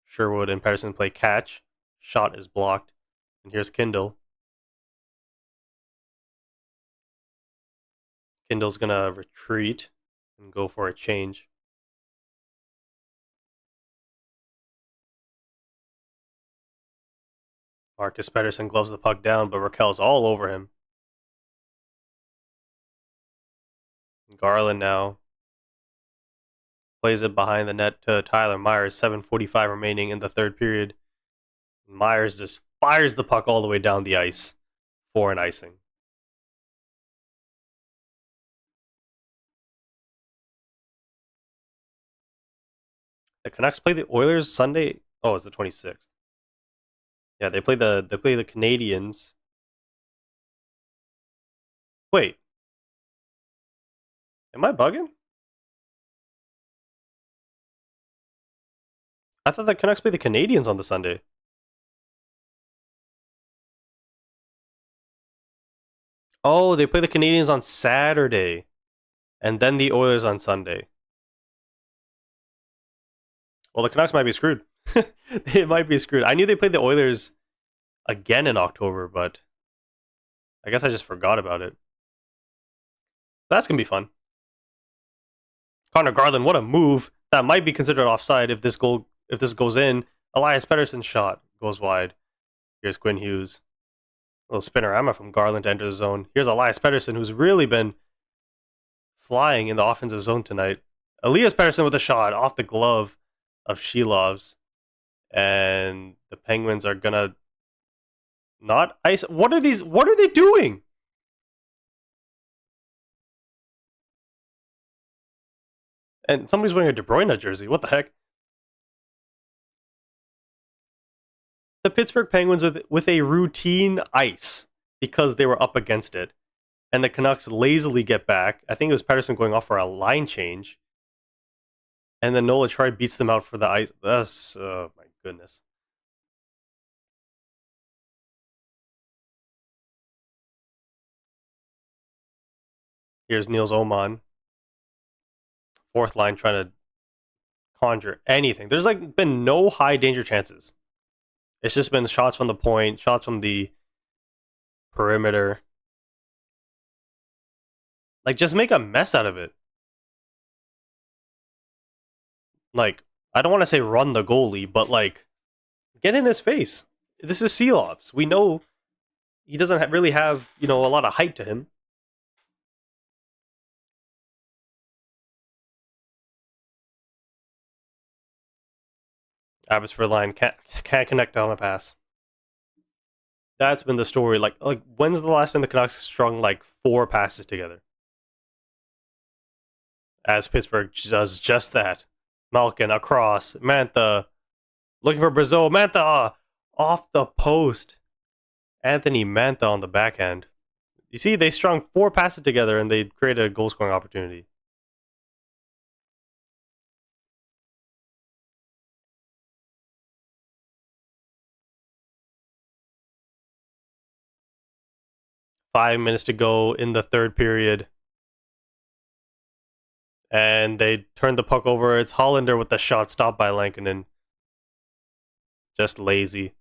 Sherwood and Pettersson play catch. Shot is blocked. And here's Kindle. Kindle's going to retreat and go for a change. Marcus Pettersson gloves the puck down, but Raquel's all over him. Garland now plays it behind the net to Tyler Myers. 7:45 remaining in the third period. Myers just fires the puck all the way down the ice for an icing. The Canucks play the Oilers Sunday. Oh, it's the 26th. Yeah, they play the Canadians. Wait, am I bugging? I thought the Canucks play the Canadians on the Sunday. Oh, they play the Canadians on Saturday, and then the Oilers on Sunday. Well, the Canucks might be screwed. They might be screwed. I knew they played the Oilers again in October, but I guess I just forgot about it. That's gonna be fun. Connor Garland, what a move! That might be considered offside if this goes in. Elias Pettersson's shot goes wide. Here's Quinn Hughes. A little spinorama from Garland to enter the zone. Here's Elias Pettersson, who's really been flying in the offensive zone tonight. Elias Pettersson with a shot off the glove of Shilov's. And the Penguins are gonna not ice. What are they doing? And somebody's wearing a De Bruyne jersey. What the heck? The Pittsburgh Penguins with a routine ice because they were up against it. And the Canucks lazily get back. I think it was Pettersson going off for a line change. And then Nola Troy beats them out for the ice. That's, oh my goodness. Here's Niels Oman. Fourth line trying to conjure anything. There's like been no high danger chances. It's just been shots from the point, shots from the perimeter. Like, just make a mess out of it. Like, I don't want to say run the goalie, but like, get in his face. This is Seelovs. We know he doesn't really have, a lot of height to him. Abbotsford line can't connect on a pass. That's been the story. Like when's the last time the Canucks strung like 4 passes together? As Pittsburgh does just that. Malkin across. Mantha looking for Brazeau. Mantha off the post. Anthony Mantha on the backhand. You see, they strung 4 passes together and they created a goal scoring opportunity. Five minutes to go in the third period. And they turned the puck over. It's Hollander with the shot stopped by Lankinen. Just lazy.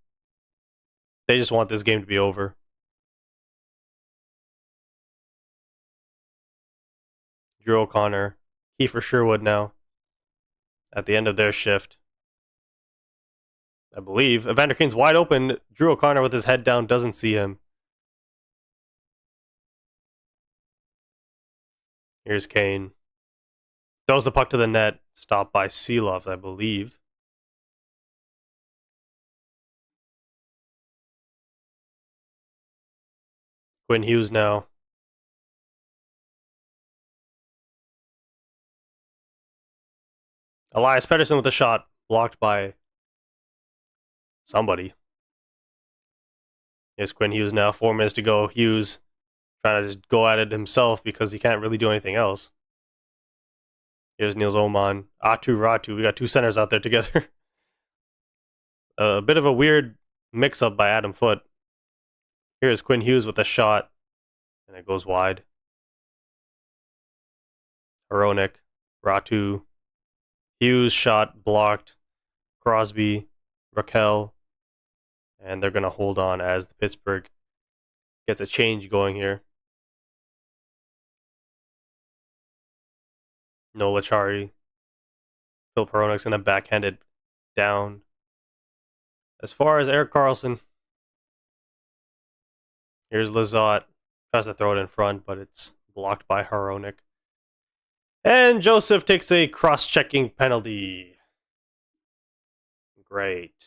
They just want this game to be over. Drew O'Connor. Kiefer Sherwood now. At the end of their shift. I believe. Evander Kane's wide open. Drew O'Connor with his head down doesn't see him. Here's Kane. Throws the puck to the net. Stopped by Seeloff, I believe. Quinn Hughes now. Elias Pettersson with a shot. Blocked by somebody. Here's Quinn Hughes now. 4 minutes to go. Hughes trying to just go at it himself because he can't really do anything else. Here's Niels Oman. Atu Ratu. We got two centers out there together. A bit of a weird mix-up by Adam Foote. Here's Quinn Hughes with a shot, and it goes wide. Hronek, Ratu, Hughes shot blocked. Crosby, Raquel, and they're going to hold on as the Pittsburgh gets a change going here. Nola Chari. Phil Peronek's going to backhand it down. As far as Erik Karlsson, here's Lizotte. Tries to throw it in front, but it's blocked by Hronek. And Joseph takes a cross-checking penalty. Great.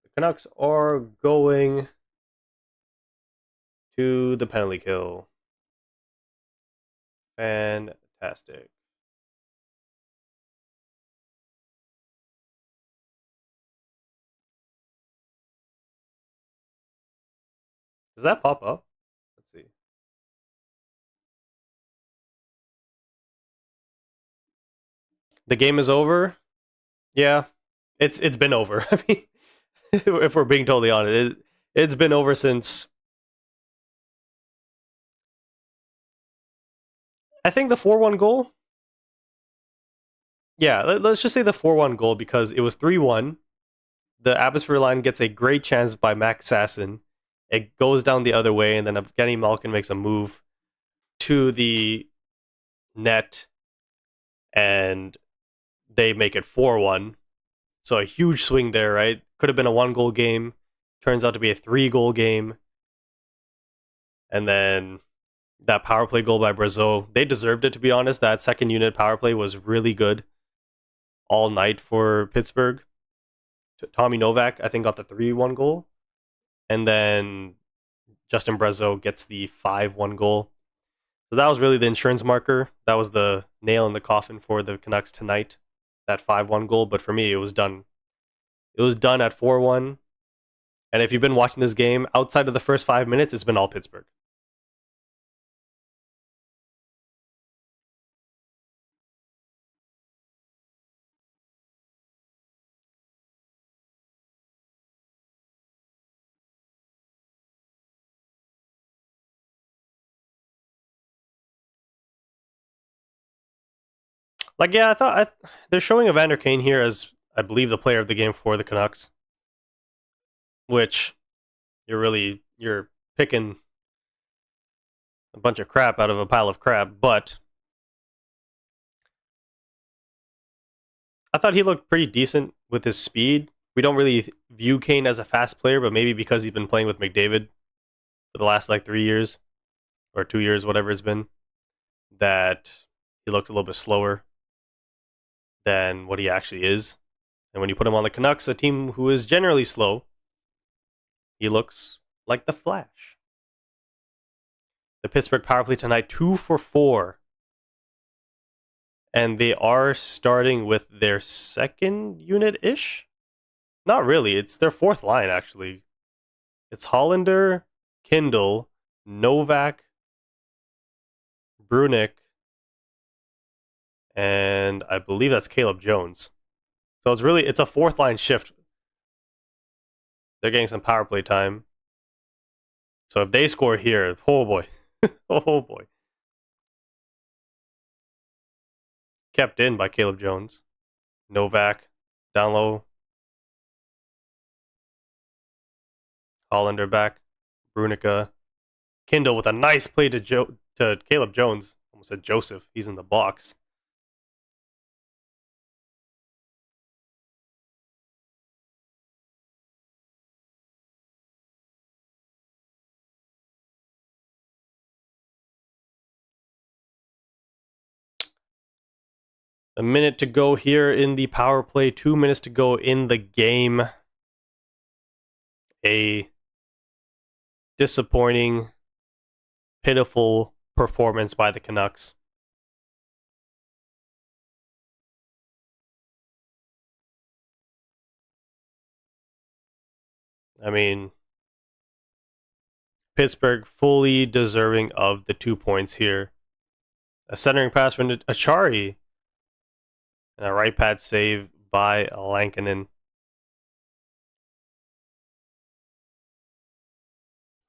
The Canucks are going to the penalty kill. Fantastic. Does that pop up? Let's see. The game is over? Yeah. It's been over. I mean, if we're being totally honest, it's been over since I think the 4-1 goal. Yeah, let's just say the 4-1 goal because it was 3-1. The atmosphere line gets a great chance by Max Sasson. It goes down the other way, and then Evgeny Malkin makes a move to the net, and they make it 4-1. So a huge swing there, right? Could have been a 1-goal game. Turns out to be a 3-goal game. And then that power play goal by Brazeau. They deserved it, to be honest. That second unit power play was really good all night for Pittsburgh. Tommy Novak, I think, got the 3-1 goal. And then Justin Brazeau gets the 5-1 goal. So that was really the insurance marker. That was the nail in the coffin for the Canucks tonight. That 5-1 goal. But for me, it was done. It was done at 4-1. And if you've been watching this game, outside of the first 5 minutes, it's been all Pittsburgh. Like, yeah, they're showing Evander Kane here as, I believe, the player of the game for the Canucks. Which, you're picking a bunch of crap out of a pile of crap, but I thought he looked pretty decent with his speed. We don't really view Kane as a fast player, but maybe because he's been playing with McDavid for the last, 3 years, or 2 years, whatever it's been, that he looks a little bit slower than what he actually is. And when you put him on the Canucks, a team who is generally slow, he looks like the Flash. The Pittsburgh power play tonight, 2 for 4. And they are starting with their second unit-ish? Not really, it's their fourth line, actually. It's Hollander, Kindle, Novak, Brunick, and I believe that's Caleb Jones. So it's a fourth line shift. They're getting some power play time. So if they score here, oh boy. Oh boy. Kept in by Caleb Jones. Novak, down low. Hollander back. Brunica. Kindle with a nice play to Caleb Jones. Almost said Joseph. He's in the box. A minute to go here in the power play. 2 minutes to go in the game. A disappointing, pitiful performance by the Canucks. I mean, Pittsburgh fully deserving of the 2 points here. A centering pass from Achari. And a right pad save by Lankinen.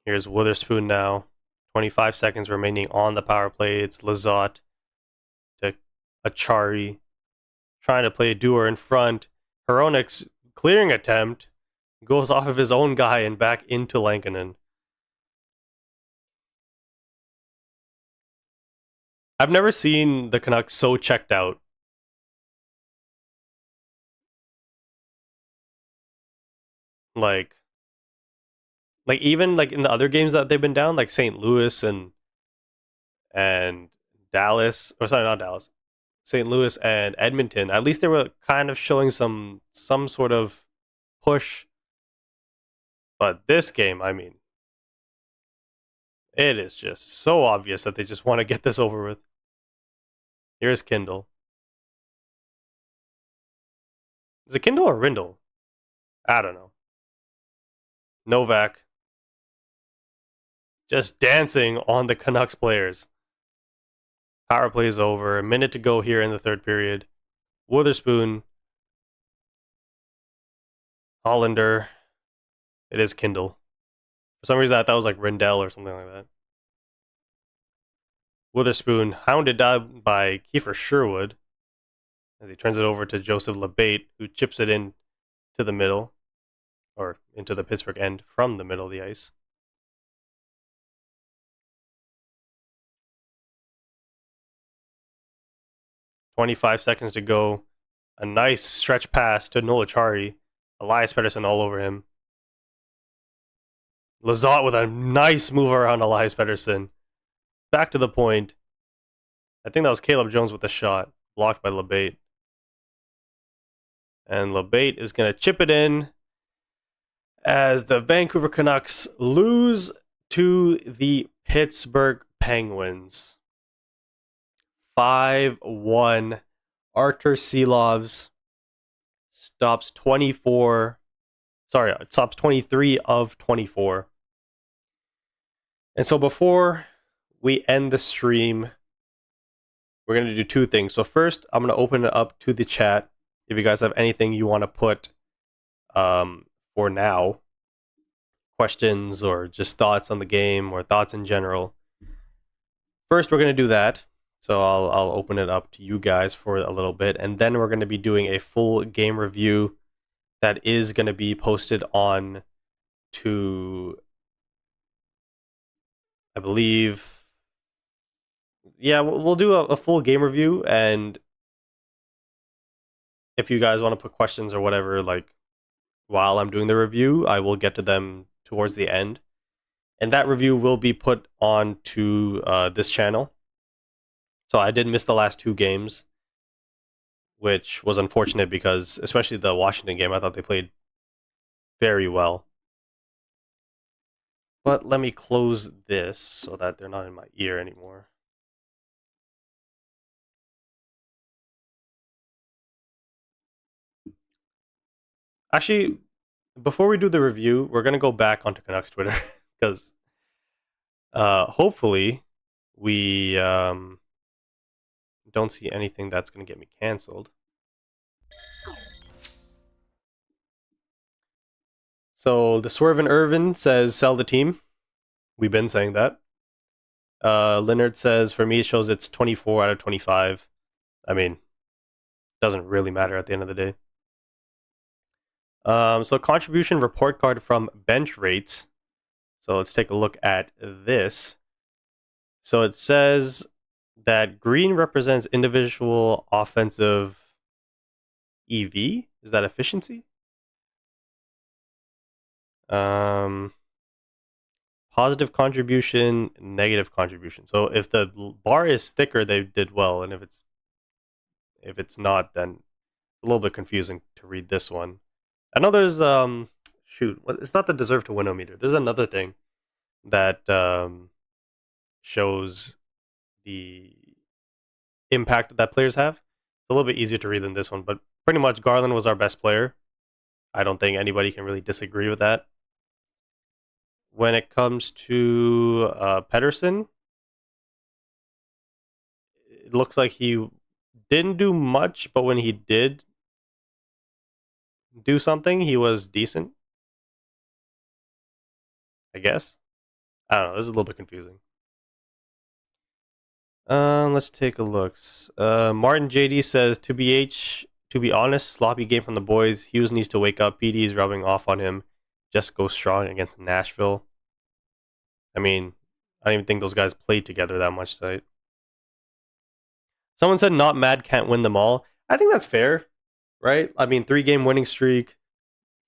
Here's Witherspoon now. 25 seconds remaining on the power play. It's Lizotte to Achari. Trying to play a doer in front. Hronik's clearing attempt goes off of his own guy and back into Lankinen. I've never seen the Canucks so checked out. Like even like in the other games that they've been down, like St. Louis and Dallas, or sorry, not Dallas, St. Louis and Edmonton. At least they were kind of showing some sort of push. But this game, I mean, it is just so obvious that they just want to get this over with. Here's Kindle. Is it Kindle or Rindle? I don't know. Novak just dancing on the Canucks players. Power play is over. A minute to go here in the third period. Witherspoon. Hollander. It is Kindle. For some reason, I thought it was like Rindell or something like that. Witherspoon hounded down by Kiefer Sherwood as he turns it over to Joseph Labate, who chips it in to the middle, or into the Pittsburgh end from the middle of the ice. .25 seconds to go. A nice stretch pass to Noel Acciari. Elias Pettersson all over him. Lizotte with a nice move around Elias Pettersson. Back to the point. I think that was Caleb Jones with the shot. Blocked by Labate. And Labate is going to chip it in as the Vancouver Canucks lose to the Pittsburgh Penguins. 5-1. Artur Silovs stops 24. Sorry, it stops 23 of 24. And so before we end the stream, we're going to do two things. So first, I'm going to open it up to the chat. If you guys have anything you want to put for now, questions or just thoughts on the game or thoughts in general. First, we're going to do that. So I'll open it up to you guys for a little bit. And then we're going to be doing a full game review that is going to be posted on to, I believe, yeah, we'll do a full game review. And if you guys want to put questions or whatever, like while I'm doing the review, I will get to them towards the end. And that review will be put on to this channel. So I did miss the last two games, which was unfortunate because, especially the Washington game, I thought they played very well. But let me close this so that they're not in my ear anymore. Actually, before we do the review, we're going to go back onto Canucks Twitter because hopefully we don't see anything that's going to get me canceled. So the Swervin' Irvin says sell the team. We've been saying that. Leonard says for me it shows it's 24 out of 25. I mean, doesn't really matter at the end of the day. So contribution report card from Bench Rates. So let's take a look at this. So it says that green represents individual offensive EV. Is that efficiency? Positive contribution, negative contribution. So if the bar is thicker, they did well, and if it's not, then it's a little bit confusing to read this one. I know there's it's not the deserve to win-o-meter. There's another thing that shows the impact that players have. It's a little bit easier to read than this one, but pretty much Garland was our best player. I don't think anybody can really disagree with that. When it comes to Pedersen, it looks like he didn't do much, but when he did do something, he was decent, I guess. I don't know. This is a little bit confusing. Let's take a look. Martin JD says, to be honest, sloppy game from the boys. Hughes needs to wake up. PD is rubbing off on him. Just go strong against Nashville. I mean, I don't even think those guys played together that much tonight. Someone said not mad can't win them all. I think that's fair, right? I mean, 3-game winning streak,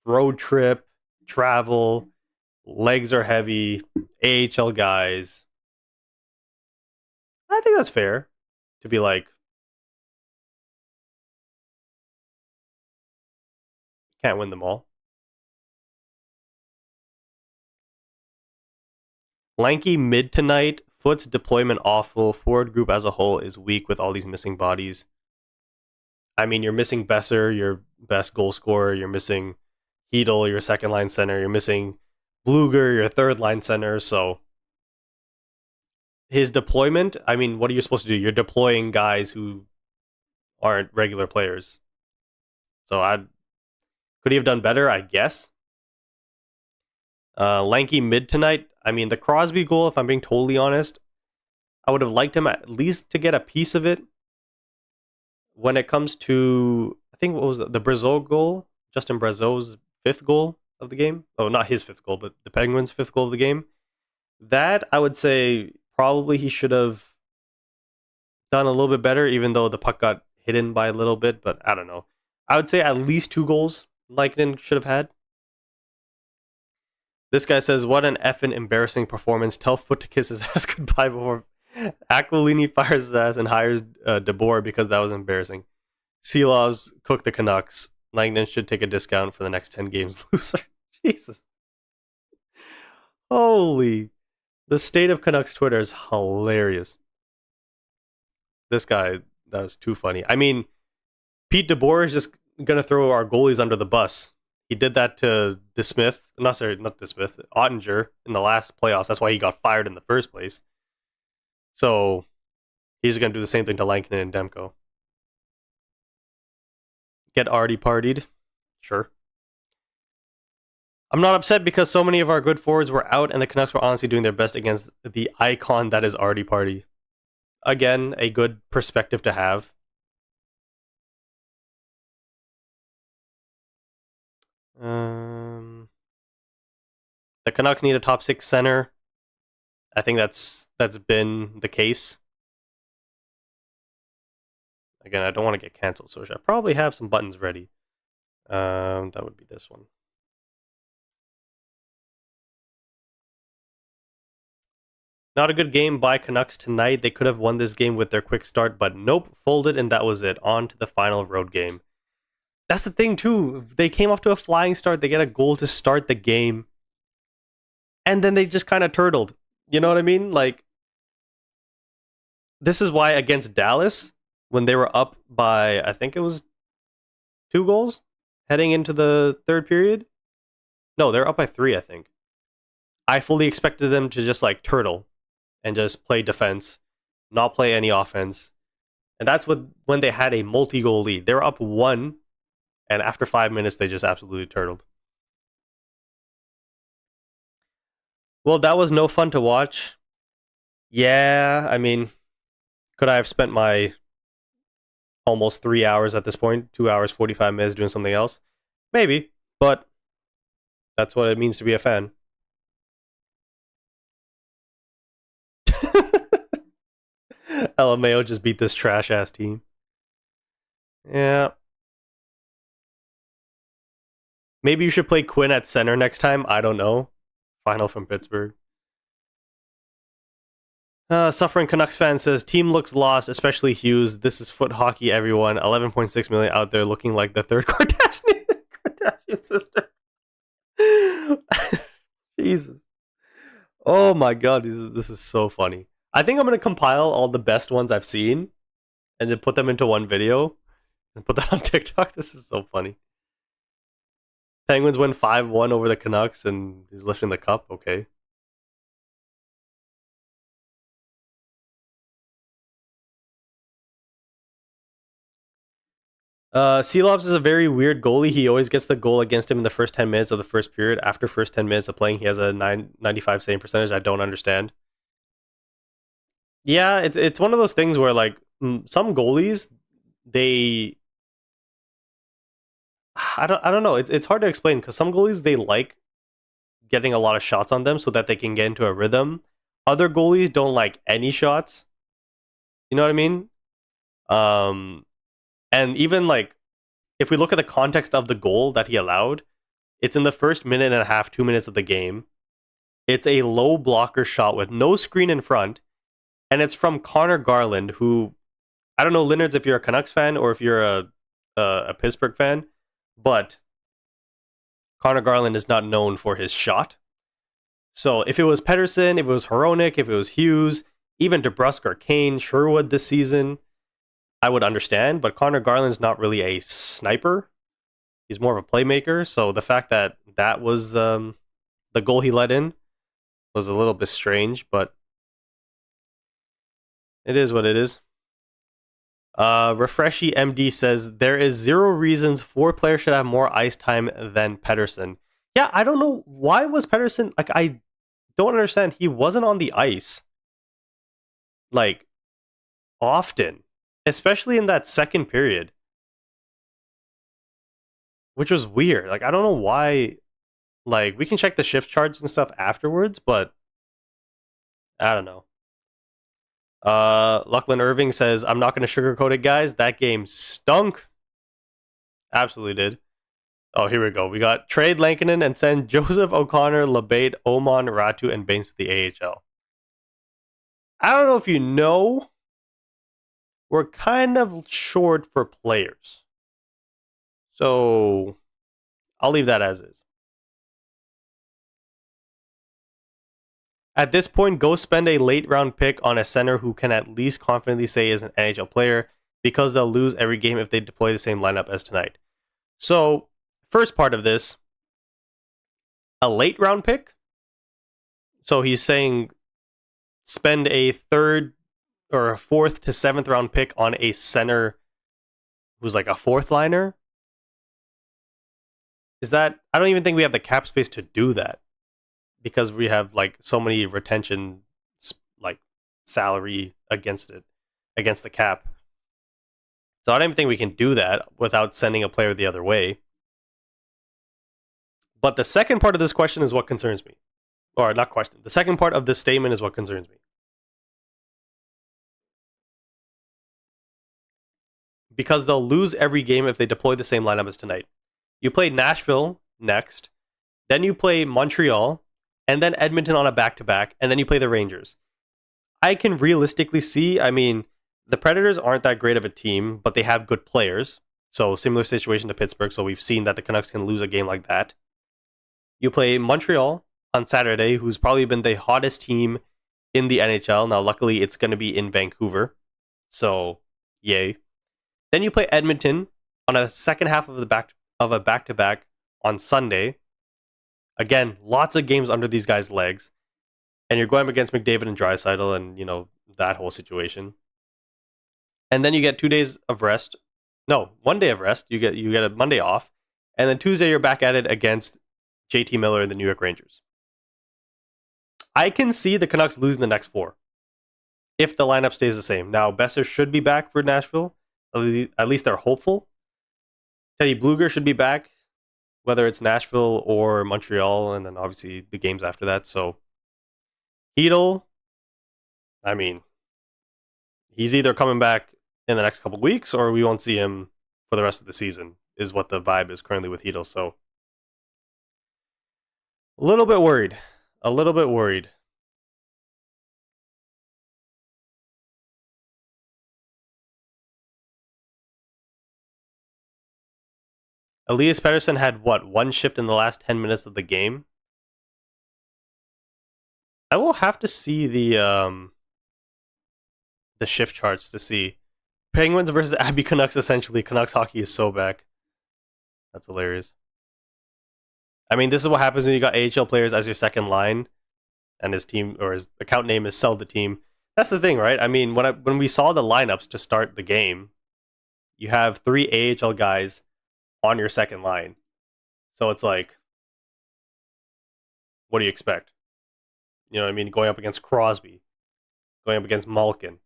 road trip, travel, legs are heavy, AHL guys. I think that's fair to be like, can't win them all. Lanky mid tonight. Foot's deployment awful. Forward group as a whole is weak with all these missing bodies. I mean, you're missing Besser, your best goal scorer. You're missing Hedel, your second line center. You're missing Bluger, your third line center. So his deployment, I mean, what are you supposed to do? You're deploying guys who aren't regular players. So could he have done better? I guess. Lanky mid tonight. I mean, the Crosby goal, if I'm being totally honest, I would have liked him at least to get a piece of it. When it comes to, I think what was the Brazeau goal? Justin Brazeau's 5th goal of the game. Oh, not his 5th goal, but the Penguins' 5th goal of the game. That, I would say, probably he should have done a little bit better, even though the puck got hidden by a little bit, but I don't know. I would say at least 2 goals Lankinen should have had. This guy says, what an effing embarrassing performance. Tell Foot to kiss his ass goodbye before Aquilini fires his ass and hires DeBoer because that was embarrassing. Seelovs cook the Canucks. Langdon should take a discount for the next 10 games loser. Jesus. Holy. The state of Canucks Twitter is hilarious. This guy, that was too funny. I mean, Pete DeBoer is just going to throw our goalies under the bus. He did that to not Ottinger in the last playoffs. That's why he got fired in the first place. So he's going to do the same thing to Lankinen and Demko. Get Artie partied. Sure. I'm not upset because so many of our good forwards were out and the Canucks were honestly doing their best against the icon that is Artie Party. Again, a good perspective to have. The Canucks need a top 6 center. I think that's been the case. Again, I don't want to get canceled, so I should probably have some buttons ready. That would be this one. Not a good game by Canucks tonight. They could have won this game with their quick start, but nope, folded, and that was it. On to the final road game. That's the thing, too. They came off to a flying start. They get a goal to start the game. And then they just kind of turtled. You know what I mean? Like, this is why against Dallas, when they were up by, I think it was 2 goals heading into the third period. No, they're up by 3, I think. I fully expected them to just like turtle and just play defense, not play any offense. And that's when they had a multi-goal lead. They were up 1, and after 5 minutes, they just absolutely turtled. Well, that was no fun to watch. Yeah, I mean, could I have spent my almost 3 hours at this point, 2 hours, 45 minutes doing something else? Maybe, but that's what it means to be a fan. LMAO just beat this trash-ass team. Yeah. Maybe you should play Quinn at center next time. I don't know. Final from Pittsburgh. Suffering Canucks fan says, team looks lost, especially Hughes. This is foot hockey, everyone. 11.6 million out there looking like the third Kardashian sister. Jesus. Oh my god, this is so funny. I think I'm going to compile all the best ones I've seen and then put them into one video and put that on TikTok. This is so funny. Penguins win 5-1 over the Canucks and he's lifting the cup. Okay. Seelovs is a very weird goalie. He always gets the goal against him in the first 10 minutes of the first period. After first 10 minutes of playing, he has a 95 save percentage. I don't understand. Yeah, it's one of those things where like some goalies, they I don't know. It's hard to explain because some goalies they like getting a lot of shots on them so that they can get into a rhythm. Other goalies don't like any shots. You know what I mean? Um, and even like if we look at the context of the goal that he allowed, it's in the first minute and a half, 2 minutes of the game. It's a low blocker shot with no screen in front, and it's from Connor Garland, who I don't know, Leonard's, if you're a Canucks fan or if you're a Pittsburgh fan, but Connor Garland is not known for his shot. So if it was Pettersson, if it was Hronek, if it was Hughes, even DeBrusk or Kane, Sherwood this season, I would understand. But Connor Garland's not really a sniper. He's more of a playmaker. So the fact that that was the goal he let in was a little bit strange, but it is what it is. Refreshy MD says there is 0 reasons 4 players should have more ice time than Pettersson. Yeah, I don't know why was Pettersson like I don't understand. He wasn't on the ice like often, especially in that second period, which was weird. Like I don't know why. Like we can check the shift charts and stuff afterwards, but I don't know. Lachlan Irving says, I'm not going to sugarcoat it, guys. That game stunk. Absolutely did. Oh, here we go. We got trade Lankinen and send Joseph O'Connor, Labate, Oman, Ratu, and Baines to the AHL. I don't know if you know, we're kind of short for players. So I'll leave that as is. At this point, go spend a late round pick on a center who can at least confidently say is an NHL player, because they'll lose every game if they deploy the same lineup as tonight. So, first part of this, a late round pick. So he's saying spend a third or a 4th to 7th round pick on a center who's like a 4th liner. Is that, I don't even think we have the cap space to do that, because we have like so many retention like salary against the cap. So I don't even think we can do that without sending a player the other way. But the second part of this question is what concerns me. Or not question. The second part of this statement is what concerns me. Because they'll lose every game if they deploy the same lineup as tonight. You play Nashville next, then you play Montreal, and then Edmonton on a back-to-back, and then you play the Rangers. I can realistically see, I mean, the Predators aren't that great of a team, but they have good players. So similar situation to Pittsburgh, so we've seen that the Canucks can lose a game like that. You play Montreal on Saturday, who's probably been the hottest team in the NHL. Now, luckily, it's going to be in Vancouver, so yay. Then you play Edmonton on a second half of a back-to-back on Sunday. Again, lots of games under these guys' legs. And you're going up against McDavid and Draisaitl and, you know, that whole situation. And then you get 2 days of rest. No, 1 day of rest. You get a Monday off. And then Tuesday you're back at it against JT Miller and the New York Rangers. I can see the Canucks losing the next 4 if the lineup stays the same. Now, Besser should be back for Nashville. At least they're hopeful. Teddy Bluger should be back, whether it's Nashville or Montreal, and then obviously the games after that. So, Hedl, I mean, he's either coming back in the next couple of weeks or we won't see him for the rest of the season, is what the vibe is currently with Hedl. So, a little bit worried. A little bit worried. Elias Pettersson had, what, 1 shift in the last 10 minutes of the game? I will have to see the shift charts to see. Penguins versus Abbey Canucks, essentially. Canucks hockey is so back. That's hilarious. I mean, this is what happens when you got AHL players as your second line, and his team, or his account name is Sell the Team. That's the thing, right? I mean, when we saw the lineups to start the game, you have 3 AHL guys on your second line. So it's like, what do you expect? You know what I mean? Going up against Crosby, going up against Malkin.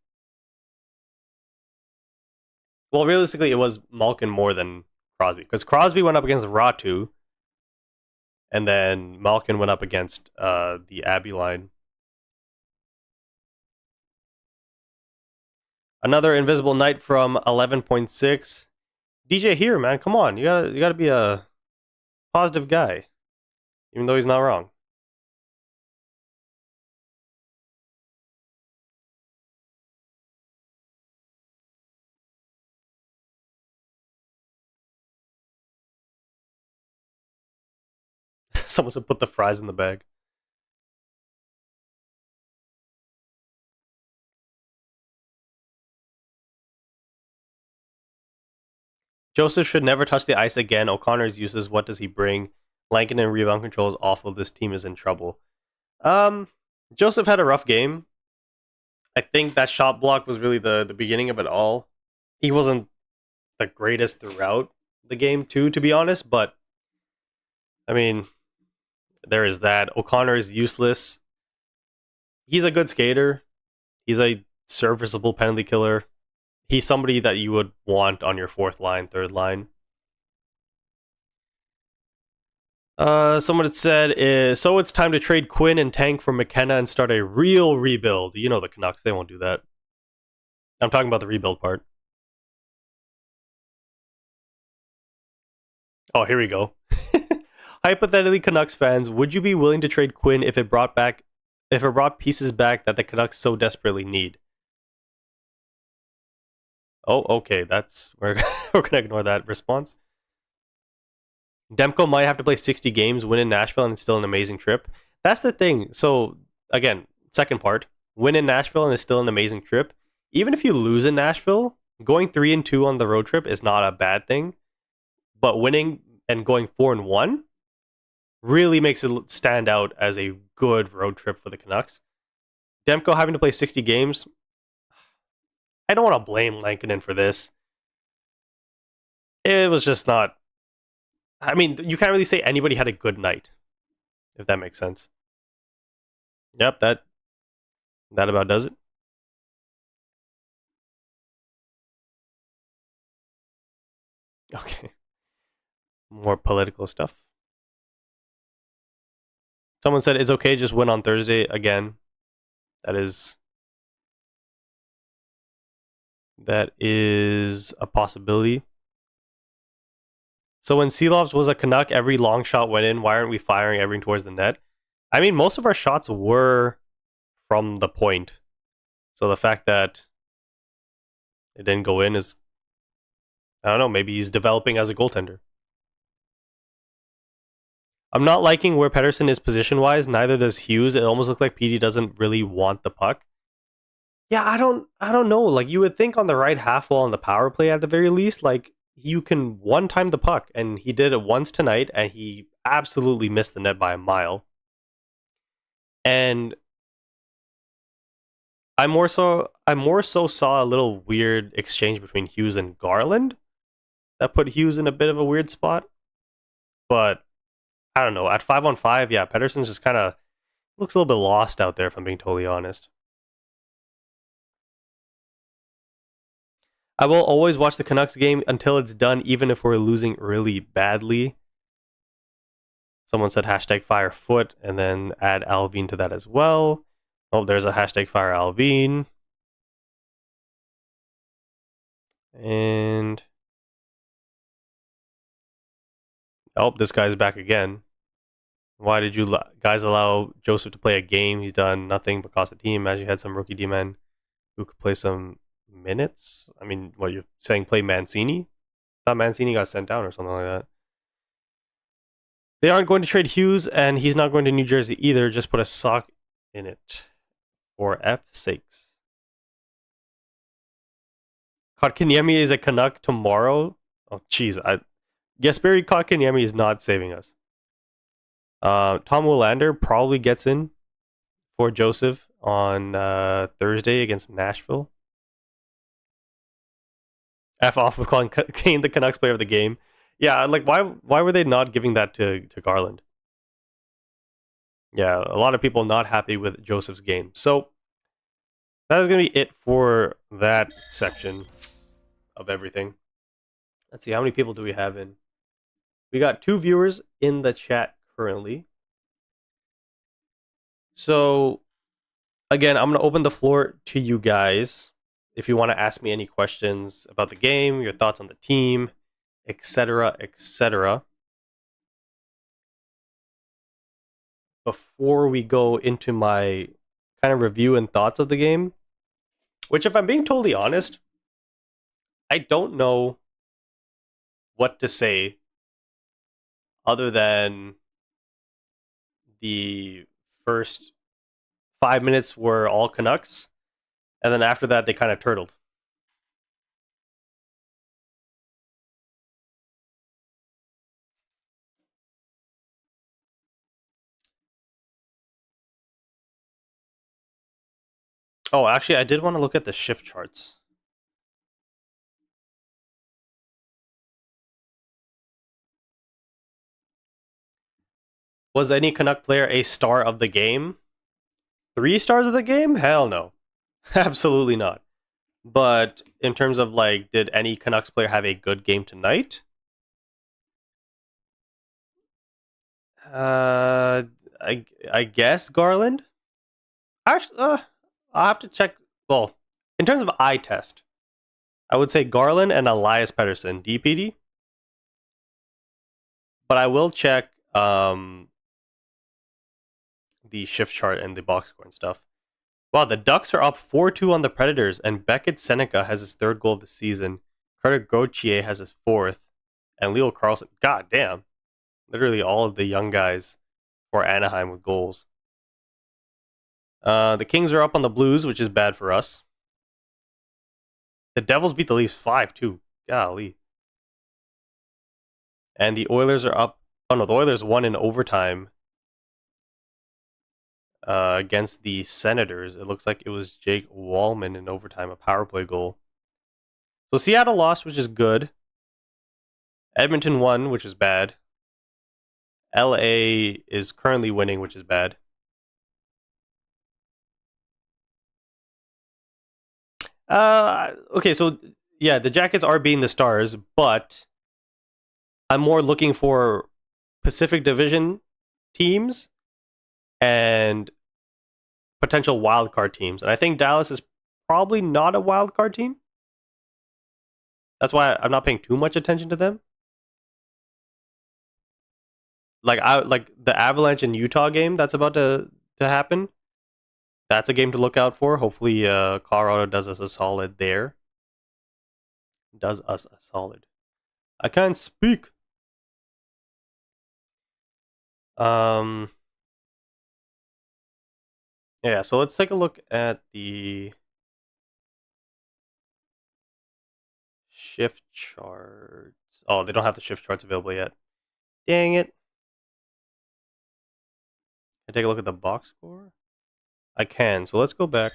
Well, realistically, it was Malkin more than Crosby because Crosby went up against Ratu, and then Malkin went up against the Abbey line. Another Invisible Knight from 11.6. DJ here, man, come on, you gotta be a positive guy, even though he's not wrong. Someone said put the fries in the bag. Joseph should never touch the ice again. O'Connor's uses. What does he bring? Lankin and rebound control is awful. This team is in trouble. Joseph had a rough game. I think that shot block was really the beginning of it all. He wasn't the greatest throughout the game, too, to be honest. But I mean, there is that. O'Connor is useless. He's a good skater. He's a serviceable penalty killer. He's somebody that you would want on your fourth line, third line. Someone had said, so it's time to trade Quinn and Tank for McKenna and start a real rebuild. You know the Canucks, they won't do that. I'm talking about the rebuild part. Oh, here we go. Hypothetically, Canucks fans, would you be willing to trade Quinn if it brought pieces back that the Canucks so desperately need? Oh, okay, we're gonna ignore that response. Demko might have to play 60 games, win in Nashville, and it's still an amazing trip. That's the thing. So again, second part, win in Nashville and it's still an amazing trip. Even if you lose in Nashville, going 3-2 on the road trip is not a bad thing. But winning and going 4-1 really makes it stand out as a good road trip for the Canucks. Demko having to play 60 games, I don't want to blame Lankinen for this. It was just not... I mean, you can't really say anybody had a good night, if that makes sense. Yep, that about does it. Okay. More political stuff. Someone said it's okay, just win on Thursday again. That is a possibility. So when Seelovs was a Canuck, every long shot went in. Why aren't we firing everything towards the net? I mean, most of our shots were from the point. So the fact that it didn't go in is, I don't know, maybe he's developing as a goaltender. I'm not liking where Pettersson is position-wise. Neither does Hughes. It almost looks like PD doesn't really want the puck. Yeah, I don't know. Like, you would think on the right half wall on the power play at the very least, like, you can one-time the puck, and he did it once tonight, and he absolutely missed the net by a mile. And I more so saw a little weird exchange between Hughes and Garland that put Hughes in a bit of a weird spot. But I don't know. At 5-on-5, yeah, Pettersson's just kind of looks a little bit lost out there, if I'm being totally honest. I will always watch the Canucks game until it's done, even if we're losing really badly. Someone said hashtag firefoot, and then add Alvin to that as well. Oh, there's a hashtag fire Alvin. And oh, this guy's back again. Why did you guys allow Joseph to play a game? He's done nothing but cost the team. Imagine you had some rookie D-men who could play some minutes. I mean, what you're saying, play Mancini? I thought Mancini got sent down or something like that. They aren't going to trade Hughes, and he's not going to New Jersey either. Just put a sock in it. For F's sakes. Kotkaniemi is a Canuck tomorrow. Oh, jeez. Jesperi Kotkaniemi is not saving us. Tom Willander probably gets in for Joseph on Thursday against Nashville. F off with calling Kane the Canucks player of the game. Yeah, like why were they not giving that to Garland? Yeah, a lot of people not happy with Joseph's game. So that is going to be it for that section of everything. Let's see, how many people do we have in? We got 2 viewers in the chat currently. So again, I'm going to open the floor to you guys. If you want to ask me any questions about the game, your thoughts on the team, etc., etc. Before we go into my kind of review and thoughts of the game, which, if I'm being totally honest, I don't know what to say other than the first 5 minutes were all Canucks, and then after that, they kind of turtled. Oh, actually, I did want to look at the shift charts. Was any Canuck player a star of the game? 3 stars of the game? Hell no. Absolutely not. But in terms of like, did any Canucks player have a good game tonight? Uh, I guess Garland. Actually, I'll have to check. Well, in terms of eye test, I would say Garland and Elias Pettersson, DPD. But I will check the shift chart and the box score and stuff. Wow, the Ducks are up 4-2 on the Predators, and Beckett Seneca has his 3rd goal of the season. Carter Gauthier has his 4th, and Leo Carlson. God damn. Literally all of the young guys for Anaheim with goals. The Kings are up on the Blues, which is bad for us. The Devils beat the Leafs 5-2. Golly. And the Oilers are up. Oh no, the Oilers won in overtime against the Senators. It looks like it was Jake Wallman in overtime, a power play goal. So Seattle lost, which is good. Edmonton won, which is bad. LA is currently winning, which is bad. Okay, so yeah, the Jackets are being the Stars, but I'm more looking for Pacific Division teams and potential wildcard teams. And I think Dallas is probably not a wildcard team. That's why I'm not paying too much attention to them. Like the Avalanche and Utah game that's about to happen. That's a game to look out for. Hopefully, Colorado does us a solid there. Does us a solid. I can't speak. Yeah, so let's take a look at the shift charts. Oh, they don't have the shift charts available yet. Dang it. Can I take a look at the box score? I can, so let's go back.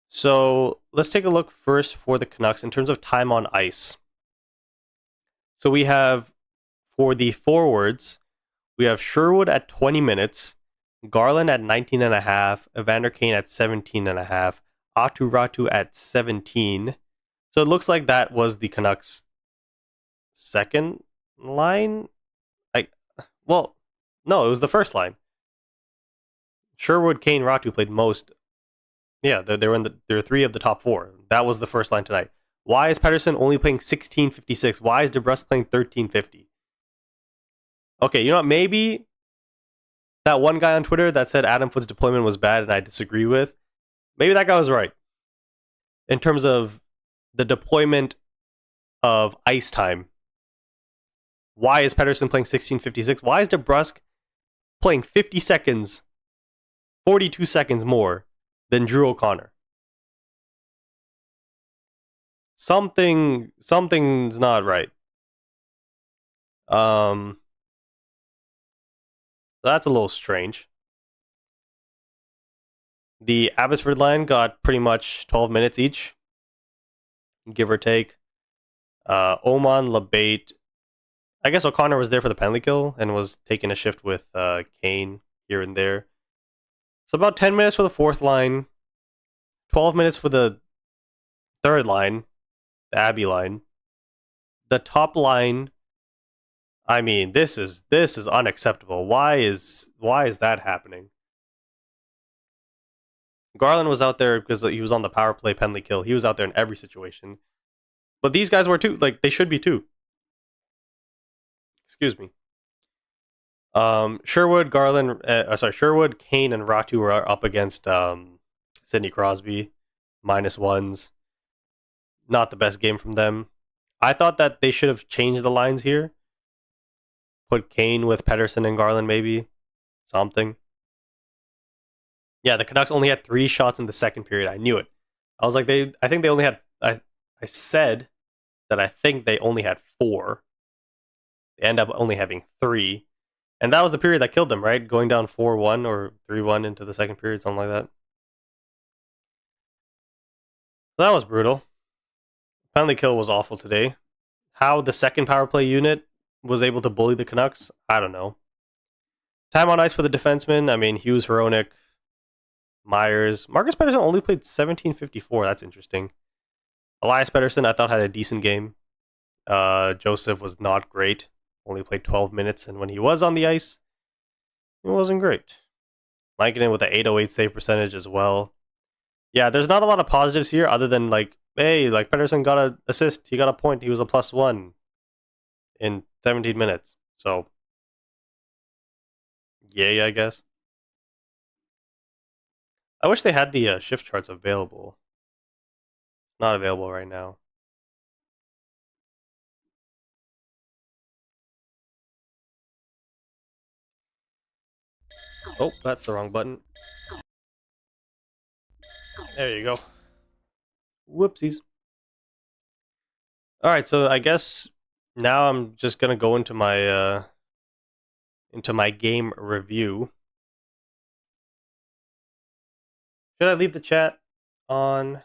So let's take a look first for the Canucks in terms of time on ice. So we have, for the forwards, we have Sherwood at 20 minutes, Garland at 19 and a half, Evander Kane at 17 and a half, Aatu Ratu at 17. So it looks like that was the Canucks' second line. Well, no, it was the first line. Sherwood, Kane, Ratu played most. Yeah, they were they're 3 of the top 4. That was the first line tonight. Why is Pettersson only playing 16:56? Why is DeBrusk playing 13:50? Okay, you know what? Maybe that one guy on Twitter that said Adam Foote's deployment was bad and I disagree with, maybe that guy was right. In terms of the deployment of ice time. Why is Pettersson playing 16:56? Why is DeBrusk playing 50 seconds, 42 seconds more than Drew O'Connor? Something's not right. That's a little strange. The Abbotsford line got pretty much 12 minutes each. give or take. Oman, Labate. I guess O'Connor was there for the penalty kill and was taking a shift with Kane here and there. So about 10 minutes for the fourth line, 12 minutes for the third line, the Abbey line. The top line, I mean, this is unacceptable. Why is that happening? Garland was out there because he was on the power play penalty kill. He was out there in every situation. But these guys were too. Like, they should be too. Excuse me. Sherwood, Kane, and Ratu were up against Sidney Crosby, -1s. Not the best game from them. I thought that they should have changed the lines here. Put Kane with Pettersson and Garland, maybe. Something. Yeah, the Canucks only had 3 shots in the second period. I knew it. I was like, I think they only had. I said that I think they only had 4. They end up only having 3. And that was the period that killed them, right? Going down 4-1 or 3-1 into the second period, something like that. So that was brutal. Penalty kill was awful today. How the second power play unit was able to bully the Canucks, I don't know. Time on ice for the defensemen. I mean, Hughes, Hronek, Myers. Marcus Pettersson only played 17:54. That's interesting. Elias Pettersson, I thought, had a decent game. Joseph was not great. Only played 12 minutes, and when he was on the ice, it wasn't great. Lankinen with an 808 save percentage as well. Yeah, there's not a lot of positives here other than, like, hey, like, Pettersson got an assist. He got a point. He was a +1 in 17 minutes. So, yay, I guess. I wish they had the shift charts available. It's not available right now. Oh, that's the wrong button. There you go. Whoopsies. All right, so I guess now I'm just gonna go into my game review. Should I leave the chat on?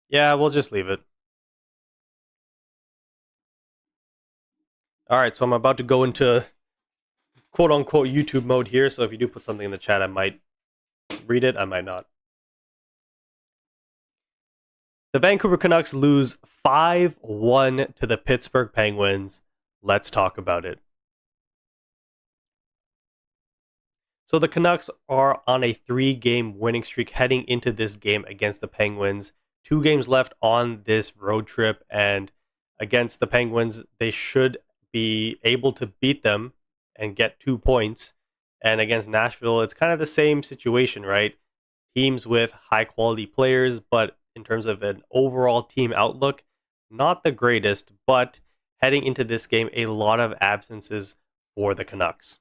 Yeah, we'll just leave it. All right, so I'm about to go into quote unquote YouTube mode here. So if you do put something in the chat, I might read it. I might not. The Vancouver Canucks lose 5-1 to the Pittsburgh Penguins. Let's talk about it. So the Canucks are on a 3-game winning streak heading into this game against the Penguins. 2 games left on this road trip, and against the Penguins, they should be able to beat them and get 2 points. And against Nashville, it's kind of the same situation, right? Teams with high quality players, but in terms of an overall team outlook, not the greatest, but heading into this game, a lot of absences for the Canucks.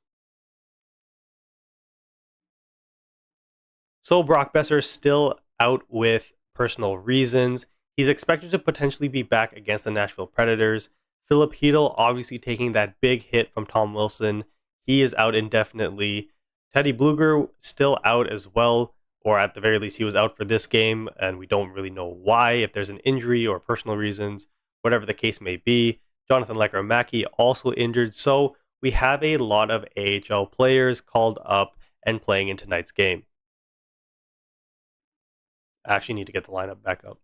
So Brock Besser is still out with personal reasons. He's expected to potentially be back against the Nashville Predators. Philip Hedl obviously taking that big hit from Tom Wilson. He is out indefinitely. Teddy Bluger still out as well, or at the very least he was out for this game, and we don't really know why, if there's an injury or personal reasons, whatever the case may be. Jonathan Lecker-Mackey also injured, so we have a lot of AHL players called up and playing in tonight's game. I actually need to get the lineup back up.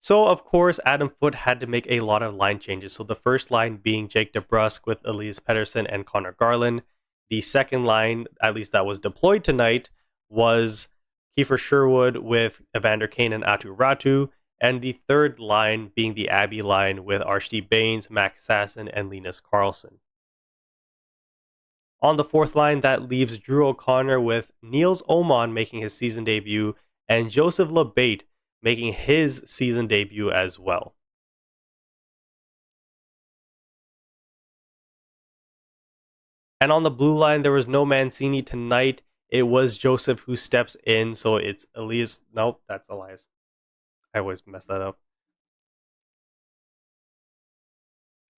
So, of course, Adam Foote had to make a lot of line changes. So the first line being Jake DeBrusk with Elias Pettersson and Connor Garland. The second line, at least that was deployed tonight, was Kiefer Sherwood with Evander Kane and Aatu Ratu. And the third line being the Abbey line with Archie Bains, Max Sasson, and Linus Karlsson. On the fourth line, that leaves Drew O'Connor with Niels Oman making his season debut and Joseph Labate making his season debut as well. And on the blue line, there was no Mancini tonight. It was Joseph who steps in, so it's Elias. Nope, that's Elias. I always mess that up.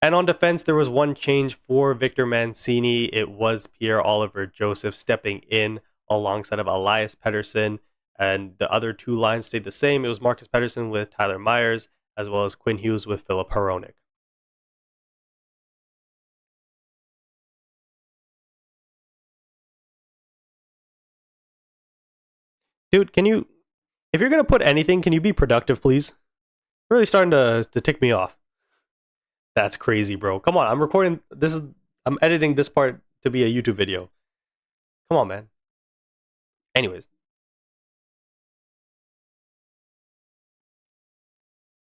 And on defense, there was one change for Victor Mancini. It was Pierre-Olivier Joseph stepping in alongside of Elias Pettersson, and the other two lines stayed the same. It was Marcus Pettersson with Tyler Myers, as well as Quinn Hughes with Filip Hronek. Dude, can you, if you're gonna put anything, can you be productive, please? You're really starting to tick me off. That's crazy, bro. Come on, I'm recording. I'm editing this part to be a YouTube video. Come on, man. Anyways,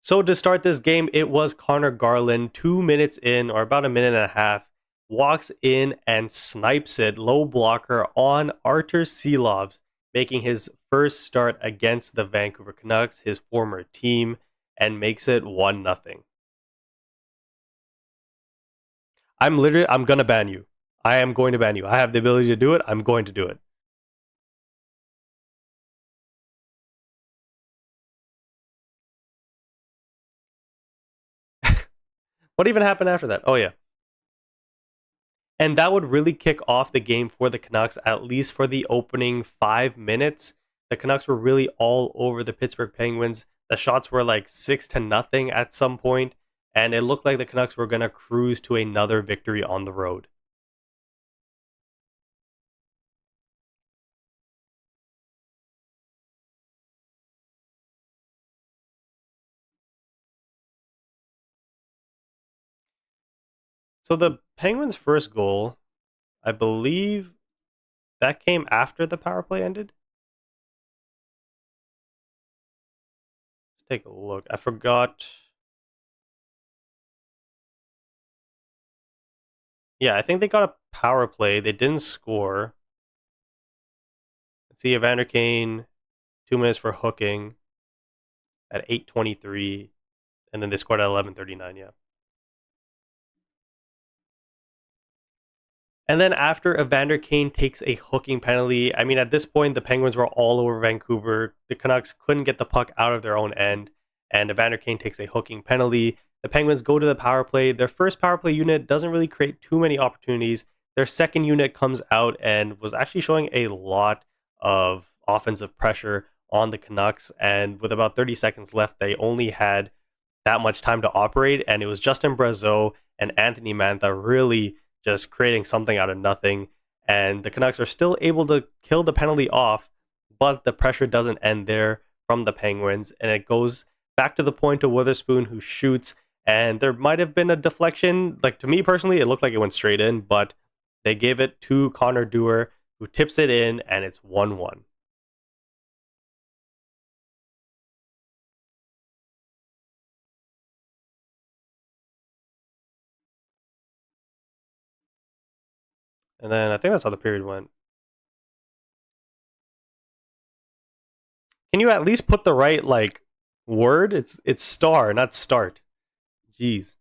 so to start this game, it was Connor Garland, 2 minutes in, or about a minute and a half, walks in and snipes it, low blocker on Artur Silovs, making his first start against the Vancouver Canucks, his former team, and makes it 1-0. I'm gonna ban you. I am going to ban you. I have the ability to do it. I'm going to do it. What even happened after that? Oh yeah. And that would really kick off the game for the Canucks, at least for the opening 5 minutes. The Canucks were really all over the Pittsburgh Penguins. The shots were like 6-0 at some point, and it looked like the Canucks were going to cruise to another victory on the road. So the Penguins' first goal, I believe that came after the power play ended. Let's take a look. I forgot. Yeah, I think they got a power play. They didn't score. Let's see, Evander Kane, 2 minutes for hooking at 8:23, and then they scored at 11:39. Yeah. And then after Evander Kane takes a hooking penalty, I mean, at this point, the Penguins were all over Vancouver. The Canucks couldn't get the puck out of their own end, and Evander Kane takes a hooking penalty. The Penguins go to the power play. Their first power play unit doesn't really create too many opportunities. Their second unit comes out and was actually showing a lot of offensive pressure on the Canucks. And with about 30 seconds left, they only had that much time to operate. And it was Justin Brazeau and Anthony Mantha really just creating something out of nothing. And the Canucks are still able to kill the penalty off, but the pressure doesn't end there from the Penguins. And it goes back to the point of Witherspoon, who shoots. And there might have been a deflection. Like, to me personally, it looked like it went straight in, but they gave it to Connor Dewar, who tips it in, and it's 1-1. And then I think that's how the period went. Can you at least put the right like word? It's star, not start. Jeez.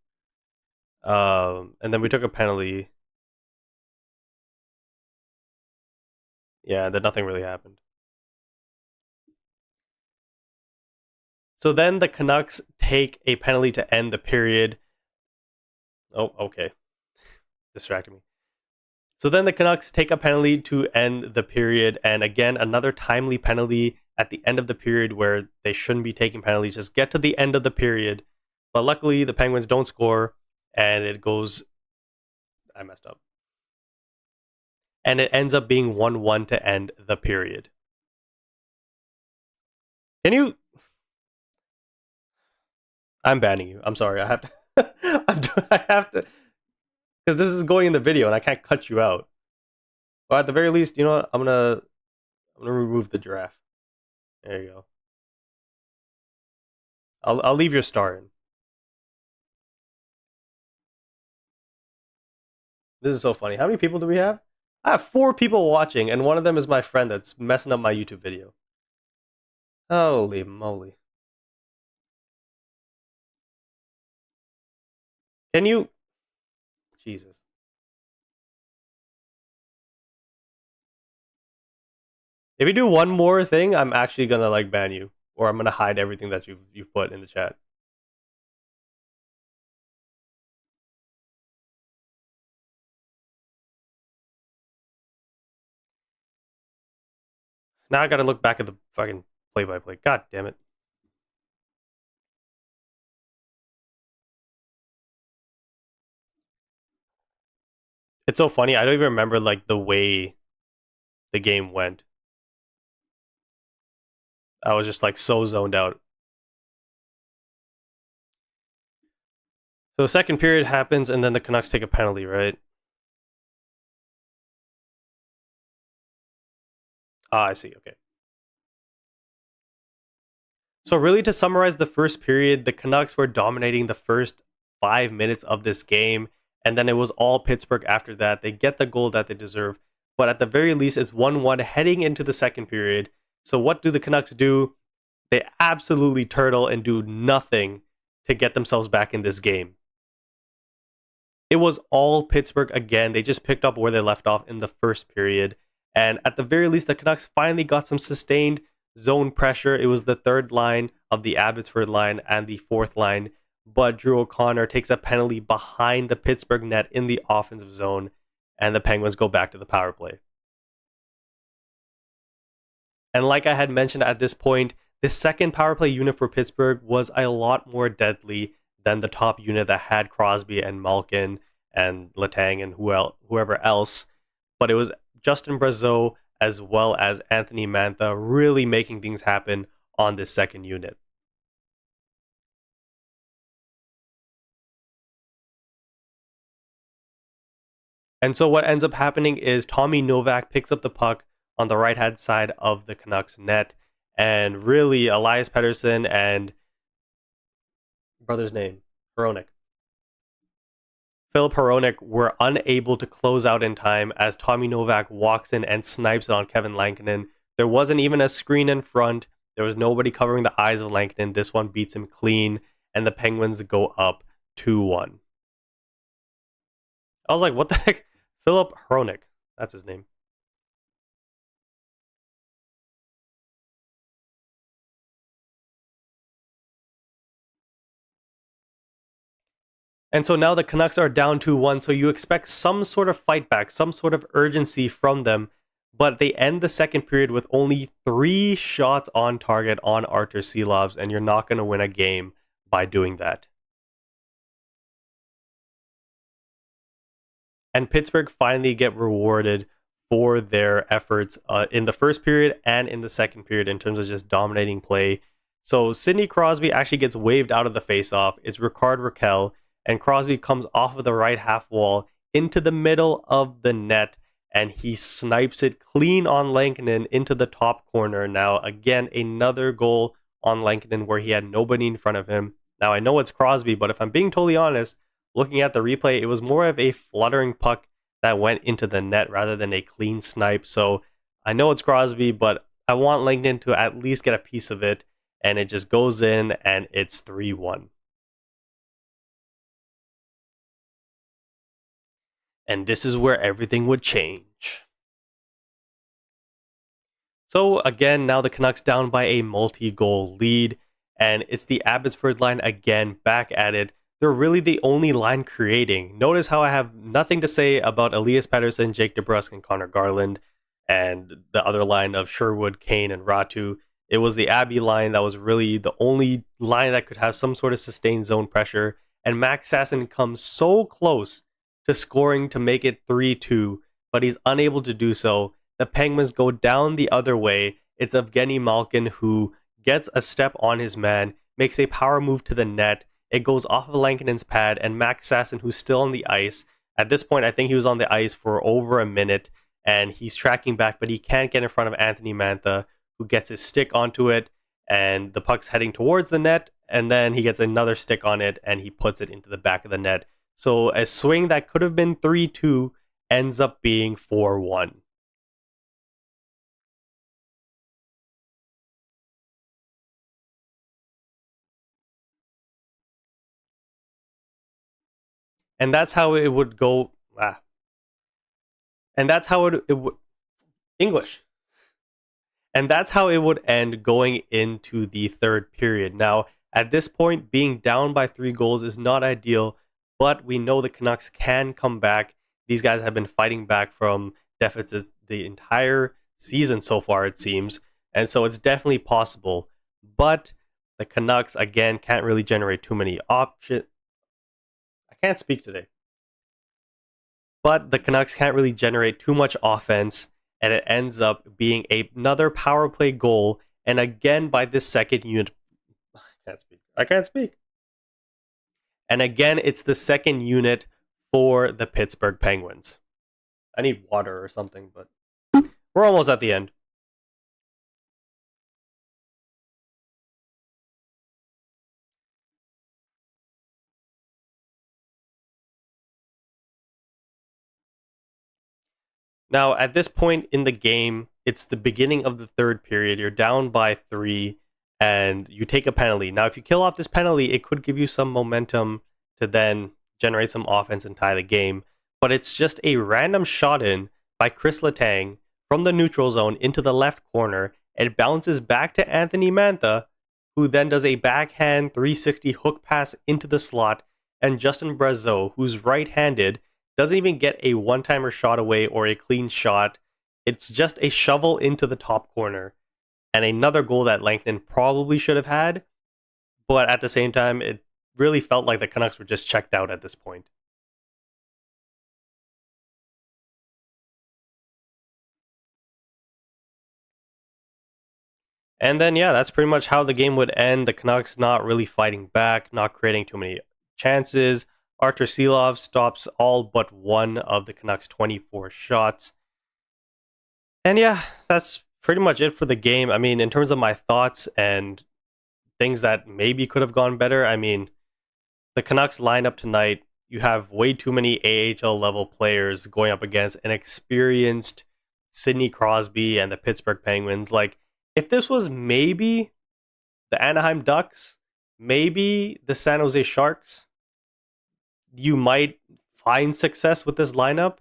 And then we took a penalty. Yeah, then nothing really happened. So then the Canucks take a penalty to end the period. Oh, okay. Distracted me. So then the Canucks take a penalty to end the period, and again, another timely penalty at the end of the period where they shouldn't be taking penalties. Just get to the end of the period. But luckily, the Penguins don't score, and it goes. I messed up. And it ends up being 1-1 to end the period. Can you? I'm banning you. I'm sorry. I have to. I have to, because this is going in the video, and I can't cut you out. Or at the very least, you know what? I'm gonna remove the giraffe. There you go. I'll leave your star in. This is so funny. How many people do we have? I have 4 people watching, and one of them is my friend that's messing up my YouTube video. Holy moly! Can you? Jesus. If you do one more thing, I'm actually gonna like ban you, or I'm gonna hide everything that you've put in the chat. Now I gotta look back at the fucking play-by-play. God damn it. It's so funny. I don't even remember like the way the game went. I was just like so zoned out. So second period happens, and then the Canucks take a penalty, right? Ah, I see. Okay. So really, to summarize the first period, the Canucks were dominating the first 5 minutes of this game, and then it was all Pittsburgh after that. They get the goal that they deserve, but at the very least, it's 1-1 heading into the second period. So what do the Canucks do? They absolutely turtle and do nothing to get themselves back in this game. It was all Pittsburgh again. They just picked up where they left off in the first period. And at the very least, the Canucks finally got some sustained zone pressure. It was the third line of the Abbotsford line and the fourth line. But Drew O'Connor takes a penalty behind the Pittsburgh net in the offensive zone, and the Penguins go back to the power play. And like I had mentioned at this point, the second power play unit for Pittsburgh was a lot more deadly than the top unit that had Crosby and Malkin and Letang and whoever else. But it was Justin Brazeau as well as Anthony Mantha really making things happen on this second unit. And so what ends up happening is Tommy Novak picks up the puck on the right-hand side of the Canucks net, and really Elias Pettersson and brother's name, Hronek. Filip Hronek were unable to close out in time as Tommy Novak walks in and snipes it on Kevin Lankinen. There wasn't even a screen in front. There was nobody covering the eyes of Lankinen. This one beats him clean, and the Penguins go up 2-1. I was like, what the heck? Filip Hronek. That's his name. And so now the Canucks are down 2-1, so you expect some sort of fight back, some sort of urgency from them. But they end the second period with only 3 shots on target on Artur Silovs, and you're not going to win a game by doing that. And Pittsburgh finally get rewarded for their efforts in the first period and in the second period in terms of just dominating play. So Sidney Crosby actually gets waved out of the faceoff. It's Rickard Rakell, and Crosby comes off of the right half wall into the middle of the net, and he snipes it clean on Lankinen into the top corner. Now, again, another goal on Lankinen where he had nobody in front of him. Now, I know it's Crosby, but if I'm being totally honest, looking at the replay, it was more of a fluttering puck that went into the net rather than a clean snipe. So I know it's Crosby, but I want Lankinen to at least get a piece of it, and it just goes in, and it's 3-1. And this is where everything would change. So again, now the Canucks down by a multi-goal lead, and it's the Abbotsford line again back at it. They're really the only line creating. Notice how I have nothing to say about Elias Pettersson, Jake DeBrusk, and Connor Garland, and the other line of Sherwood, Kane, and Ratu. It was the Abbey line that was really the only line that could have some sort of sustained zone pressure, and Max Sasson comes so close to scoring to make it 3-2, but he's unable to do so. The Penguins go down the other way. It's Evgeny Malkin who gets a step on his man, makes a power move to the net. It goes off of Lankinen's pad, and Max Sasson, who's still on the ice. At this point, I think he was on the ice for over a minute, and he's tracking back, but he can't get in front of Anthony Mantha, who gets his stick onto it, and the puck's heading towards the net, and then he gets another stick on it, and he puts it into the back of the net. So a swing that could have been 3-2 ends up being 4-1. And that's how it would go. And that's how it would. English. And that's how it would end going into the third period. Now, at this point, being down by 3 goals is not ideal, but we know the Canucks can come back. These guys have been fighting back from deficits the entire season so far, it seems. And so it's definitely possible. But the Canucks, again, can't really generate too many options. I can't speak today. But the Canucks can't really generate too much offense, and it ends up being another power play goal. And again, by this second unit, I can't speak. And again, it's the second unit for the Pittsburgh Penguins. I need water or something, but we're almost at the end. Now, at this point in the game, it's the beginning of the third period. You're down by 3, and you take a penalty. Now, if you kill off this penalty, it could give you some momentum to then generate some offense and tie the game. But it's just a random shot in by Chris Letang from the neutral zone into the left corner. It bounces back to Anthony Mantha, who then does a backhand 360 hook pass into the slot. And Justin Brazeau, who's right-handed, doesn't even get a one-timer shot away or a clean shot. It's just a shovel into the top corner. And another goal that Lankinen probably should have had. But at the same time, it really felt like the Canucks were just checked out at this point. And then, yeah, that's pretty much how the game would end. The Canucks not really fighting back, not creating too many chances. Artur Silov stops all but one of the Canucks' 24 shots. And yeah, that's pretty much it for the game. I mean, in terms of my thoughts and things that maybe could have gone better, I mean, the Canucks lineup tonight, you have way too many AHL level players going up against an experienced Sidney Crosby and the Pittsburgh Penguins. Like, if this was maybe the Anaheim Ducks, maybe the San Jose Sharks, you might find success with this lineup,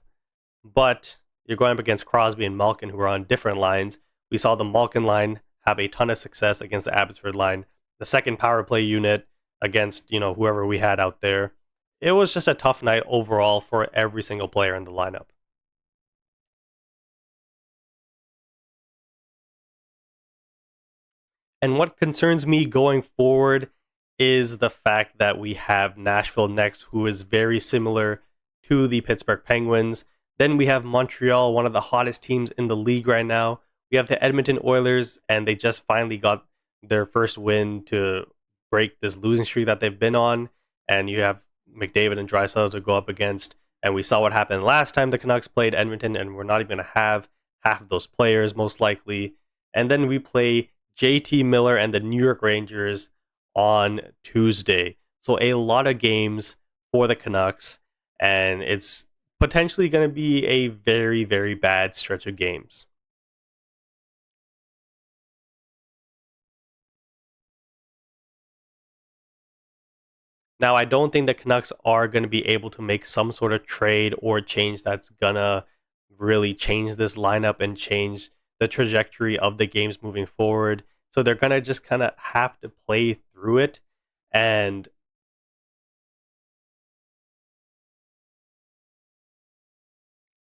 but you're going up against Crosby and Malkin, who are on different lines. We saw the Malkin line have a ton of success against the Abbotsford line. The second power play unit against, whoever we had out there. It was just a tough night overall for every single player in the lineup. And what concerns me going forward is the fact that we have Nashville next, who is very similar to the Pittsburgh Penguins. Then we have Montreal, one of the hottest teams in the league right now. We have the Edmonton Oilers, and they just finally got their first win to break this losing streak that they've been on. And you have McDavid and Draisaitl to go up against. And we saw what happened last time the Canucks played Edmonton, and we're not even going to have half of those players, most likely. And then we play JT Miller and the New York Rangers on Tuesday. So a lot of games for the Canucks, and it's potentially going to be a very, very bad stretch of games. Now, I don't think the Canucks are going to be able to make some sort of trade or change that's going to really change this lineup and change the trajectory of the games moving forward. So they're going to just kind of have to play through it. And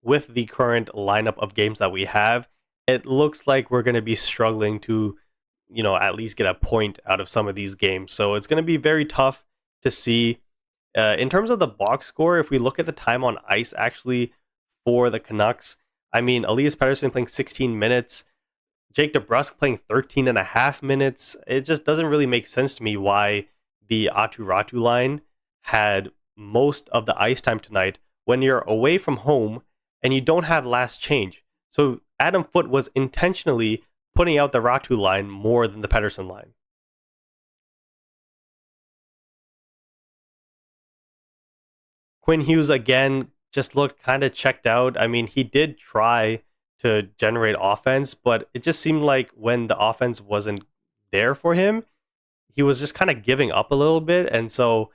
with the current lineup of games that we have, it looks like we're going to be struggling to, at least get a point out of some of these games. So it's going to be very tough to see. In terms of the box score, if we look at the time on ice actually for the Canucks, I mean, Elias Pettersson playing 16 minutes, Jake DeBrusk playing 13 and a half minutes. It just doesn't really make sense to me why the Atu Ratu line had most of the ice time tonight when you're away from home and you don't have last change. So Adam Foote was intentionally putting out the Ratu line more than the Pettersson line. Quinn Hughes, again, just looked kind of checked out. I mean, he did try to generate offense, but it just seemed like when the offense wasn't there for him, he was just kind of giving up a little bit. And so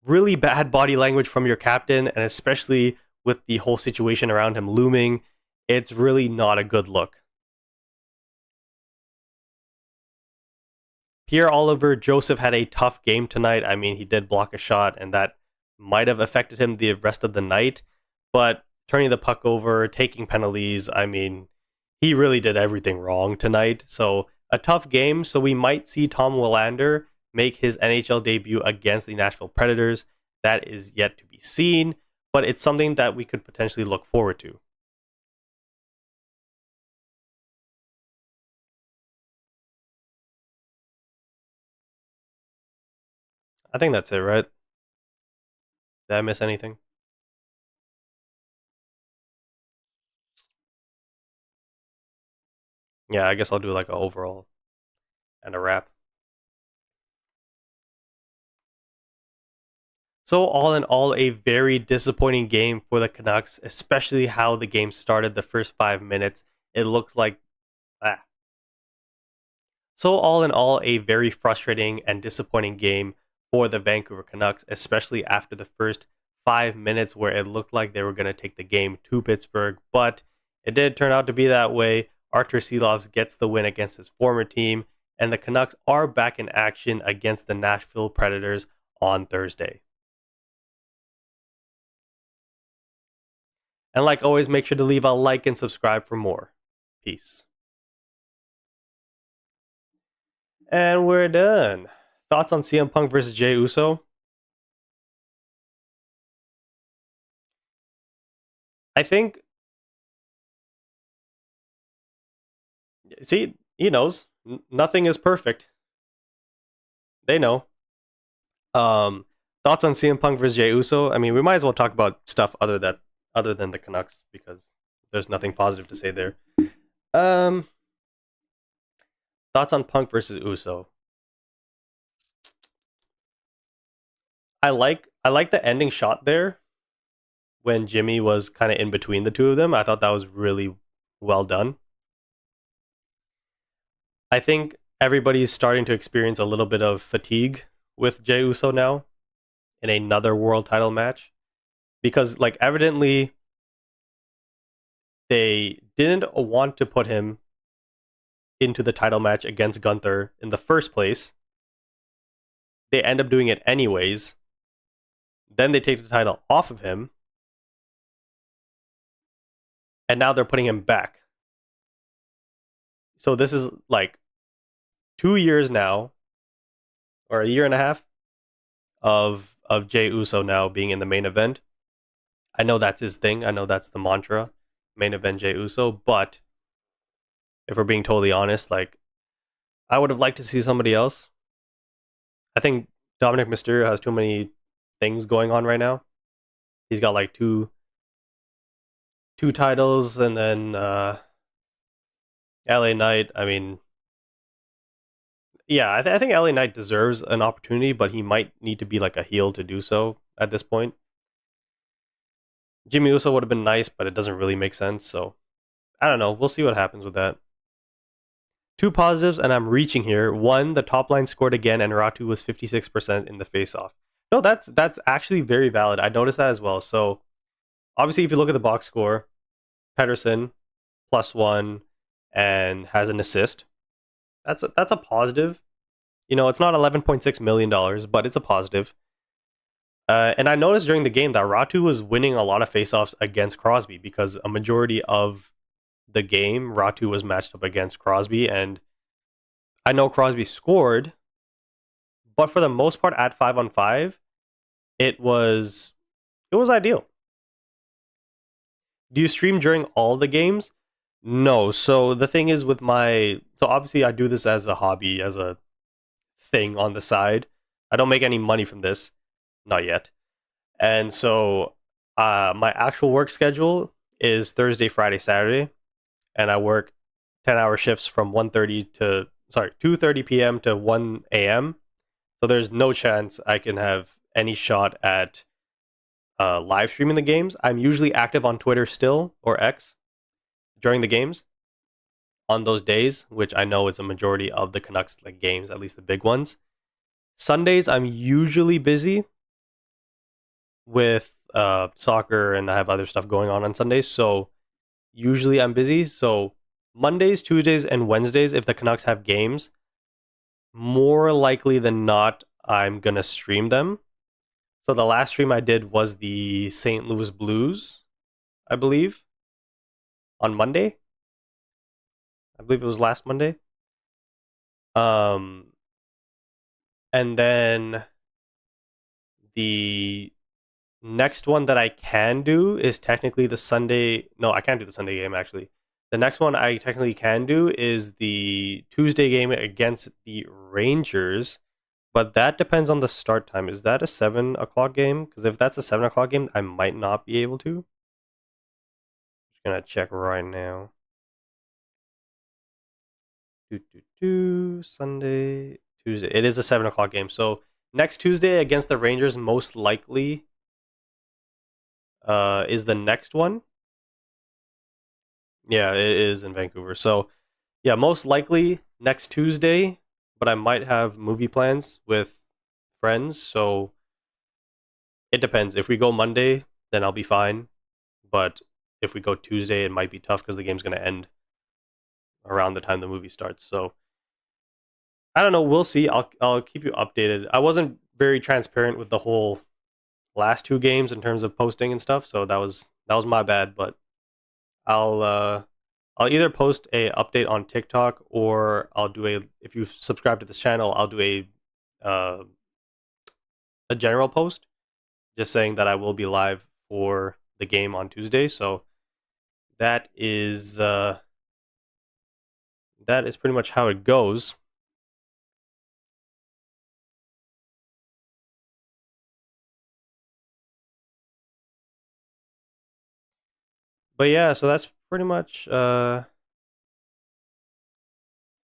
really bad body language from your captain, and especially with the whole situation around him looming, it's really not a good look. Pierre-Olivier Joseph had a tough game tonight. I mean, he did block a shot, and that might have affected him the rest of the night. But turning the puck over, taking penalties, I mean, he really did everything wrong tonight. So a tough game. So we might see Tom Willander make his NHL debut against the Nashville Predators. That is yet to be seen, but it's something that we could potentially look forward to. I think that's it, right? Did I miss anything? Yeah, I guess I'll do like an overall and a wrap. So, all in all, a very disappointing game for the Canucks, especially how the game started the first 5 minutes. It looks like. Ah. So, all in all, a very frustrating and disappointing game for the Vancouver Canucks, especially after the first 5 minutes where it looked like they were going to take the game to Pittsburgh. But it did turn out to be that way. Artur Silovs gets the win against his former team, and the Canucks are back in action against the Nashville Predators on Thursday. And like always, make sure to leave a like and subscribe for more. Peace. And we're done. Thoughts on CM Punk versus Jey Uso? I think, see, he knows. Nothing is perfect. They know. Um, Thoughts on CM Punk versus Jey Uso? I mean, we might as well talk about stuff other than the Canucks because there's nothing positive to say there. Um, Thoughts on Punk versus Uso? I like the ending shot there when Jimmy was kind of in between the two of them. I thought that was really well done. I think everybody's starting to experience a little bit of fatigue with Jey Uso now in another world title match because, like, evidently they didn't want to put him into the title match against Gunther in the first place. They end up doing it anyways. Then they take the title off of him, and now they're putting him back. So this is like 2 years now, or a year and a half of Jey Uso now being in the main event. I know that's his thing. I know that's the mantra, main event Jey Uso. But if we're being totally honest, like I would have liked to see somebody else. I think Dominic Mysterio has too many things going on right now. He's got like two titles, and then LA Knight. I mean, yeah, I think LA Knight deserves an opportunity, but he might need to be like a heel to do so at this point. Jimmy Uso would have been nice, but it doesn't really make sense. So I don't know. We'll see what happens with that. Two positives, and I'm reaching here. One, the top line scored again, and Ratu was 56% in the faceoff. No, that's actually very valid. I noticed that as well. So obviously, if you look at the box score, Pedersen +1 and has an assist. That's a positive. You know, it's not $11.6 million, but it's a positive. And I noticed during the game that Ratu was winning a lot of faceoffs against Crosby because a majority of the game, Ratu was matched up against Crosby, and I know Crosby scored, but for the most part, at 5-on-5, it was ideal. Do you stream during all the games? No. So the thing is with so obviously I do this as a hobby, as a thing on the side. I don't make any money from this, not yet. And so my actual work schedule is Thursday, Friday, Saturday, and I work 10-hour shifts from 2:30 p.m. to 1 a.m. So there's no chance I can have any shot at live streaming the games. I'm usually active on Twitter still, or X, during the games on those days, which I know is a majority of the Canucks like games, at least the big ones. Sundays I'm usually busy with soccer, and I have other stuff going on Sundays, so usually I'm busy. So Mondays, Tuesdays, and Wednesdays, if the Canucks have games, more likely than not, I'm gonna stream them. So the last stream I did was the St. Louis Blues, I believe, on Monday. I believe it was last Monday. Um, and then the next one that I can do is technically the Sunday. No, I can't do the Sunday game actually. The next one I technically can do is the Tuesday game against the Rangers, but that depends on the start time. Is that a 7 o'clock game? Because if that's a 7 o'clock game, I might not be able to. Just gonna check right now. Sunday, Tuesday. It is a 7 o'clock game. So next Tuesday against the Rangers, most likely is the next one. Yeah, it is in Vancouver. So yeah, most likely next Tuesday, but I might have movie plans with friends. So it depends. If we go Monday, then I'll be fine. But if we go Tuesday, it might be tough because the game's going to end around the time the movie starts. So I don't know. We'll see. I'll keep you updated. I wasn't very transparent with the whole last two games in terms of posting and stuff, so that was my bad. But I'll uh, I'll either post a update on TikTok or I'll do a if you subscribe to this channel, I'll do uh, a general post just saying that I will be live for the game on Tuesday. So that is uh, that is pretty much how it goes. But yeah, so that's pretty much. If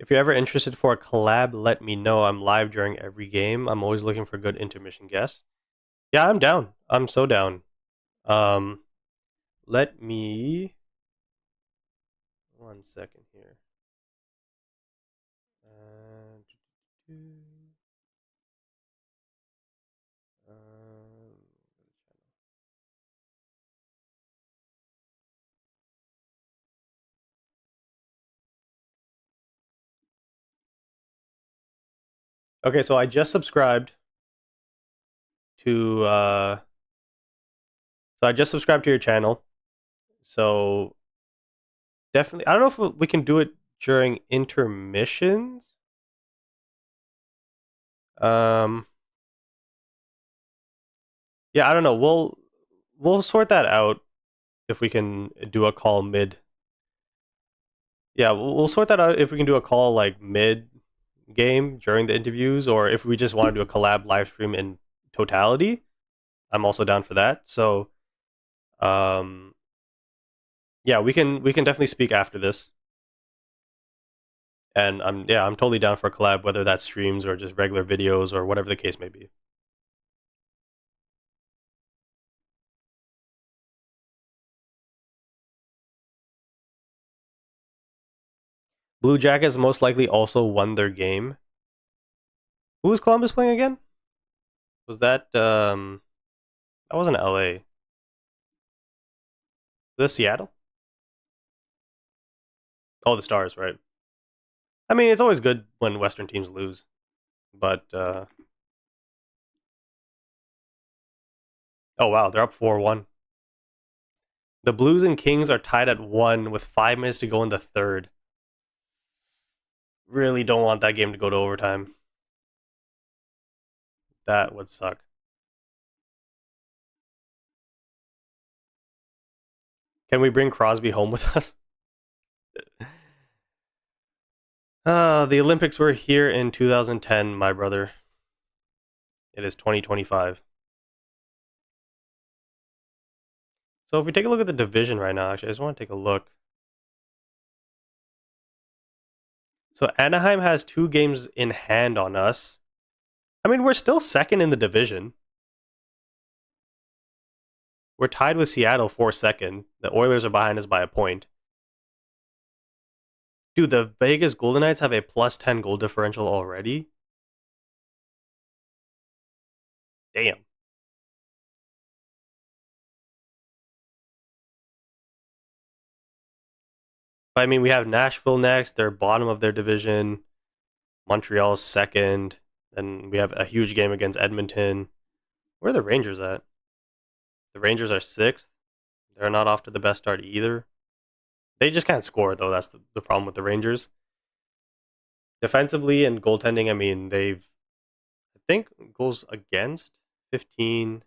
you're ever interested for a collab, let me know. I'm live during every game. I'm always looking for good intermission guests. Yeah, I'm down. I'm so down. Um, let me 1 second here. Uh, um, okay, so I just subscribed to your channel. So definitely, I don't know if we can do it during intermissions. Um, yeah, I don't know. We'll sort that out if we can do a call mid. Yeah, we'll sort that out if we can do a call like mid game during the interviews, or if we just want to do a collab live stream in totality. I'm also down for that. So, um, yeah, we can definitely speak after this, and I'm totally down for a collab, whether that's streams or just regular videos or whatever the case may be. Blue Jackets most likely also won their game. Who was Columbus playing again? Was that wasn't LA? Was this Seattle? Oh, the Stars, right? I mean, it's always good when Western teams lose, but oh wow, they're up 4-1. The Blues and Kings are tied at 1 with 5 minutes to go in the third. Really don't want that game to go to overtime. That would suck. Can we bring Crosby home with us? The Olympics were here in 2010, my brother. It is 2025. So if we take a look at the division right now, actually, I just want to take a look. So Anaheim has 2 games in hand on us. I mean, we're still second in the division. We're tied with Seattle for second. The Oilers are behind us by a point. Dude, the Vegas Golden Knights have a +10 goal differential already. Damn. But I mean, we have Nashville next. They're bottom of their division. Montreal's second. Then we have a huge game against Edmonton. Where are the Rangers at? The Rangers are sixth. They're not off to the best start either. They just can't score though. That's the problem with the Rangers. Defensively and goaltending, I mean, I think goals against 15.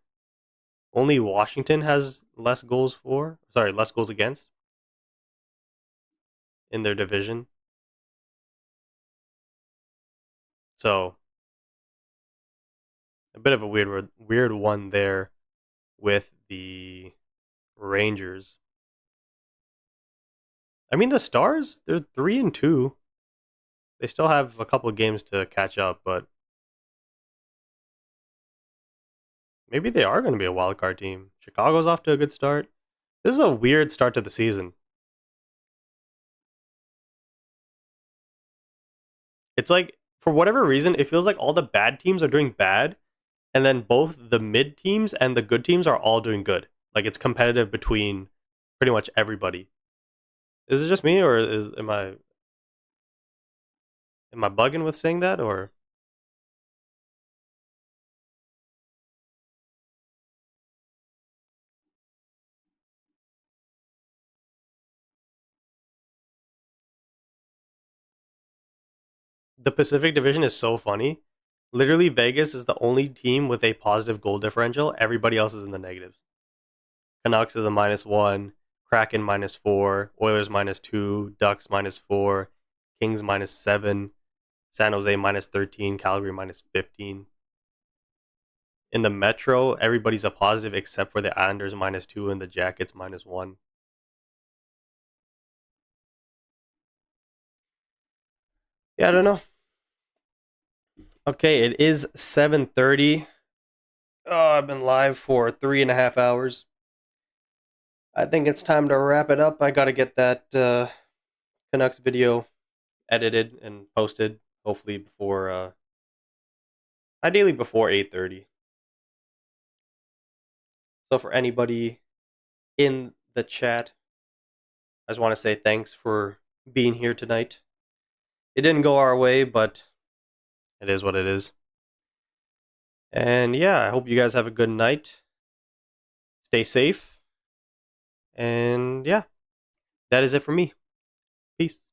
Only Washington has less goals for. Sorry, less goals against in their division. So a bit of a weird one there with the Rangers. I mean, the Stars, they're 3-2. They still have a couple of games to catch up, but maybe they are going to be a wild card team. Chicago's off to a good start. This is a weird start to the season. It's like, for whatever reason, it feels like all the bad teams are doing bad, and then both the mid teams and the good teams are all doing good. Like it's competitive between pretty much everybody. Is it just me, or am I bugging with saying that, or the Pacific Division is so funny. Literally, Vegas is the only team with a positive goal differential. Everybody else is in the negatives. Canucks is a -1, Kraken -4, Oilers -2, Ducks -4, Kings -7, San Jose -13, Calgary -15. In the Metro, everybody's a positive except for the Islanders -2 and the Jackets -1. Yeah, I don't know. Okay, it is 7:30. Oh, I've been live for 3.5 hours. I think it's time to wrap it up. I gotta get that Canucks video edited and posted, hopefully before, ideally before 8:30. So for anybody in the chat, I just want to say thanks for being here tonight. It didn't go our way, but it is what it is. And yeah, I hope you guys have a good night. Stay safe. And yeah, that is it for me. Peace.